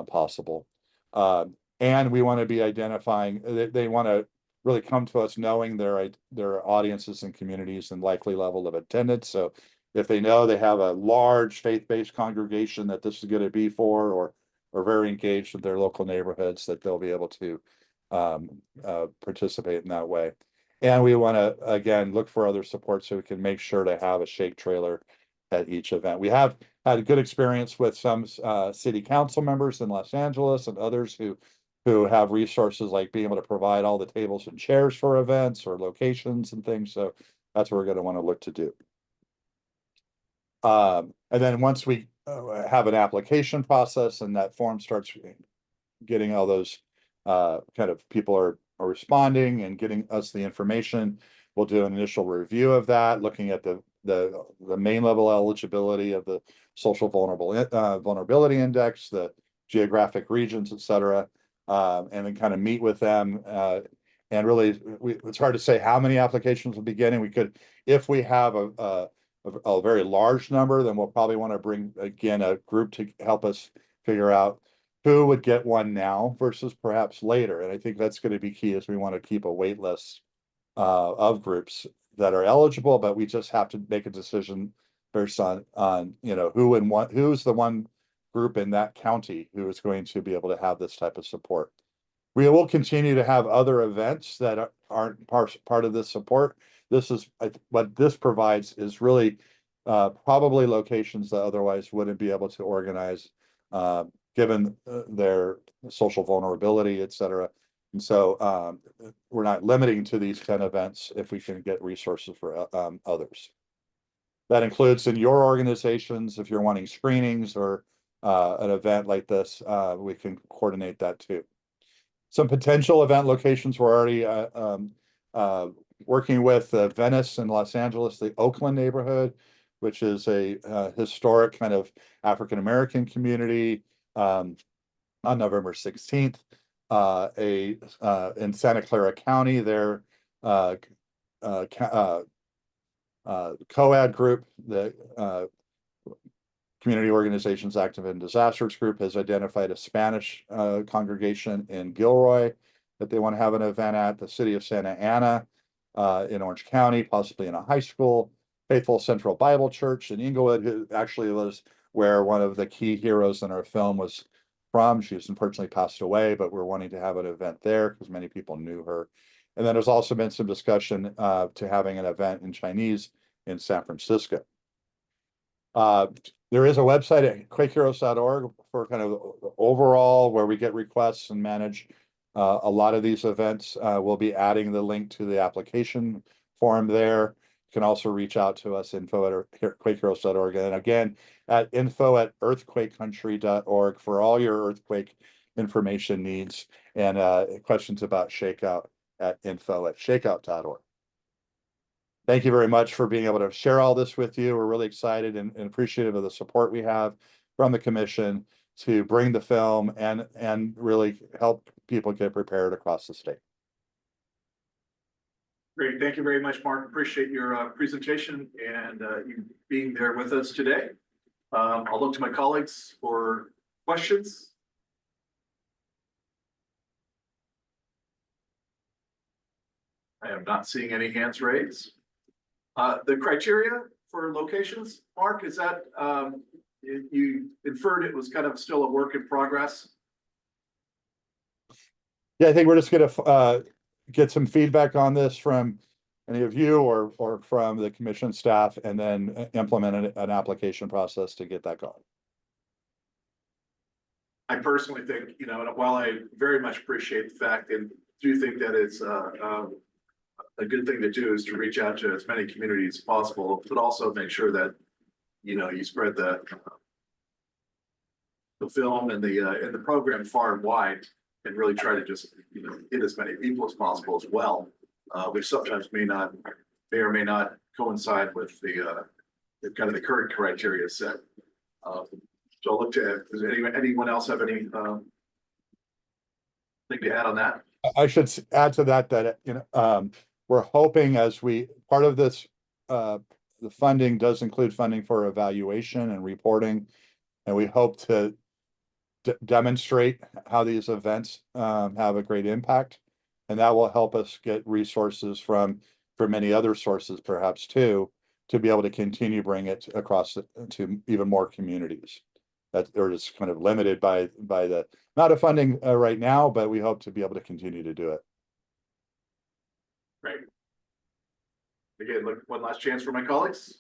possible. And we want to be identifying, they want to really come to us knowing their audiences and communities and likely level of attendance. So if they know they have a large faith-based congregation that this is going to be for, or very engaged with their local neighborhoods, that they'll be able to participate in that way. And we want to, again, look for other support so we can make sure to have a shake trailer at each event. We have had a good experience with some city council members in Los Angeles and others who have resources like being able to provide all the tables and chairs for events or locations and things. So that's what we're going to want to look to do. And then once we have an application process and that form starts getting all those kind of people are responding and getting us the information, we'll do an initial review of that, looking at the main level eligibility of the social vulnerability index, the geographic regions, et cetera, and then kind of meet with them. And really, it's hard to say how many applications will be getting. We could, if we have a very large number, then we'll probably want to bring again a group to help us figure out who would get one now versus perhaps later. And I think that's going to be key, as we want to keep a wait list of groups that are eligible, but we just have to make a decision based on who's the one group in that county who is going to be able to have this type of support. We will continue to have other events that aren't part of this support. This is what this provides is really probably locations that otherwise wouldn't be able to organize given their social vulnerability, et cetera. And so we're not limiting to these 10 events if we can get resources for others. That includes in your organizations, if you're wanting screenings or an event like this, we can coordinate that too. Some potential event locations we're already working with Venice and Los Angeles, the Oakland neighborhood, which is a historic kind of African-American community. On November 16th, in Santa Clara County, their COAD group, the Community Organizations Active in Disasters group, has identified a Spanish congregation in Gilroy that they want to have an event at. The city of Santa Ana in Orange County, possibly in a high school. Faithful Central Bible Church in Inglewood, who actually was where one of the key heroes in our film was from. She's unfortunately passed away, but we're wanting to have an event there because many people knew her. And then there's also been some discussion to having an event in Chinese in San Francisco. There is a website at quakeheroes.org for kind of overall where we get requests and manage a lot of these events. We'll be adding the link to the application form there. You can also reach out to us, info@quakeheroes.org. And again, at info@earthquakecountry.org for all your earthquake information needs and questions about Shakeout at info@shakeout.org. Thank you very much for being able to share all this with you. We're really excited and appreciative of the support we have from the commission to bring the film and really help people get prepared across the state. Great, thank you very much, Mark. Appreciate your presentation and you being there with us today. I'll look to my colleagues for questions. I am not seeing any hands raised. The criteria for locations, Mark, is that you inferred it was kind of still a work in progress? Yeah, I think we're just gonna get some feedback on this from any of you or from the commission staff, and then implement an application process to get that going. I personally think, you know, while I very much appreciate the fact and do think that it's a good thing to do is to reach out to as many communities as possible, but also make sure that, you know, you spread the film and the program far and wide, and really try to just, you know, hit as many people as possible as well, which sometimes may or may not coincide with the kind of the current criteria set. So I'll look to, does anyone else have any thing to add on that? I should add to that, you know, we're hoping part of this, the funding does include funding for evaluation and reporting. And we hope to demonstrate how these events have a great impact. And that will help us get resources from many other sources perhaps too, to be able to continue bring it across to even more communities. That are just kind of limited by the amount of funding right now, but we hope to be able to continue to do it. Great. Again, look, one last chance for my colleagues.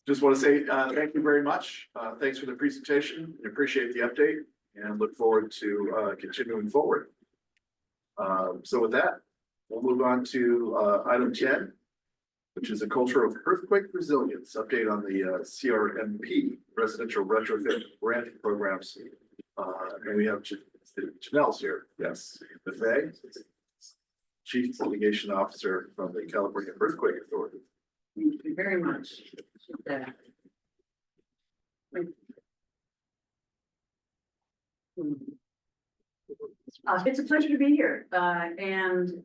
Just want to say thank you very much. Thanks for the presentation. Appreciate the update and look forward to continuing forward. So with that, we'll move on to item 10, which is a culture of earthquake resilience update on the CRMP residential retrofit grant programs. And we have Janelle's here. Yes, Buffet, Chief Litigation Officer from the California Earthquake Authority. Thank you very much. It's a pleasure to be here and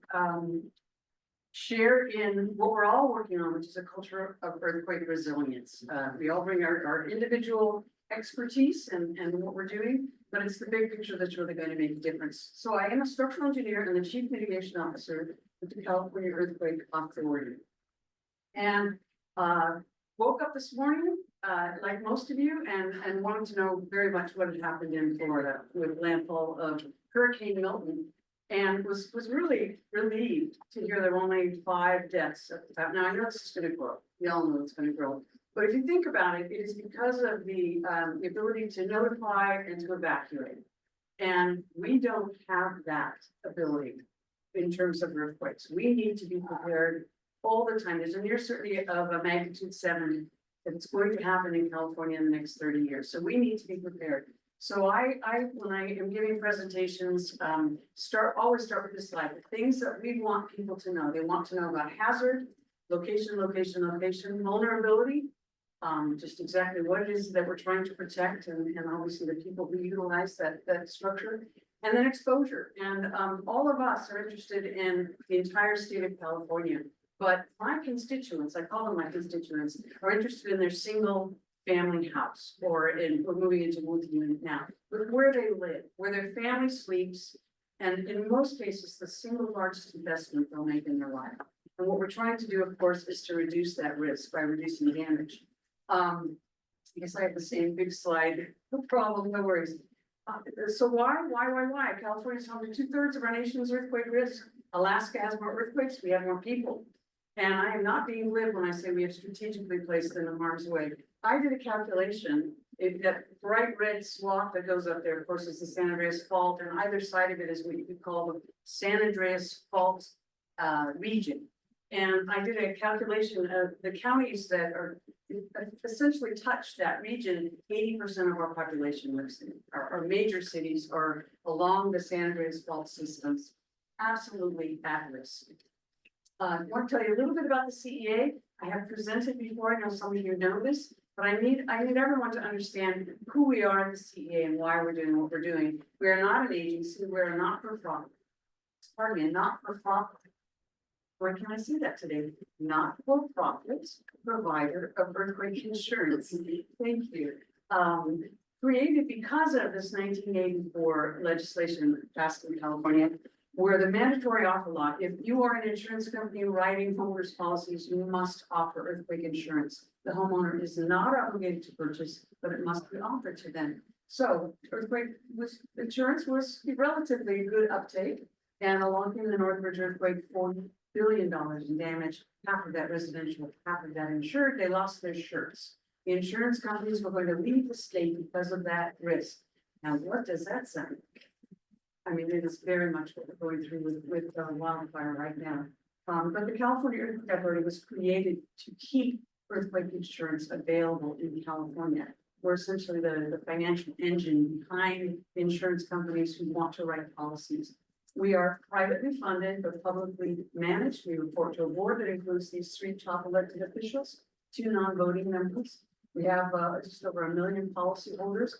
share in what we're all working on, which is a culture of earthquake resilience. We all bring our individual expertise and what we're doing, but it's the big picture that's really going to make a difference. So I am a structural engineer and the Chief Mitigation Officer with the California Earthquake Authority. And woke up this morning, like most of you, and wanted to know very much what had happened in Florida with landfall of Hurricane Milton, and was really relieved to hear there were only 5 deaths at the time. Now I know this is going to grow. We all know it's going to grow. But if you think about it, it is because of the ability to notify and to evacuate. And we don't have that ability in terms of earthquakes. We need to be prepared all the time. There's a near certainty of a magnitude 7 that's going to happen in California in the next 30 years. So we need to be prepared. So I when I am giving presentations, always start with this slide. The things that we want people to know. They want to know about hazard, location, vulnerability, just exactly what it is that we're trying to protect, and obviously the people who utilize that structure, and then exposure. And all of us are interested in the entire state of California. But my constituents, I call them my constituents, are interested in their single family house, or we're moving into multi-unit now, but where they live, where their family sleeps, and in most cases, the single largest investment they'll make in their life. And what we're trying to do, of course, is to reduce that risk by reducing damage. I guess I have the same big slide, no problem, no worries. So why? California's home to 2/3 of our nation's earthquake risk. Alaska has more earthquakes, we have more people. And I am not being glib when I say we have strategically placed them in harm's way. I did a calculation, that bright red swath that goes up there, of course, is the San Andreas Fault, and either side of it is what you could call the San Andreas Fault region. And I did a calculation of the counties that are essentially touch that region. 80% of our population lives in. Our major cities are along the San Andreas Fault systems, absolutely at risk. I want to tell you a little bit about the CEA. I have presented before. I know some of you know this, but I need everyone to understand who we are at the CEA and why we're doing what we're doing. We are not an agency. We're a not-for-profit. Pardon me, a not-for-profit. Where can I see that today? Not-for-profit provider of earthquake insurance. Thank you. Created because of this 1984 legislation passed in California, where the mandatory offer law, if you are an insurance company writing homeowners policies, you must offer earthquake insurance. The homeowner is not obligated to purchase, but it must be offered to them. So insurance was relatively a good uptake. And along came the Northbridge earthquake, $40 billion in damage, half of that residential, half of that insured. They lost their shirts. The insurance companies were going to leave the state because of that risk. Now, what does that sound like? I mean, it is very much what we're going through with wildfire right now. But the California Earthquake Authority was created to keep earthquake insurance available in California. We're essentially the financial engine behind insurance companies who want to write policies. We are privately funded but publicly managed. We report to a board that includes these 3 top elected officials, 2 non-voting members. We have just over 1 million policyholders,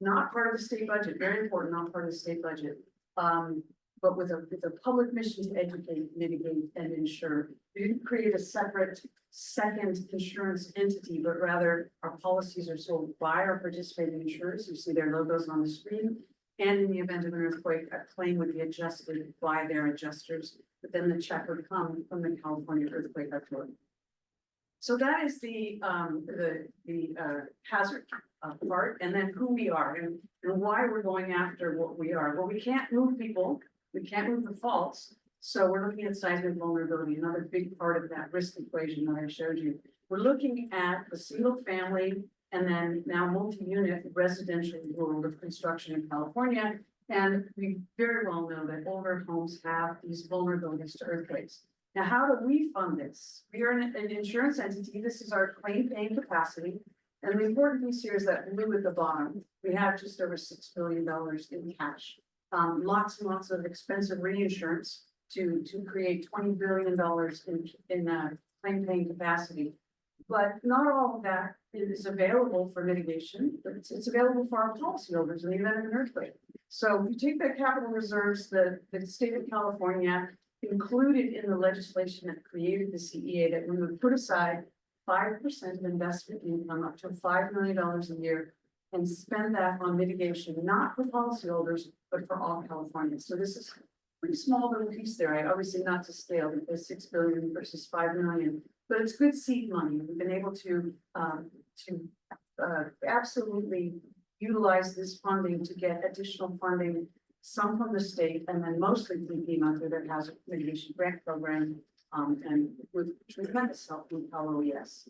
not part of the state budget, very important, not part of the state budget. But with a public mission to educate, mitigate, and insure. We didn't create a separate second insurance entity, but rather our policies are sold by our participating insurers. You see their logos on the screen. And in the event of an earthquake, a claim would be adjusted by their adjusters, but then the check would come from the California Earthquake Authority. So that is the hazard part, and then who we are and why we're going after what we are. Well, we can't move people, we can't move the faults. So we're looking at seismic vulnerability, another big part of that risk equation that I showed you. We're looking at the single family and then now multi-unit residential world of construction in California. And we very well know that older homes have these vulnerabilities to earthquakes. Now, how do we fund this? We are an insurance entity. This is our claim paying capacity. And the important piece here is that blue at the bottom, we have just over $6 billion in cash. Lots and lots of expensive reinsurance to create $20 billion in claim paying capacity. But not all of that is available for mitigation, but it's available for our policyholders in the event of an earthquake. So if you take the capital reserves, the state of California included in the legislation that created the CEA, that we would put aside 5% of investment income up to $5 million a year and spend that on mitigation, not for policyholders, but for all Californians. So this is a pretty small little piece there. I obviously not to scale because 6 billion versus 5 million, but it's good seed money. We've been able to absolutely utilize this funding to get additional funding, some from the state and then mostly from FEMA through their hazard mitigation grant program, and with tremendous help from CalOES.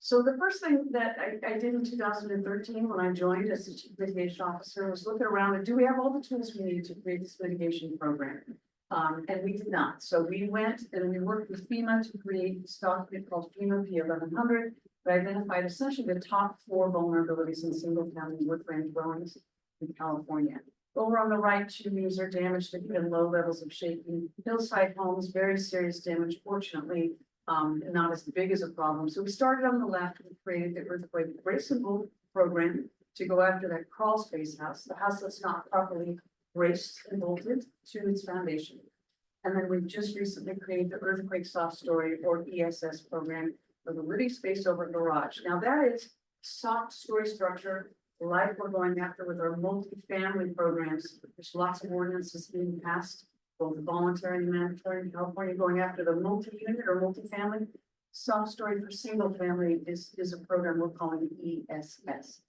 So the first thing that I did in 2013 when I joined as the Chief Mitigation Officer was look around and do we have all the tools we need to create this mitigation program? And we did not. So we went and we worked with FEMA to create this document called FEMA P1100 that identified essentially the top 4 vulnerabilities in single family wood frame dwellings in California. Over on the right, chimneys are damaged at even low levels of shaking. Hillside homes, very serious damage, fortunately, not as big as a problem. So we started on the left, we created the earthquake brace and bolt program to go after that crawl space house, the house that's not properly braced and bolted to its foundation. And then we've just recently created the earthquake soft story or ESS program for the living space over garage. Now that is soft story structure like we're going after with our multi-family programs. There's lots of ordinances being passed, both voluntary and mandatory in California, going after the multi-unit or multi-family. Soft story for single family is a program we're calling ESS.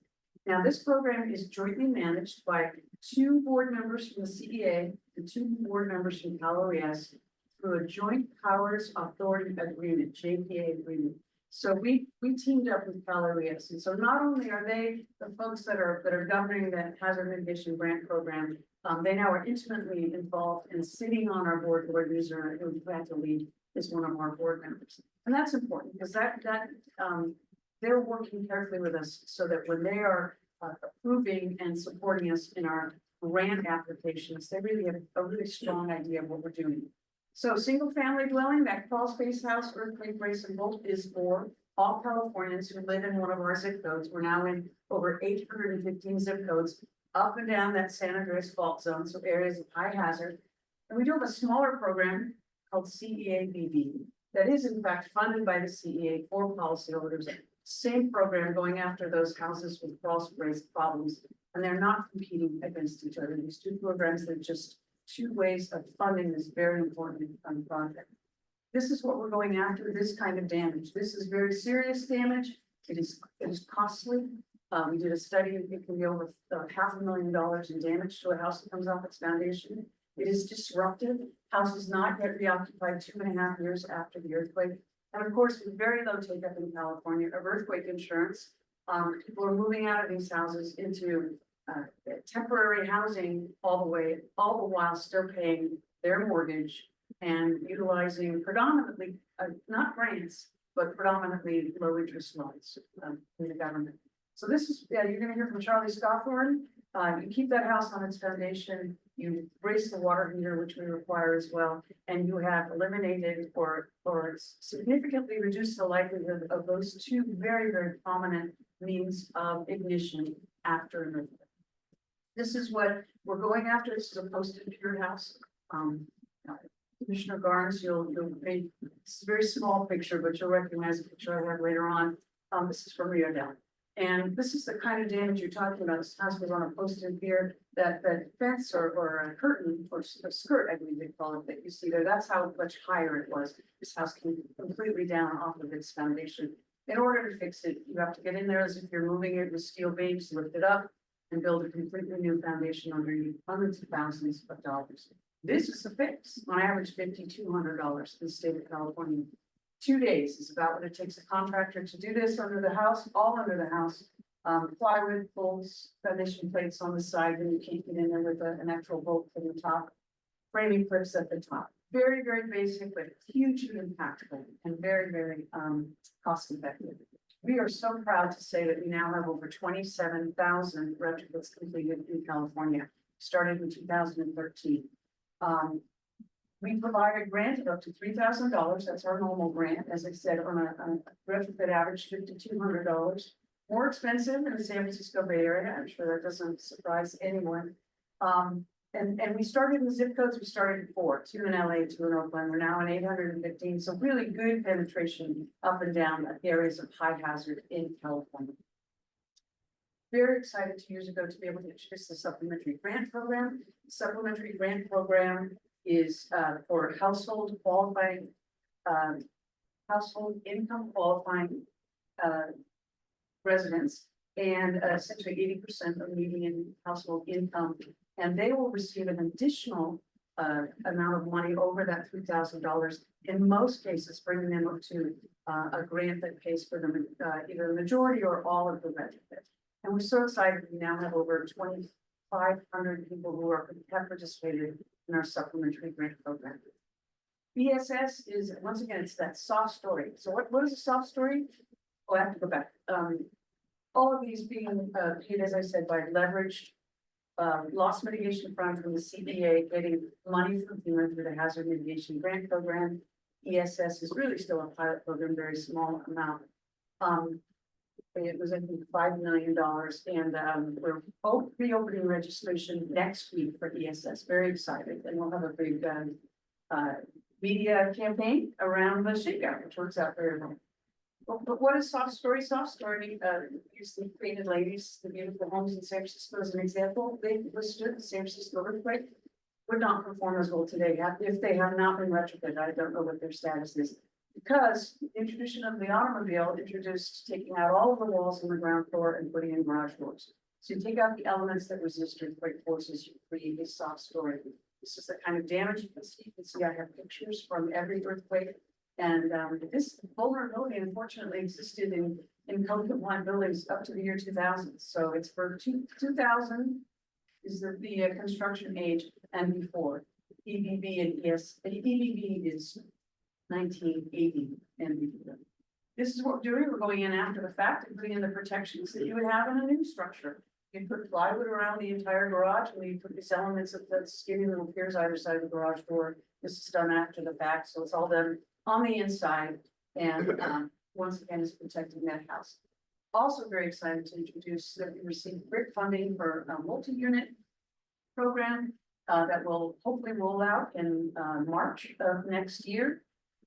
Now, this program is jointly managed by 2 board members from the CEA and 2 board members from CalOES through a joint powers authority agreement, JPA agreement. So we teamed up with CalOES, and so not only are they the folks that are governing that hazard mitigation grant program, they now are intimately involved and sitting on our board. Lord User, who we had to lead, is one of our board members, and that's important because they're working carefully with us so that when they are approving and supporting us in our grant applications, they really have a really strong idea of what we're doing. So single family dwelling, that crawl space house, earthquake brace and bolt is for all Californians who live in one of our zip codes. We're now in over 815 zip codes up and down that San Andreas fault zone, so areas of high hazard. And we do have a smaller program called CEA-BB that is in fact funded by the CEA for policyholders. Same program going after those houses with crawl space problems, and they're not competing against each other. These two programs, they're just two ways of funding this very important project. This is what we're going after, this kind of damage. This is very serious damage. It is costly. We did a study, it can be over $500,000 in damage to a house that comes off its foundation. It is disruptive. House is not yet reoccupied 2.5 years after the earthquake. And of course, with very low take up in California of earthquake insurance, people are moving out of these houses into temporary housing all the while still paying their mortgage and utilizing predominantly, not grants, but predominantly low interest loans from the government. So this is, yeah, you're gonna hear from Charlie Scawthorne. You keep that house on its foundation, you raise the water heater, which we require as well, and you have eliminated or significantly reduced the likelihood of those two very, very prominent means of ignition after an earthquake. This is what we're going after. This is a post-impure house. Commissioner Garnes, you'll make, it's a very small picture, but you'll recognize a picture I have later on. This is from Rio Dell. And this is the kind of damage you're talking about. This house was on a post-impure, that fence or a curtain or a skirt, I believe they call it, that you see there. That's how much higher it was. This house came completely down off of its foundation. In order to fix it, you have to get in there as if you're moving it with steel beams, lift it up, and build a completely new foundation underneath hundreds of thousands of dollars. This is a fix, on average $5,200 in the state of California. 2 days is about what it takes a contractor to do this under the house, all under the house. Plywood, bolts, foundation plates on the side, and you can't get in there with an actual bolt from the top. Framing clips at the top. Very, very basic, but hugely impactful and very, very cost effective. We are so proud to say that we now have over 27,000 retrofits completed in California, started in 2013. We provide a grant of up to $3,000. That's our normal grant. As I said, on a retrofit average, $5,200. More expensive in the San Francisco Bay Area. I'm sure that doesn't surprise anyone. And we started in the zip codes. We started in 4, 2 in LA, 2 in Oakland. We're now in 815. So really good penetration up and down areas of high hazard in California. Very excited 2 years ago to be able to introduce the supplementary grant program. The supplementary grant program is for household qualifying, household income qualifying residents, and essentially 80% of median household income. And they will receive an additional amount of money over that $3,000. In most cases, bringing them up to a grant that pays for them either the majority or all of the retrofit. And we're so excited. We now have over 2,500 people who have participated in our supplementary grant program. ESS is, once again, it's that soft story. So what is a soft story? Oh, I have to go back. All of these being paid, as I said, by leveraged loss mitigation fund from the CEA, getting money from FEMA through the hazard mitigation grant program. ESS is really still a pilot program, very small amount. It was, I think, $5 million, and we're reopening registration next week for ESS. Very excited, and we'll have a big media campaign around the shakeout, which works out very well. But what is soft story? Soft story, use the Painted Ladies, the beautiful homes in San Francisco as an example. They withstood the San Francisco earthquake, would not perform as well today if they have not been retrofitted. I don't know what their status is. Because the introduction of the automobile introduced taking out all of the walls on the ground floor and putting in garage doors. So you take out the elements that resist earthquake forces, you create a soft story. This is the kind of damage you can see. You can see I have pictures from every earthquake. And this vulnerability unfortunately existed in code-compliant buildings up to the year 2000. So it's for 2000 is the construction age and before. EBB and ES, EBB is 1980 and before. This is what we're doing. We're going in after the fact and putting in the protections that you would have in a new structure. You put plywood around the entire garage, and you put these elements of the skinny little piers either side of the garage door. This is done after the fact, so it's all done on the inside, and once again, is protecting that house. Also very excited to introduce that we received BRIC funding for a multi-unit program. that will hopefully roll out in March of next year.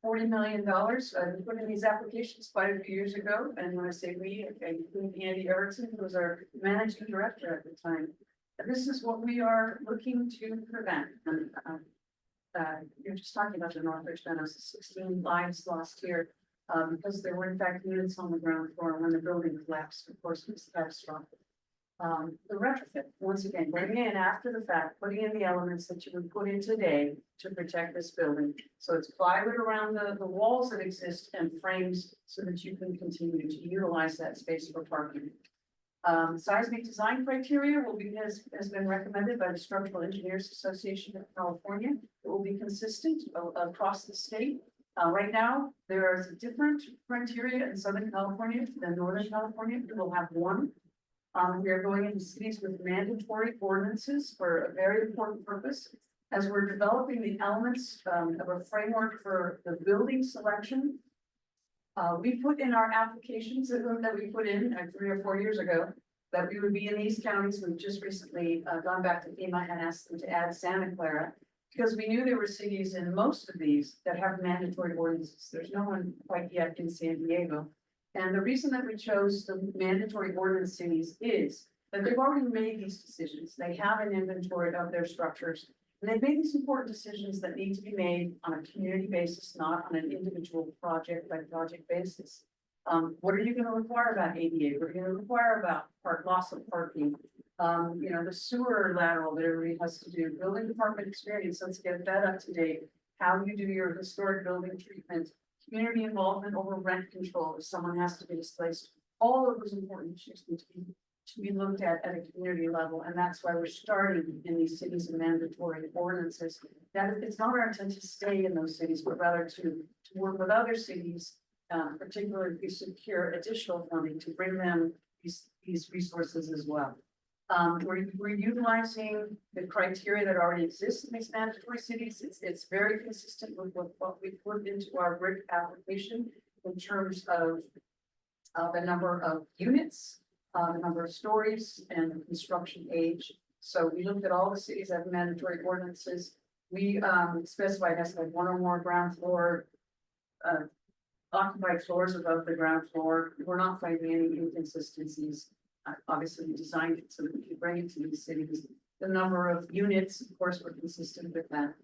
$40 million. We put in these applications quite a few years ago, and when I say we, I include Andy Erickson, who was our managing director at the time. This is what we are looking to prevent. And you're just talking about the Northridge Meadows, 16 lives lost here because there were in fact units on the ground floor when the building collapsed. Of course, it was catastrophic. The retrofit, once again, bringing in after the fact, putting in the elements that you would put in today to protect this building. So it's plywood around the walls that exist and frames so that you can continue to utilize that space for parking. Seismic design criteria has been recommended by the Structural Engineers Association of California. It will be consistent across the state. Right now, there is a different criteria in Southern California than Northern California. We will have one. We are going into cities with mandatory ordinances for a very important purpose. As we're developing the elements of a framework for the building selection, we put in our applications that we put in 3 or 4 years ago that we would be in these counties. We've just recently gone back to FEMA and asked them to add Santa Clara because we knew there were cities in most of these that have mandatory ordinances. There's no one quite yet in San Diego. And the reason that we chose the mandatory ordinance cities is that they've already made these decisions. They have an inventory of their structures. And they've made these important decisions that need to be made on a community basis, not on an individual project by project basis. What are you going to require about ADA? What are you going to require about loss of parking? The sewer lateral that everybody has to do, building department experience, let's get that up to date. How you do your historic building treatment, community involvement over rent control if someone has to be displaced. All of those important issues need to be looked at a community level, and that's why we're starting in these cities and mandatory ordinances. That it's not our intent to stay in those cities, but rather to work with other cities, particularly if we secure additional funding to bring them these resources as well. We're utilizing the criteria that already exists in these mandatory cities. It's very consistent with what we put into our BRIC application in terms of the number of units, the number of stories, and the construction age. So we looked at all the cities that have mandatory ordinances. We specified as like one or more ground floor occupied floors above the ground floor. We're not finding any inconsistencies. Obviously, we designed it so that we could bring it to these cities. The number of units, of course, were consistent with that.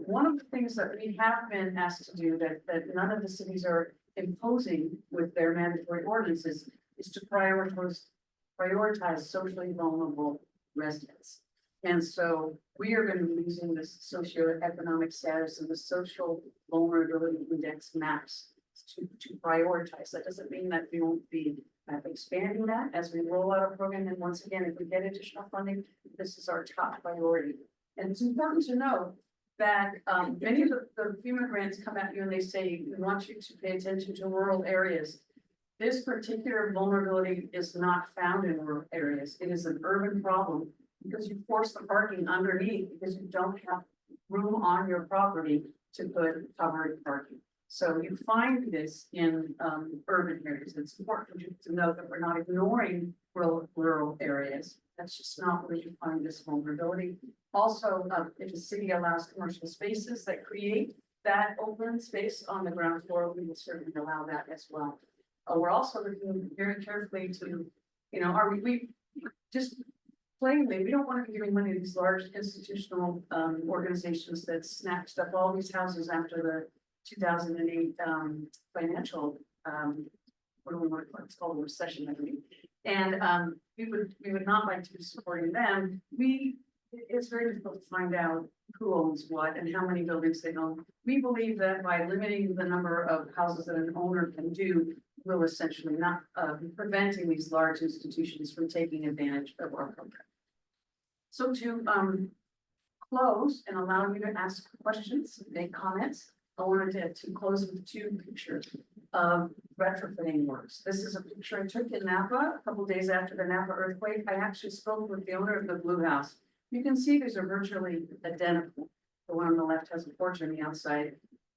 One of the things that we have been asked to do that none of the cities are imposing with their mandatory ordinances is to prioritize socially vulnerable residents. And so we are going to be using this socioeconomic status and the social vulnerability index maps to prioritize. That doesn't mean that we won't be expanding that as we roll out our program. And once again, if we get additional funding, this is our top priority. And it's important to know that many of the FEMA grants come at you and they say, we want you to pay attention to rural areas. This particular vulnerability is not found in rural areas. It is an urban problem because you force the parking underneath because you don't have room on your property to put covered parking. So you find this in urban areas. It's important to know that we're not ignoring rural areas. That's just not where you find this vulnerability. Also, if a city allows commercial spaces that create that open space on the ground floor, we will certainly allow that as well. We're also looking very carefully to, are we just plainly, we don't want to be giving money to these large institutional organizations that snatched up all these houses after the 2008 financial, what do we want to call it? It's called a recession, I think. And we would not like to be supporting them. It's very difficult to find out who owns what and how many buildings they own. We believe that by limiting the number of houses that an owner can do, will essentially not be preventing these large institutions from taking advantage of our program. So to close and allow you to ask questions, make comments, I wanted to close with 2 pictures of retrofitting works. This is a picture I took in Napa a couple days after the Napa earthquake. I actually spoke with the owner of the Blue House. You can see these are virtually identical. The one on the left has a porch on the outside.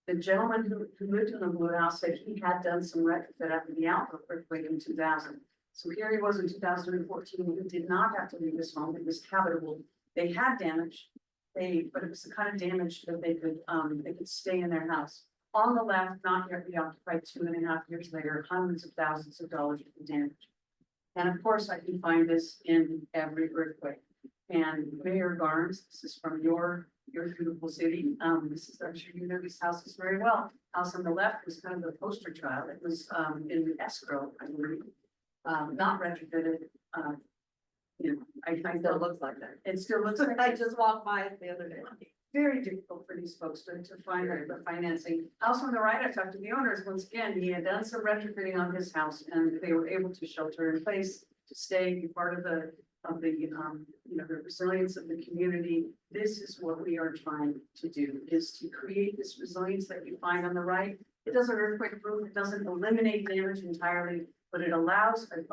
The gentleman who lived in the Blue House said he had done some retrofit after the Alpha earthquake in 2000. So here he was in 2014. He did not have to leave his home. It was habitable. They had damage. but it was the kind of damage that they could stay in their house. On the left, not yet reoccupied 2.5 years later, hundreds of thousands of dollars of damage. And of course, I can find this in every earthquake. And Mayor Garnes, this is from your beautiful city. This is, I'm sure you know these houses very well. House on the left was kind of the poster child. It was in escrow, I believe, not retrofitted. I Still looks like that. it still looks like I just walked by it the other day. very difficult for these folks to find the financing. House on the right, I talked to the owners, once again, he had done some retrofitting on his house and they were able to shelter in place, to stay, be part of the the resilience of the community. This is what we are trying to do, is to create this resilience that you find on the right. It doesn't earthquake proof, it doesn't eliminate damage entirely, but it allows for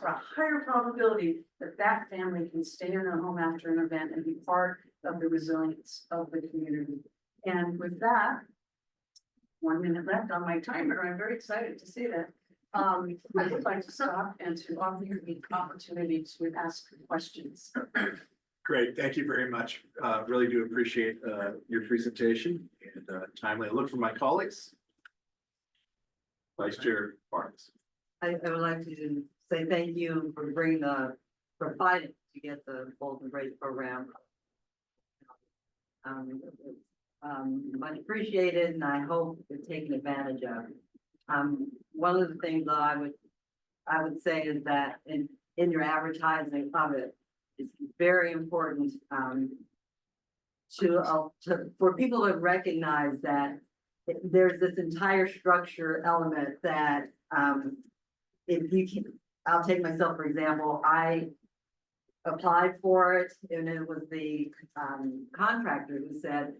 a higher probability that that family can stay in their home after an event and be part of the resilience of the community. And with that, 1 minute left on my timer. I'm very excited to say that. I would like to stop and to offer you the opportunity to ask questions. Great, thank you very much. Really do appreciate your presentation and timely. I look for my colleagues. Vice Chair Barnes. I would like to say thank you for bringing for fighting to get the Bolton Bridge program. Much appreciated, and I hope it's taken advantage of. One of the things that I would say is that in your advertising of it, it's very important for people to recognize that there's this entire structure element that if you can, I'll take myself for example. I applied for it, and it was the contractor who said,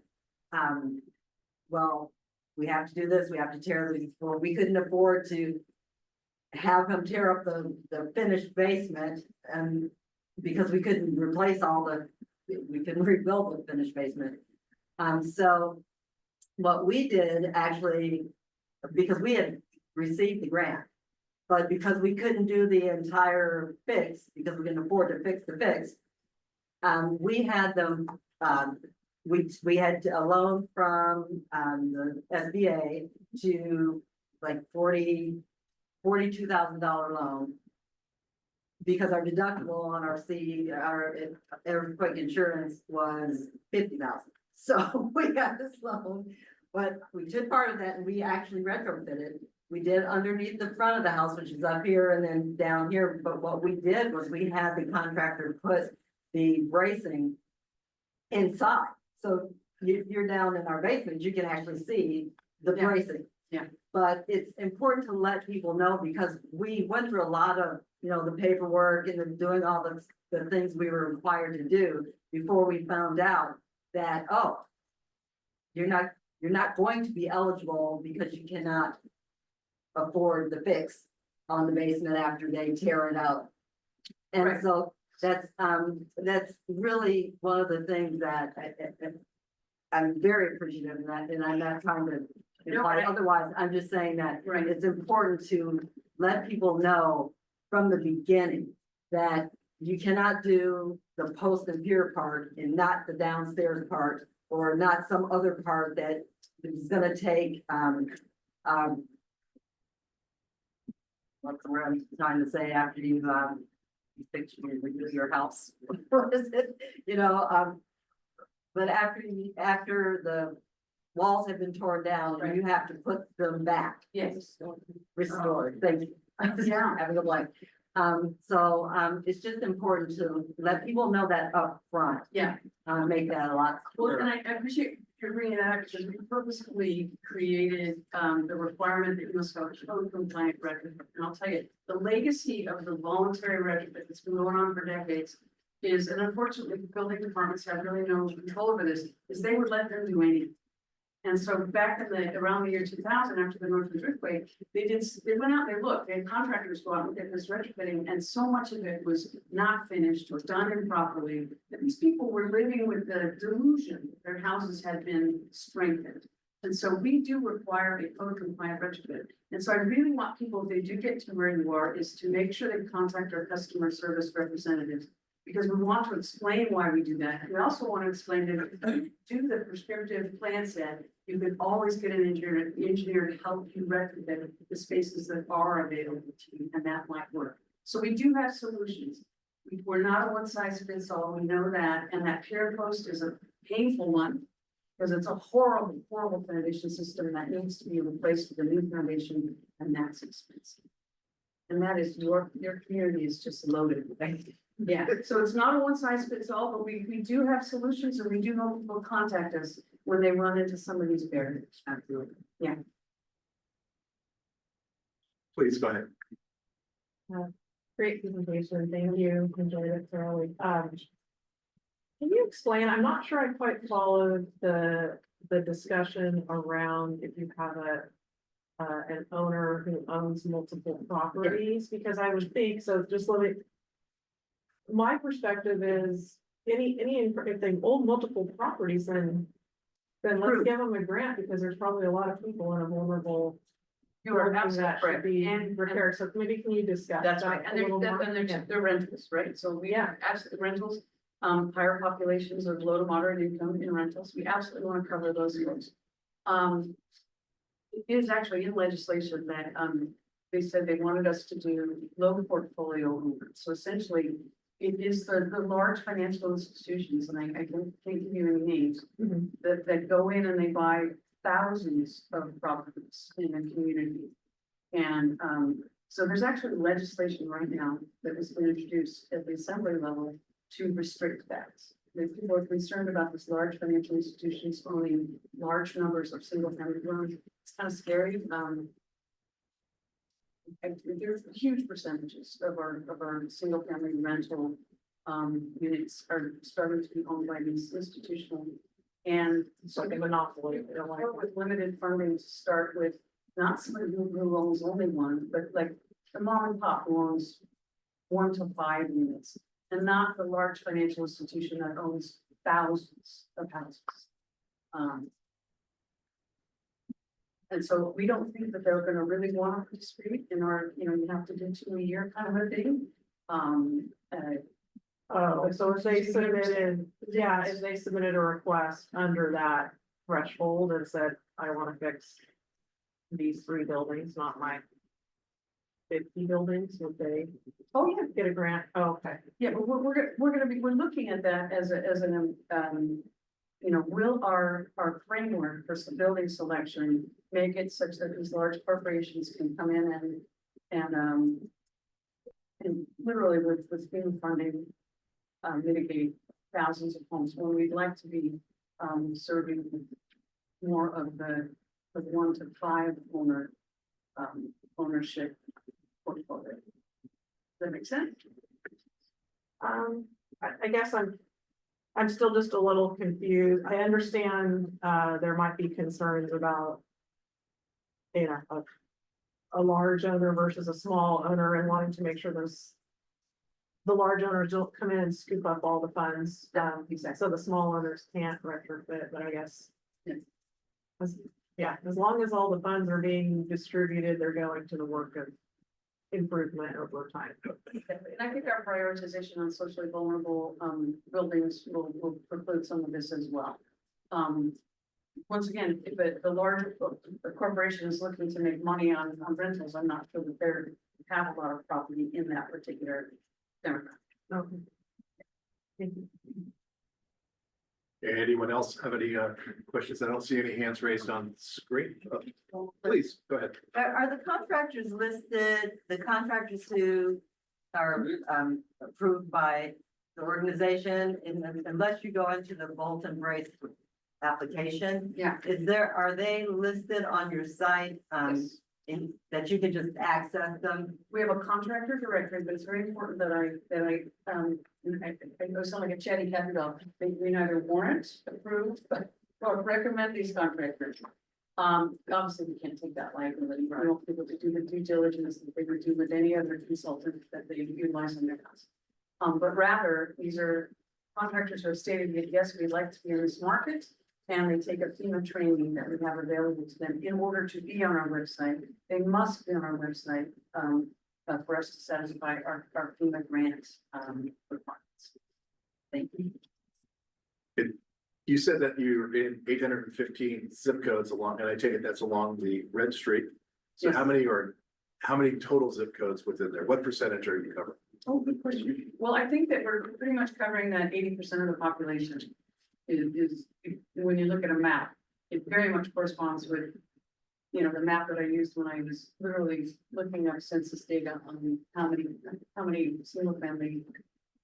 well, we have to do this, we have to tear these, well, we couldn't afford to have him tear up the finished basement, and because we couldn't replace we couldn't rebuild the finished basement. So what we did actually, because we had received the grant, but because we couldn't do the entire fix, because we couldn't afford to fix the fix, we had them, we had a loan from the SBA to like $42,000 loan. Because our deductible on our earthquake insurance was $50,000. So we got this loan, but we took part of that and we actually retrofitted. We did underneath the front of the house, which is up here and then down here. But what we did was we had the contractor put the bracing inside. So if you're down in our basement, you can actually see the bracing. Yeah. But it's important to let people know, because we went through a lot of, the paperwork and doing all the things we were required to do before we found out that, oh, you're not going to be eligible because you cannot afford the fix on the basement after they tear it out. And Right. so that's really one of the things that I'm very appreciative of that, and I'm not trying to imply otherwise. I'm just saying that Right. it's important to let people know from the beginning that you cannot do the post and pier part and not the downstairs part, or not some other part that is gonna take, what's the word I'm trying to say after you fix your house? What is it? But after the walls have been torn down, and you have to put them back. Yes. Restored, thank you. Yeah. Having a blank. So it's just important to let people know that up front. Yeah. Make that a lot Well, clearer. and I appreciate you bringing that up, because we purposefully created the requirement that you must have a code compliant retrofit. And I'll tell you, the legacy of the voluntary retrofit that's been going on for decades is, and unfortunately, the building departments have really no control over this, is they would let them do anything. And so back in around the year 2000, after the Northridge earthquake, they went out, they looked, they had contractors go out and get this retrofitting, and so much of it was not finished or done improperly, that these people were living with the delusion that their houses had been strengthened. And so we do require a code compliant retrofit. And so I really want people, if they do get to where you are, is to make sure they contact our customer service representatives, Because we want to explain why we do that. We also want to explain that if you do the prescriptive plan set, you could always get an engineer to help you retrofit the spaces that are available to you, and that might work. So we do have solutions. We're not a one size fits all, we know that, and that pier post is a painful one. Because it's a horrible, horrible foundation system that needs to be replaced with a new foundation, and that's expensive. And that is your community is just loaded with that. Yeah, so it's not a one size fits all, but we do have solutions, and we do know people contact us when they run into some of these barriers. Absolutely. Yeah. Please go ahead. Great presentation, thank you, enjoyed it thoroughly. Can you explain, I'm not sure I quite followed the discussion around if you have an owner who owns multiple properties, because I would think, so just let me. My perspective is, if they own multiple properties, then let's give them a grant, because there's probably a lot of people in a vulnerable. You are that absolutely should correct. be And repaired, so maybe can you discuss? that's that right, a and little more? they're rentals, right? So we have absolutely rentals, higher populations of low to moderate income in rentals. We absolutely want to cover those folks. It is actually in legislation that, they said they wanted us to do low portfolio owners. So essentially, it is the large financial institutions, and I can't give you any names, that go in and they buy thousands of properties in a community. And so there's actually legislation right now that has been introduced at the assembly level to restrict that. If people are concerned about this large financial institutions owning large numbers of single family loans, it's kind of scary. There's huge percentages of our single family rental units are starting to be owned by these institutional. And so they monopoly, with limited funding to start with, not somebody who owns only one, but like the mom and pop who owns 1 to 5 units, and not the large financial institution that owns thousands of houses. And so we don't think that they're gonna really want to participate in our, you have to do 2 a year kind of a thing. So if they submitted, if they submitted a request under that threshold and said, I wanna fix these 3 buildings, not my 50 buildings, would they? Oh, yeah. Get a grant? Oh, okay. Yeah, but we're looking at that as an, will our framework for some building selection make it such that these large corporations can come in and literally with FEMA funding, mitigate thousands of homes, when we'd like to be, serving more of the 1 to 5 ownership portfolio. Does that make sense? I guess I'm still just a little confused. I understand there might be concerns about a large owner versus a small owner, and wanting to make sure the large owners don't come in and scoop up all the funds. So the small owners can't retrofit, but I guess. As long as all the funds are being distributed, they're going to the work of improvement over time. And I think our prioritization on socially vulnerable buildings will preclude some of this as well. Once again, if the larger corporation is looking to make money on rentals, I'm not sure that they have a lot of property in that particular demographic. Okay. Thank you. Anyone else have any questions? I don't see any hands raised on screen. Please, go ahead. Are the contractors listed, the contractors who are approved by the organization, unless you go into the Bolt and Brace application? Yeah. Are they listed on your site? Yes. That you can just access them? We have a contractor directory, but it's very important that I sound like a chatty Cathy dog. We neither warrant, approve, or recommend these contractors. Obviously, we can't take that liability. We want people to do the due diligence that they would do with any other consultant that they utilize in their house. But rather, these are contractors who have stated that, yes, we'd like to be in this market. And they take a FEMA training that we have available to them in order to be on our website. They must be on our website for us to satisfy our FEMA grant requirements. Thank you. You said that you're in 815 zip codes along, and I take it that's along the Red Street. So Yes. how many total zip codes within there? What percentage are you covering? Oh, good question. Well, I think that we're pretty much covering that 80% of the population is, when you look at a map, it very much corresponds with, you know, the map that I used when I was literally looking up census data on how many single family,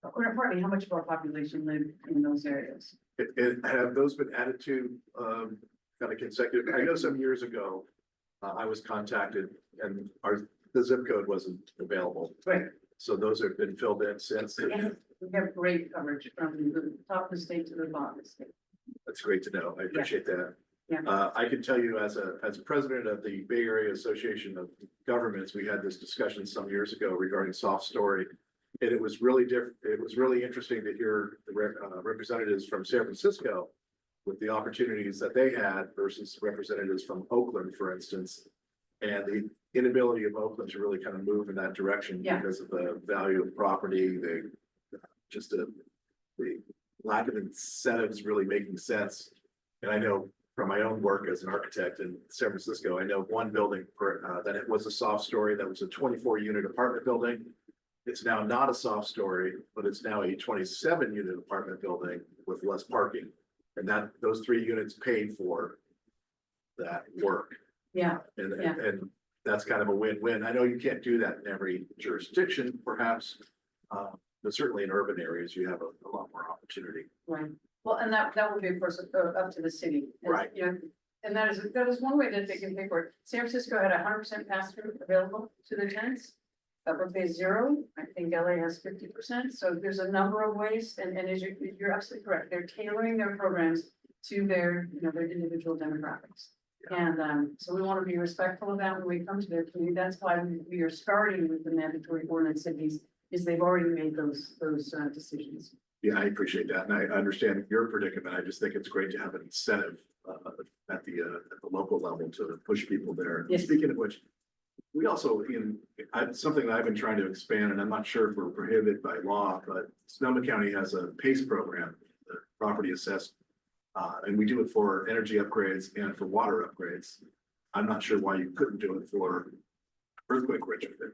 or pardon me, how much of our population live in those areas. And have those been added to, kind of consecutive? I know some years ago, I was contacted and the zip code wasn't available. Right. So those have been filled in since. And we have great coverage from the top of the state to the bottom of the state. That's great to know. I appreciate that. Yeah. I can tell you as a president of the Bay Area Association of Governments, we had this discussion some years ago regarding soft story. And it was really different. It was really interesting to hear the representatives from San Francisco with the opportunities that they had versus representatives from Oakland, for instance. And the inability of Oakland to really kind of move in that direction Yeah. because of the value of property, the lack of incentives really making sense. And I know from my own work as an architect in San Francisco, I know one building that it was a soft story that was a 24-unit apartment building. It's now not a soft story, but it's now a 27-unit apartment building with less parking. And those 3 units paid for that work. Yeah. And that's kind of a win-win. I know you can't do that in every jurisdiction, perhaps. But certainly in urban areas, you have a lot more opportunity. Right. Well, and that would be, of course, up to the city. Right. You know, and that is one way that they can pay for it. San Francisco had 100% pass-through available to their tenants. Upper Bay 0, I think LA has 50%. So there's a number of ways, and as you're absolutely correct. They're tailoring their programs to their, you know, their individual demographics. And so we want to be respectful of that when we come to their community. That's why we are starting with the mandatory ordinance cities, is they've already made those decisions. Yeah, I appreciate that. And I understand your predicament. I just think it's great to have an incentive at the local level to push people there. Yes. Speaking of which, we also, something that I've been trying to expand, and I'm not sure if we're prohibited by law, but Sonoma County has a PACE program, the property assessment. And we do it for energy upgrades and for water upgrades. I'm not sure why you couldn't do it for earthquake retrofit.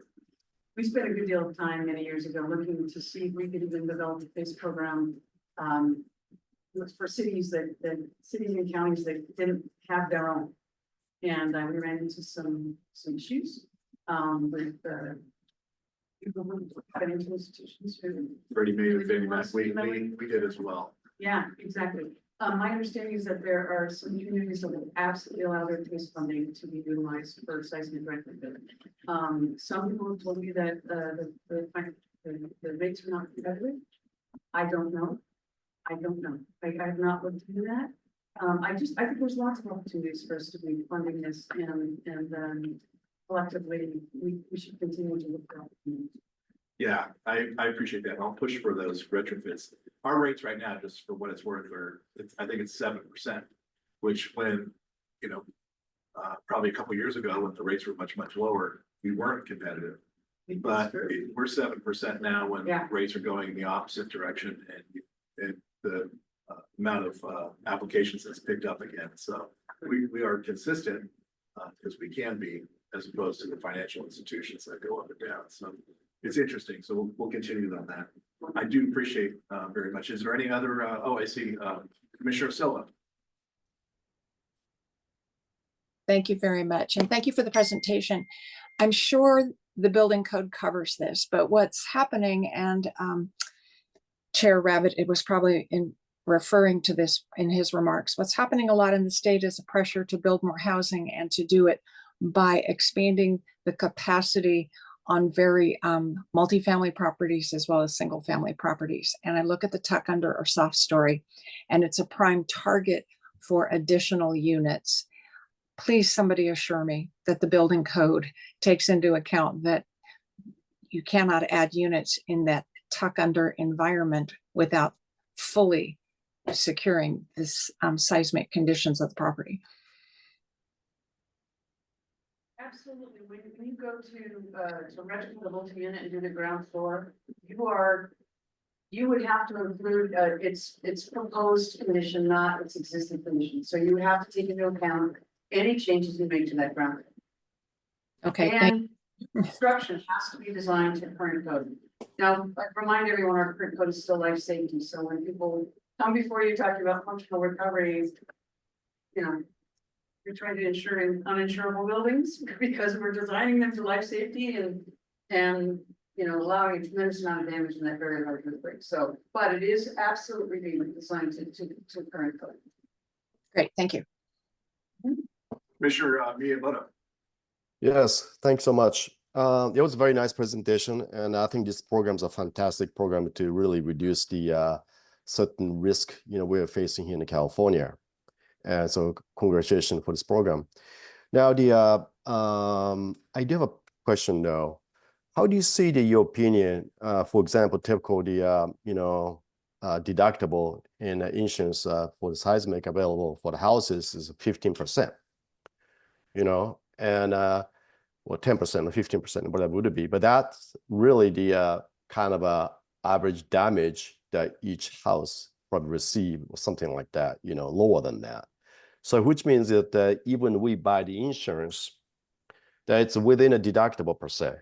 We spent a good deal of time many years ago looking to see if we could even develop a PACE program. For cities cities and counties that didn't have their own. And we ran into some issues with financial institutions. Freddie Mae and Fannie Mae, we did as well. Yeah, exactly. My understanding is that there are some communities that will absolutely allow their PACE funding to be utilized for seismic retrofit. Some people have told me that the rates are not competitive. I don't know. I have not looked into that. I think there's lots of opportunities for us to be funding this and collectively, we should continue to look at opportunities. Yeah, I appreciate that. I'll push for those retrofits. Our rates right now, just for what it's worth, I think it's 7%, which when, probably a couple of years ago, when the rates were much, much lower, we weren't competitive. But we're 7% now when rates are going in the opposite direction and the amount of applications that's picked up again. So we are consistent because we can be, as opposed to the financial institutions that go up and down. So it's interesting. So we'll continue on that. I do appreciate very much. Is there any other? I see Commissioner Silva. Thank you very much. And thank you for the presentation. I'm sure the building code covers this, but what's happening, and Chair Rabbit, it was probably in referring to this in his remarks, what's happening a lot in the state is a pressure to build more housing and to do it by expanding the capacity on very multifamily properties as well as single family properties. And I look at the tuck under or soft story, and it's a prime target for additional units. Please, somebody assure me that the building code takes into account that you cannot add units in that tuck under environment without fully securing this seismic conditions of the property. Absolutely. When you go to retrofit a multi-unit and do the ground floor, you are you would have to include, its proposed condition, not its existing condition. So you would have to take into account any changes you make to that ground. Okay, And construction has to be designed to current code. Now, I remind everyone, our current code is still life safety, so when people come before you talking about functional recovery, you know, you're trying to insure uninsurable buildings because we're designing them to life safety and you know, allowing a tremendous amount of damage in that very large earthquake. So, but it is absolutely being designed to current code. great, thank you. Commissioner Miyamoto. Yes, thanks so much. It was a very nice presentation, and I think this program is a fantastic program to really reduce the certain risk we're facing here in California. And so, congratulations for this program. Now, I do have a question though. How do you see your opinion? For example, typical deductible in insurance for the seismic available for the houses is 15%. And well, 10% or 15%, whatever it would be. But that's really the kind of average damage that each house probably receive or something like that, lower than that. So which means that even we buy the insurance, that it's within a deductible per se,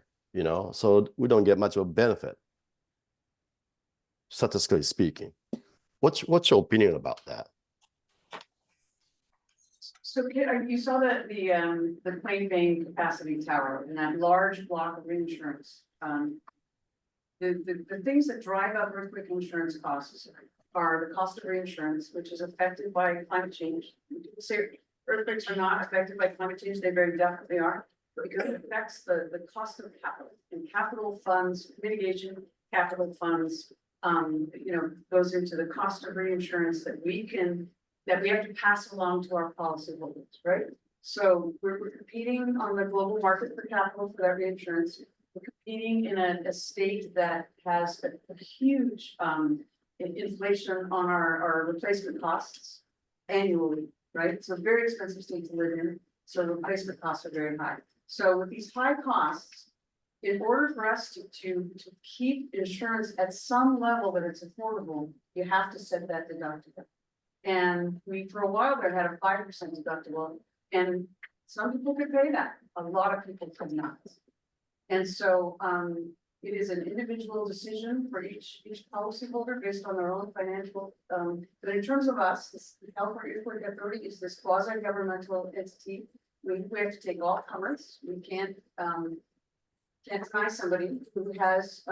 so we don't get much of a benefit, statistically speaking. What's your opinion about that? So you saw the claim paying capacity tower and that large block of reinsurance. The things that drive up earthquake insurance costs are the cost of reinsurance, which is affected by climate change. People say earthquakes are not affected by climate change, they very definitely are, because it affects the cost of capital and capital funds, mitigation capital funds, goes into the cost of reinsurance that we have to pass along to our policyholders, right? So we're competing on the global market for capital for that reinsurance. We're competing in a state that has a huge inflation on our replacement costs annually, right? It's a very expensive state to live in, so replacement costs are very high. So with these high costs, in order for us to keep insurance at some level that it's affordable, you have to set that deductible. And we, for a while there, had a 5% deductible, and some people could pay that. A lot of people could not. And so it is an individual decision for each policyholder based on their own financial. But in terms of us, the California Airport Authority is this quasi-governmental entity. We have to take all comers. We can't deny somebody who has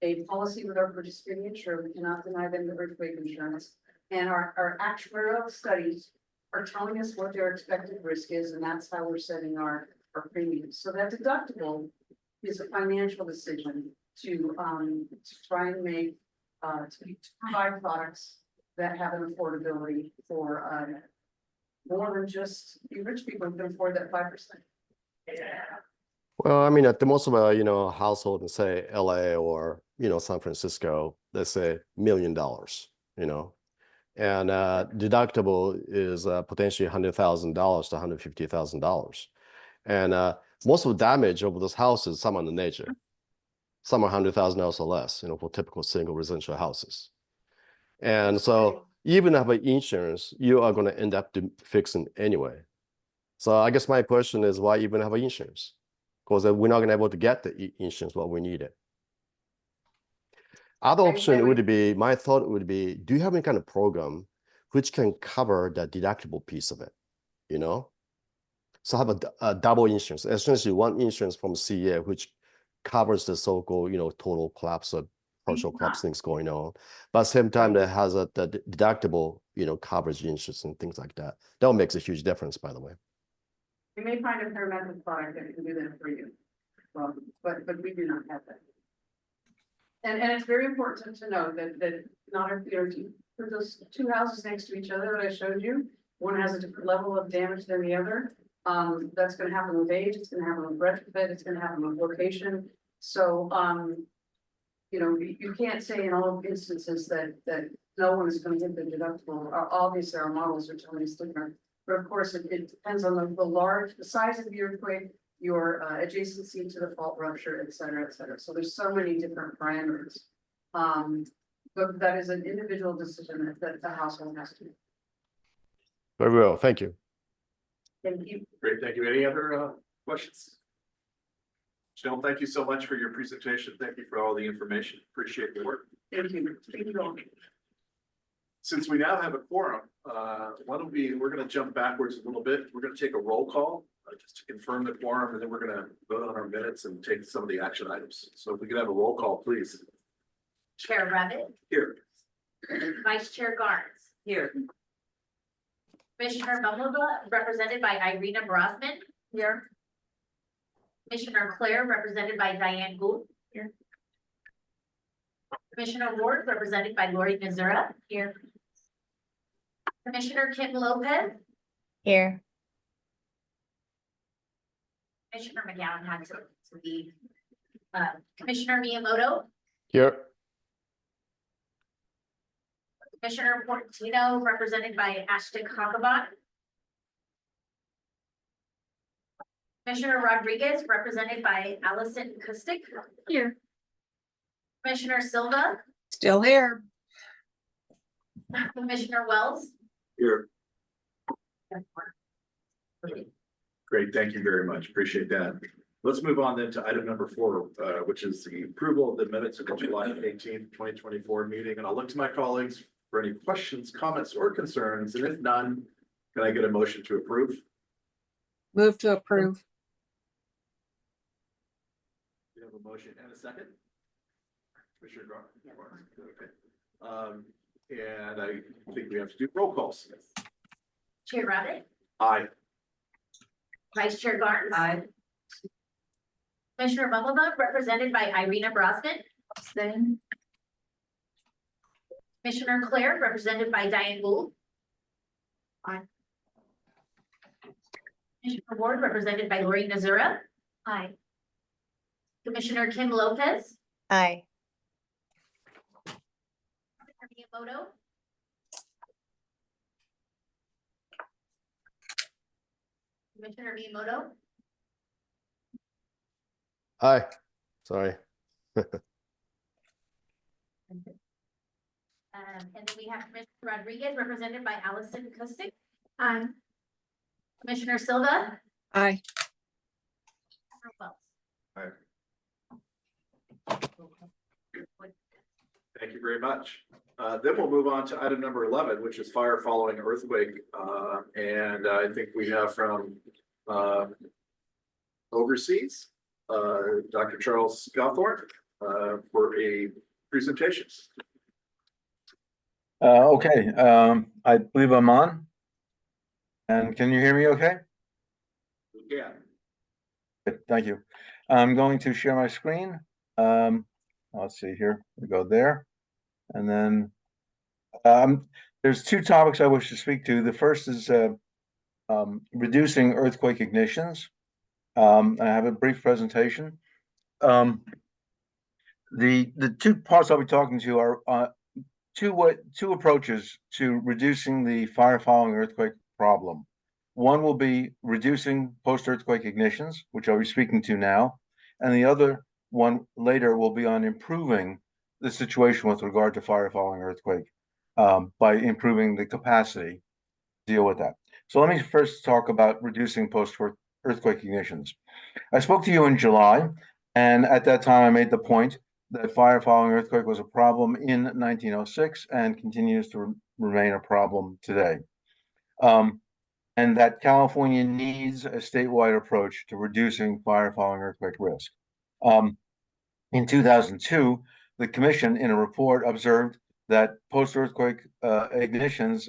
a policy with our participating insurer. We cannot deny them the earthquake insurance. And our actuarial studies are telling us what their expected risk is, and that's how we're setting our premiums. So that deductible is a financial decision to try and make to provide products that have an affordability for more than just the rich people who can afford that 5%. Well, I mean, at the most of a household in say LA or San Francisco, let's say $1 million, and deductible is potentially $100,000 to $150,000, and most of the damage over those houses, some on the nature, some are $100,000 or less, for typical single residential houses. And so even if insurance, you are going to end up fixing anyway. So I guess my question is, why even have insurance? Because we're not going to be able to get the insurance what we needed. Other option would be, my thought would be, do you have any kind of program which can cover the deductible piece of it, So have a double insurance, essentially one insurance from CA, which covers the so-called, total collapse or partial collapse things going on. But at the same time, that has the deductible, coverage insurance and things like that. That makes a huge difference, by the way. You may find a paramedic product that can do that for you. Well, but we do not have that. And it's very important to know that not for those two houses next to each other that I showed you, one has a different level of damage than the other. That's going to happen with age. It's going to happen with retrofit. It's going to happen with location. So, you can't say in all instances that no one is going to hit the deductible. Obviously, our models are telling us different. But of course, it depends on the size of the earthquake, your adjacency to the fault rupture, et cetera, et cetera. So there's so many different parameters. But that is an individual decision that the household has to. Very well, thank you. Thank you. Great, thank you. Any other questions? Janelle, thank you so much for your presentation. Thank you for all the information. Appreciate the work. Thank you. Thank you all. Since we now have a quorum, we're gonna jump backwards a little bit. We're gonna take a roll call, just to confirm the quorum, and then we're gonna vote on our minutes and take some of the action items. So if we could have a roll call, please. Chair Rabbit, Here. Vice Chair Garnes. Here. Commissioner Bumblebee, represented by Irina Brosman. Here. Commissioner Claire, represented by Diane Gould. Here. Commissioner Ward, represented by Lori Missoura. Here. Commissioner Kim Lopez. Here. Commissioner McGowan had to leave. Commissioner Miyamoto, Here, Commissioner Portino, represented by Ashton Hakabat. Commissioner Rodriguez, represented by Allison Kustik. Here. Commissioner Silva, Still here. Commissioner Wells. Here. Great, thank you very much. Appreciate that. Let's move on then to item number 4, which is the approval of the minutes of the July 18th, 2024 meeting. And I'll look to my colleagues for any questions, comments, or concerns. And if none, can I get a motion to approve? Move to approve. We have a motion and a second. Commissioner Okay. And I think we have to do roll calls. Chair Rabbit, Aye. Vice Chair Garnes. Aye. Commissioner Bumblebee, represented by Irina Brosman. Abstain. Commissioner Claire, represented by Diane Gould. Aye. Commissioner Ward, represented by Lori Missoura. Aye. Commissioner Kim Lopez. Aye. Commissioner Miyamoto. Commissioner Miyamoto. aye, sorry. And then we have Commissioner Rodriguez, represented by Allison Kustik. Aye. Commissioner Silva. Aye. Thank you very much. Then we'll move on to item number 11, which is fire following earthquake. And I think we have from overseas, Dr. Charles Gothorn, for a presentation. Okay, I believe I'm on. And can you hear me okay? Yeah. Good, thank you. I'm going to share my screen. Let's see here, we go there. And then there's 2 topics I wish to speak to. The first is reducing earthquake ignitions. I have a brief presentation. The 2 parts I'll be talking to are two approaches to reducing the fire following earthquake problem. One will be reducing post-earthquake ignitions, which I'll be speaking to now, and the other one later will be on improving the situation with regard to fire following earthquake by improving the capacity to deal with that. So let me first talk about reducing post-earthquake ignitions. I spoke to you in July, and at that time I made the point that fire following earthquake was a problem in 1906 and continues to remain a problem today. And that California needs a statewide approach to reducing fire following earthquake risk. In 2002, the commission in a report observed that post-earthquake ignitions,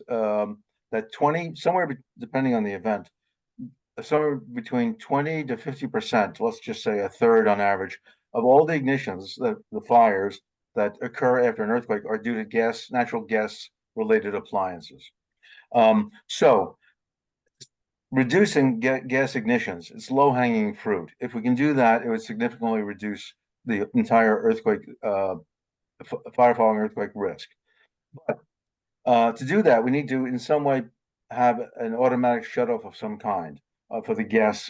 depending on the event, somewhere between 20 to 50%, let's just say a third on average, of all the ignitions, the fires that occur after an earthquake are due to natural gas related appliances. So reducing gas ignitions, it's low hanging fruit. If we can do that, it would significantly reduce the entire earthquake, fire following earthquake risk. But to do that, we need to in some way have an automatic shutoff of some kind for the gas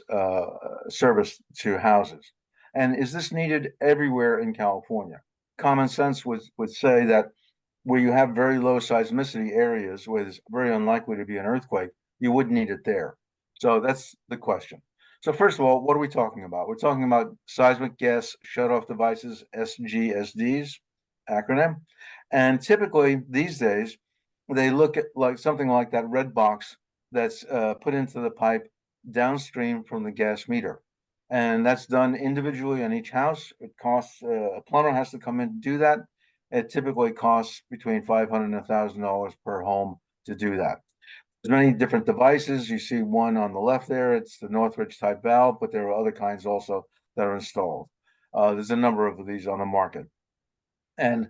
service to houses. And is this needed everywhere in California? Common sense would say that where you have very low seismicity areas where it's very unlikely to be an earthquake, you would need it there. So that's the question. So first of all, what are we talking about? We're talking about seismic gas shutoff devices, SGSDs, acronym. And typically these days, they look at like something like that red box that's put into the pipe downstream from the gas meter. And that's done individually on each house. It costs, a plumber has to come in to do that. It typically costs between $500 and $1,000 per home to do that. There's many different devices. You see one on the left there. It's the Northridge type valve, but there are other kinds also that are installed. There's a number of these on the market. And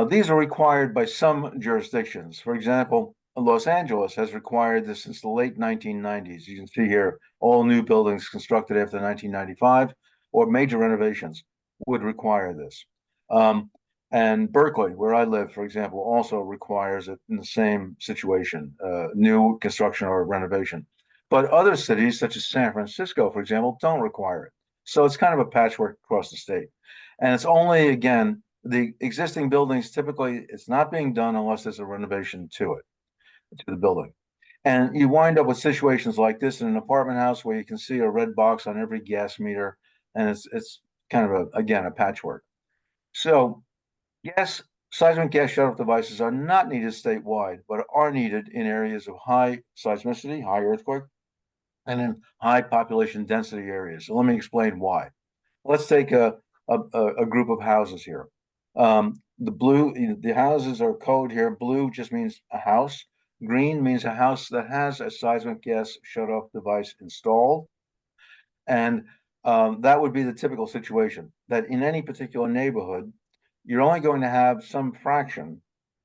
these are required by some jurisdictions. For example, Los Angeles has required this since the late 1990s. You can see here all new buildings constructed after 1995 or major renovations would require this. And Berkeley, where I live, for example, also requires it in the same situation, new construction or renovation. But other cities, such as San Francisco, for example, don't require it. So it's kind of a patchwork across the state. And it's only, again, the existing buildings, typically, it's not being done unless there's a renovation to it, to the building. And you wind up with situations like this in an apartment house where you can see a red box on every gas meter, and it's kind of again, a patchwork. So seismic gas shutoff devices are not needed statewide, but are needed in areas of high seismicity, high earthquake, and in high population density areas. So let me explain why. Let's take a group of houses here. The houses are code here. Blue just means a house. Green means a house that has a seismic gas shutoff device installed. And that would be the typical situation, that in any particular neighborhood, you're only going to have some fraction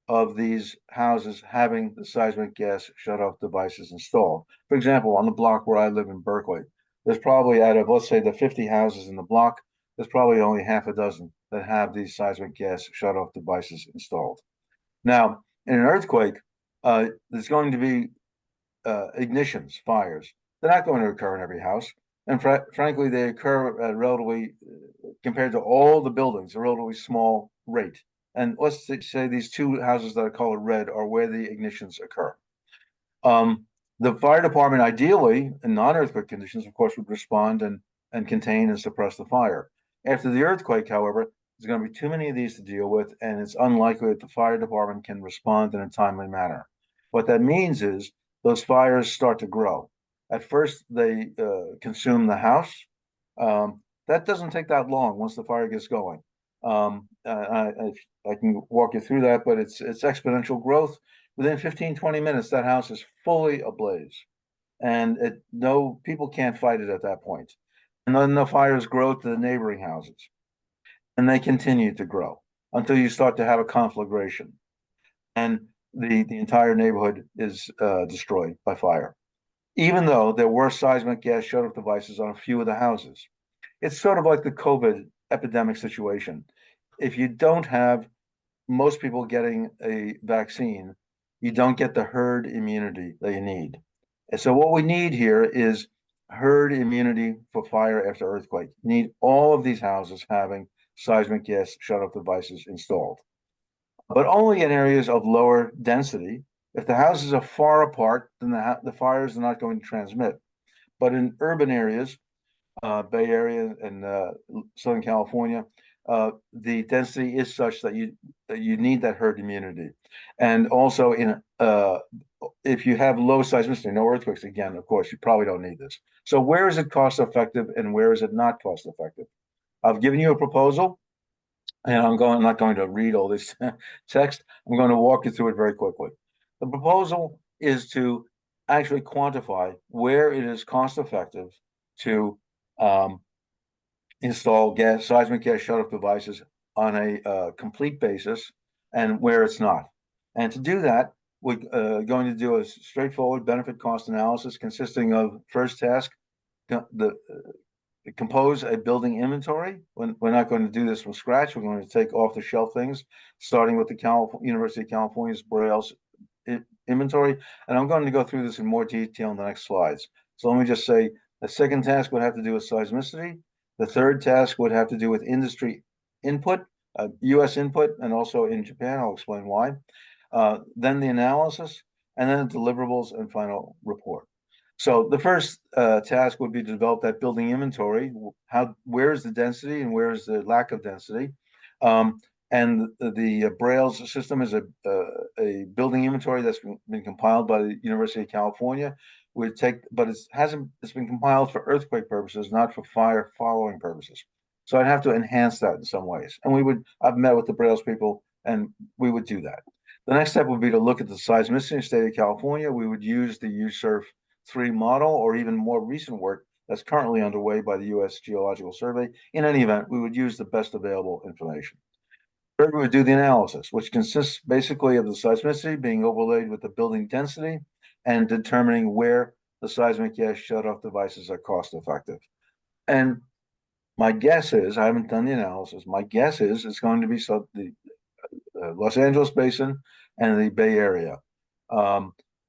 of these houses having the seismic gas shutoff devices installed. For example, on the block where I live in Berkeley, there's probably out of, let's say, the 50 houses in the block, there's probably only half a dozen that have these seismic gas shutoff devices installed. Now, in an earthquake, there's going to be ignitions, fires. They're not going to occur in every house. And frankly, they occur at relatively, compared to all the buildings, a relatively small rate. And let's say these two houses that are colored red are where the ignitions occur. The fire department, ideally, in non-earthquake conditions, of course, would respond and contain and suppress the fire. After the earthquake, however, there's going to be too many of these to deal with, and it's unlikely that the fire department can respond in a timely manner. What that means is those fires start to grow. At first, they consume the house. That doesn't take that long once the fire gets going. I can walk you through that, but it's exponential growth. Within 15, 20 minutes, that house is fully ablaze. And no, people can't fight it at that point. And then the fires grow to the neighboring houses. And they continue to grow until you start to have a conflagration. And the entire neighborhood is destroyed by fire, even though there were seismic gas shutoff devices on a few of the houses. It's sort of like the COVID epidemic situation. If you don't have most people getting a vaccine, you don't get the herd immunity that you need. And so what we need here is herd immunity for fire after earthquake. You need all of these houses having seismic gas shutoff devices installed, but only in areas of lower density. If the houses are far apart, then the fires are not going to transmit. But in urban areas, Bay Area and Southern California, the density is such that you need that herd immunity. And also if you have low seismicity, no earthquakes, again, of course, you probably don't need this. So where is it cost effective and where is it not cost effective? I've given you a proposal, and I'm not going to read all this text. I'm going to walk you through it very quickly. The proposal is to actually quantify where it is cost effective to install seismic gas shutoff devices on a complete basis and where it's not. And to do that, we're going to do a straightforward benefit cost analysis consisting of first task, compose a building inventory. We're not going to do this from scratch. We're going to take off the shelf things, starting with the University of California's Borealis inventory. And I'm going to go through this in more detail in the next slides. So let me just say the second task would have to do with seismicity. The third task would have to do with industry input US input and also in Japan. I'll explain why. Then the analysis, and then the deliverables and final report. So the first task would be to develop that building inventory. Where is the density and where is the lack of density? And the Braille's system is a building inventory that's been compiled by the University of California. But it's been compiled for earthquake purposes, not for fire following purposes. So I'd have to enhance that in some ways. And I've met with the Braille's people, and we would do that. The next step would be to look at the seismicity in the state of California. We would use the USURF 3 model, or even more recent work that's currently underway by the U.S. Geological Survey. In any event, we would use the best available information. Third, we would do the analysis, which consists basically of the seismicity being overlaid with the building density and determining where the seismic gas shutoff devices are cost effective. And my guess is, I haven't done the analysis, my guess is it's going to be the Los Angeles Basin and the Bay Area.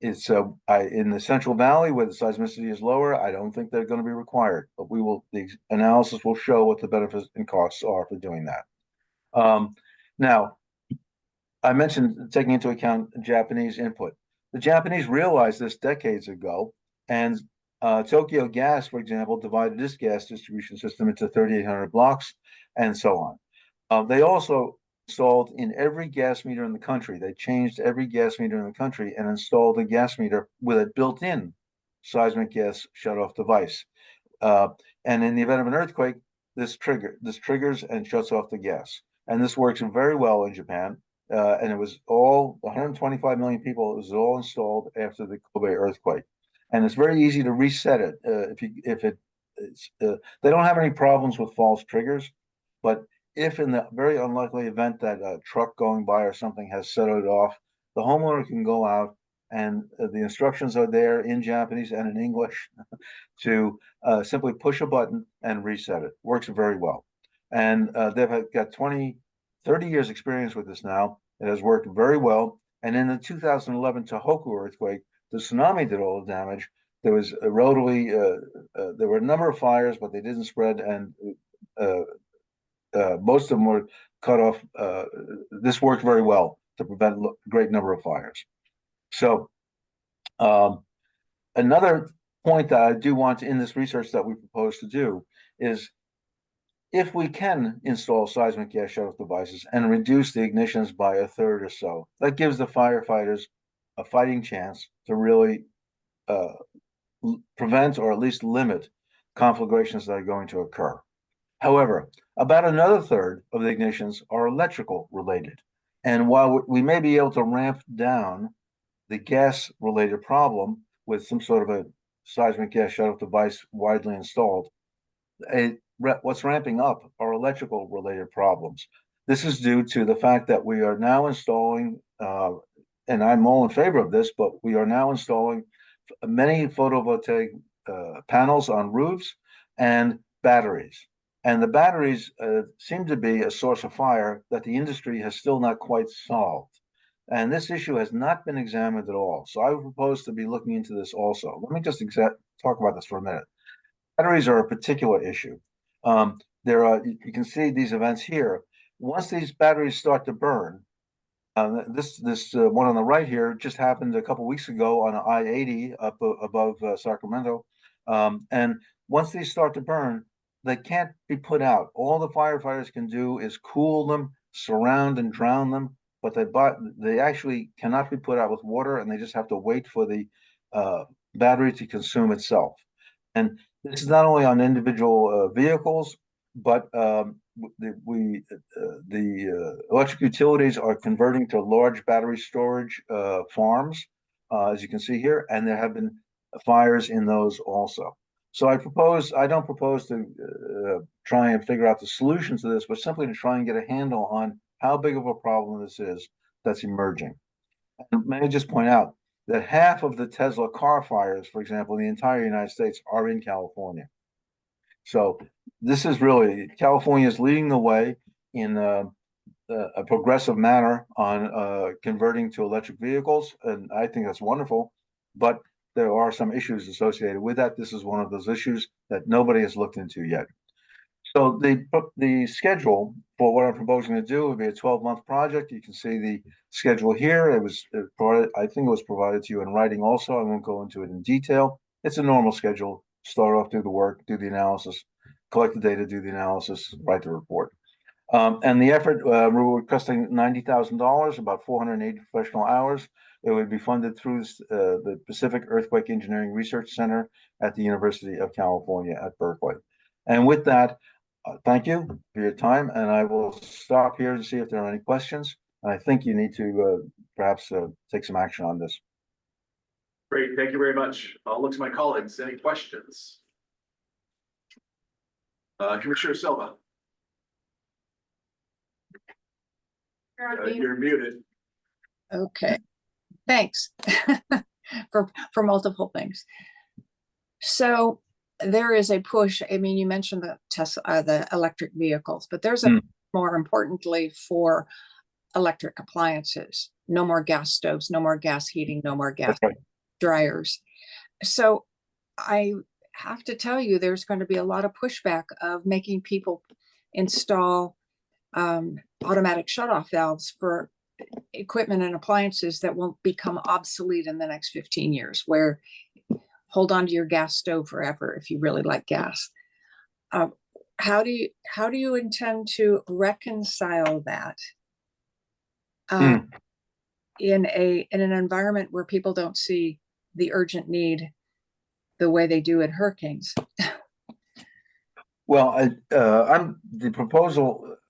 It's in the Central Valley where the seismicity is lower. I don't think they're going to be required, but the analysis will show what the benefits and costs are for doing that. Now, I mentioned taking into account Japanese input. The Japanese realized this decades ago, and Tokyo Gas, for example, divided this gas distribution system into 3,800 blocks and so on. They also installed in every gas meter in the country. They changed every gas meter in the country and installed a gas meter with a built-in seismic gas shutoff device. And in the event of an earthquake, this triggers and shuts off the gas. And this works very well in Japan. And it was all 125 million people. It was all installed after the Kobe earthquake. And it's very easy to reset it. They don't have any problems with false triggers, but if in the very unlikely event that a truck going by or something has set it off, the homeowner can go out and the instructions are there in Japanese and in English to simply push a button and reset it. Works very well. And they've got 30 years experience with this now. It has worked very well. And in the 2011 Tohoku earthquake, the tsunami did all the damage. There was there were a number of fires, but they didn't spread, and most of them were cut off. This worked very well to prevent a great number of fires. So another point that I do want in this research that we propose to do is, if we can install seismic gas shutoff devices and reduce the ignitions by a third or so, that gives the firefighters a fighting chance to really prevent or at least limit conflagrations that are going to occur. However, about another third of the ignitions are electrical related. And while we may be able to ramp down the gas related problem with some sort of a seismic gas shutoff device widely installed, what's ramping up are electrical related problems. This is due to the fact that we are now installing, and I'm all in favor of this, but we are now installing many photovoltaic panels on roofs and batteries. And the batteries seem to be a source of fire that the industry has still not quite solved. And this issue has not been examined at all. So I would propose to be looking into this also. Let me just talk about this for a minute. Batteries are a particular issue. You can see these events here. Once these batteries start to burn, this one on the right here just happened a couple weeks ago on I-80 up above Sacramento. And once these start to burn, they can't be put out. All the firefighters can do is cool them, surround and drown them, but they actually cannot be put out with water, and they just have to wait for the battery to consume itself. And this is not only on individual vehicles, but the electric utilities are converting to large battery storage farms, as you can see here, and there have been fires in those also. So I don't propose to try and figure out the solution to this, but simply to try and get a handle on how big of a problem this is that's emerging. And may I just point out that half of the Tesla car fires, for example, in the entire United States are in California. So this is really, California is leading the way in a progressive manner on converting to electric vehicles, and I think that's wonderful, but there are some issues associated with that. This is one of those issues that nobody has looked into yet. So the schedule for what I'm proposing to do would be a 12-month project. You can see the schedule here. It was provided, I think it was provided to you in writing also. I won't go into it in detail. It's a normal schedule. Start off, do the work, do the analysis, collect the data, do the analysis, write the report. And the effort, we're requesting $90,000, about 480 professional hours. It would be funded through the Pacific Earthquake Engineering Research Center at the University of California at Berkeley. And with that, thank you for your time, and I will stop here to see if there are any questions. And I think you need to perhaps take some action on this. Great, thank you very much. I'll look to my colleagues. Any questions? Commissioner Silva. You're muted. Okay, thanks for multiple things. So there is a push. I mean, you mentioned the Tesla, the electric vehicles, but there's a more importantly for electric appliances. No more gas stoves, no more gas heating, no more gas dryers. So I have to tell you, there's going to be a lot of pushback of making people install automatic shutoff valves for equipment and appliances that won't become obsolete in the next 15 years, where hold on to your gas stove forever if you really like gas. How do you intend to reconcile that in an environment where people don't see the urgent need the way they do in hurricanes? Well,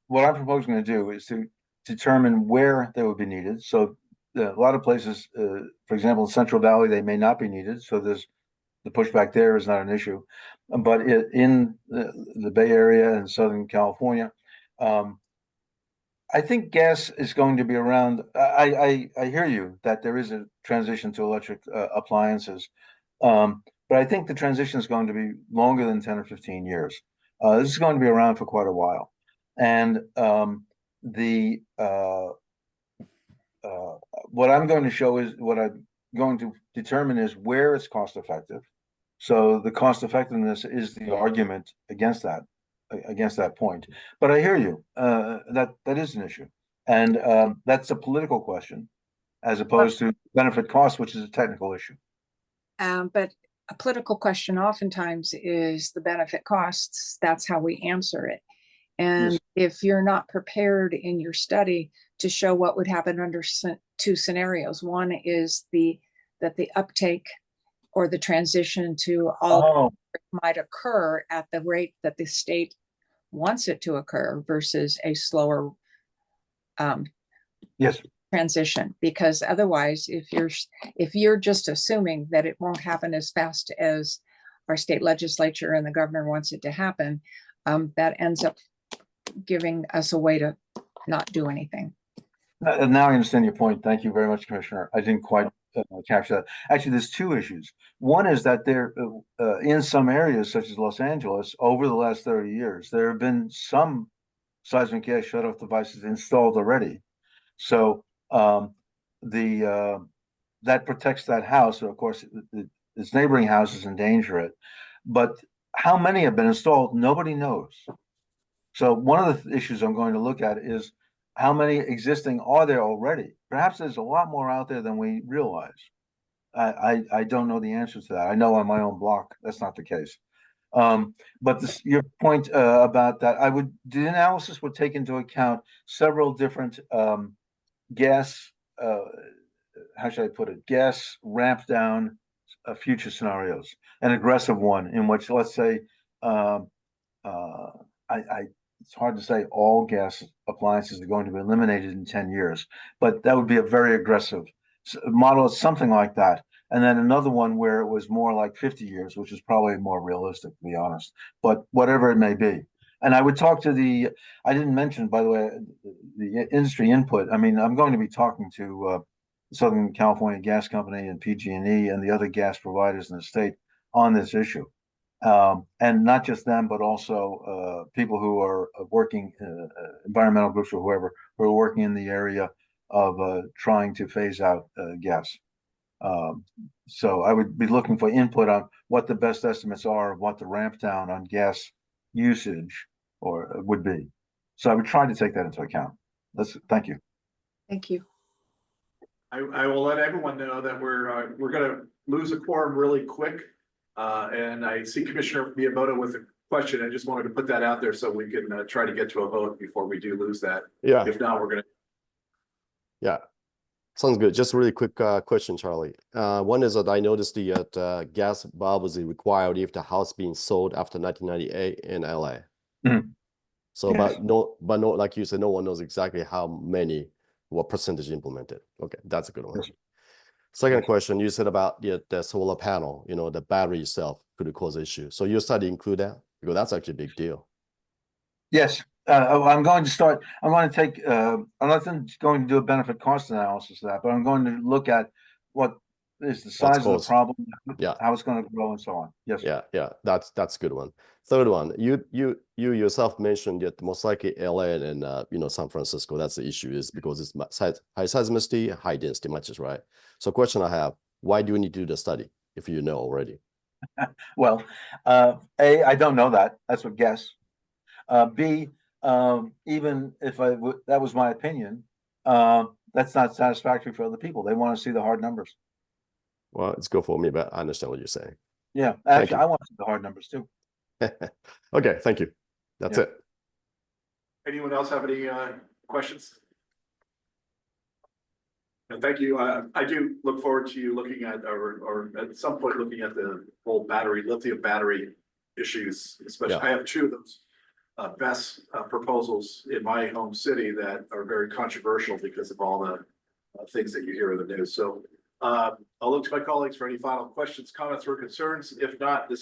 what I'm proposing to do is to determine where they would be needed. So a lot of places, for example, in Central Valley, they may not be needed. So there's the pushback there is not an issue. But in the Bay Area and Southern California, I think gas is going to be around. I hear you that there is a transition to electric appliances. But I think the transition is going to be longer than 10 or 15 years. This is going to be around for quite a while. And what I'm going to show is what I'm going to determine is where it's cost effective. So the cost effectiveness is the argument against that point. But I hear you, that is an issue. And that's a political question as opposed to benefit cost, which is a technical issue. But a political question oftentimes is the benefit costs. That's how we answer it. And if you're not prepared in your study to show what would happen under two scenarios, one is that the uptake or the transition to all might occur at the rate that the state wants it to occur versus a slower transition. Because otherwise, if you're just assuming that it won't happen as fast as our state legislature and the governor wants it to happen, that ends up giving us a way to not do anything. Now I understand your point. Thank you very much, Commissioner. I didn't quite capture that. Actually, there's two issues. One is that there, in some areas such as Los Angeles, over the last 30 years, there have been some seismic gas shutoff devices installed already. So that protects that house. Of course, its neighboring houses endanger it. But how many have been installed? Nobody knows. So one of the issues I'm going to look at is how many existing are there already? Perhaps there's a lot more out there than we realize. I don't know the answer to that. I know on my own block, that's not the case. But your point about that, the analysis would take into account several different gas, how should I put it? Gas ramp down future scenarios. An aggressive one in which, let's say, it's hard to say all gas appliances are going to be eliminated in 10 years, but that would be a very aggressive model, something like that. And then another one where it was more like 50 years, which is probably more realistic, to be honest, but whatever it may be. And I would talk to I didn't mention, by the way, the industry input. I mean, I'm going to be talking to Southern California Gas Company and PG&E and the other gas providers in the state on this issue. And not just them, but also people who are working, environmental groups or whoever, who are working in the area of trying to phase out gas. So I would be looking for input on what the best estimates are of what the ramp down on gas usage or would be. So I would try to take that into account. Thank you. Thank you. I will let everyone know that we're gonna lose a quorum really quick. And I see Commissioner Miyamoto with a question. I just wanted to put that out there so we can try to get to a vote before we do lose that. Yeah, If not, we're gonna. yeah. Sounds good. Just a really quick question, Charlie. One is that I noticed the gas bulb is required if the house being sold after 1998 in LA. Mhm. So, Yes. but no, like you said, no one knows exactly how many, what percentage implemented. Okay, that's a good one. Yes. Second Yes. question, you said about the solar panel, the battery itself could cause issue. So your study include that? Because that's actually a big deal. Yes, I'm going to start, I'm going to take, I'm not going to do a benefit cost analysis of that, but I'm going to look at what is the size of the caused. problem, Yeah. how it's going to grow and so on. Yes. Yeah, that's a good one. Third one, you yourself mentioned that most likely LA and San Francisco, that's the issue, is because it's high seismicity, high density matches, right? So question I have, why do you need to do the study if you know already? Well, A, I don't know that. That's a guess. B, even if that was my opinion, that's not satisfactory for other people. They want to see the hard numbers. Well, it's good for me, but I understand what you're saying. Yeah, Thank actually, you. I want to see the hard numbers too. Okay, thank you. That's Yeah. it. Anyone else have any questions? And thank you. I do look forward to you looking at, or at some point looking at the whole lithium battery issues, especially. Yeah. I have two of those best proposals in my home city that are very controversial because of all the things that you hear in the news. So I'll look to my colleagues for any final questions, comments, or concerns. If not, this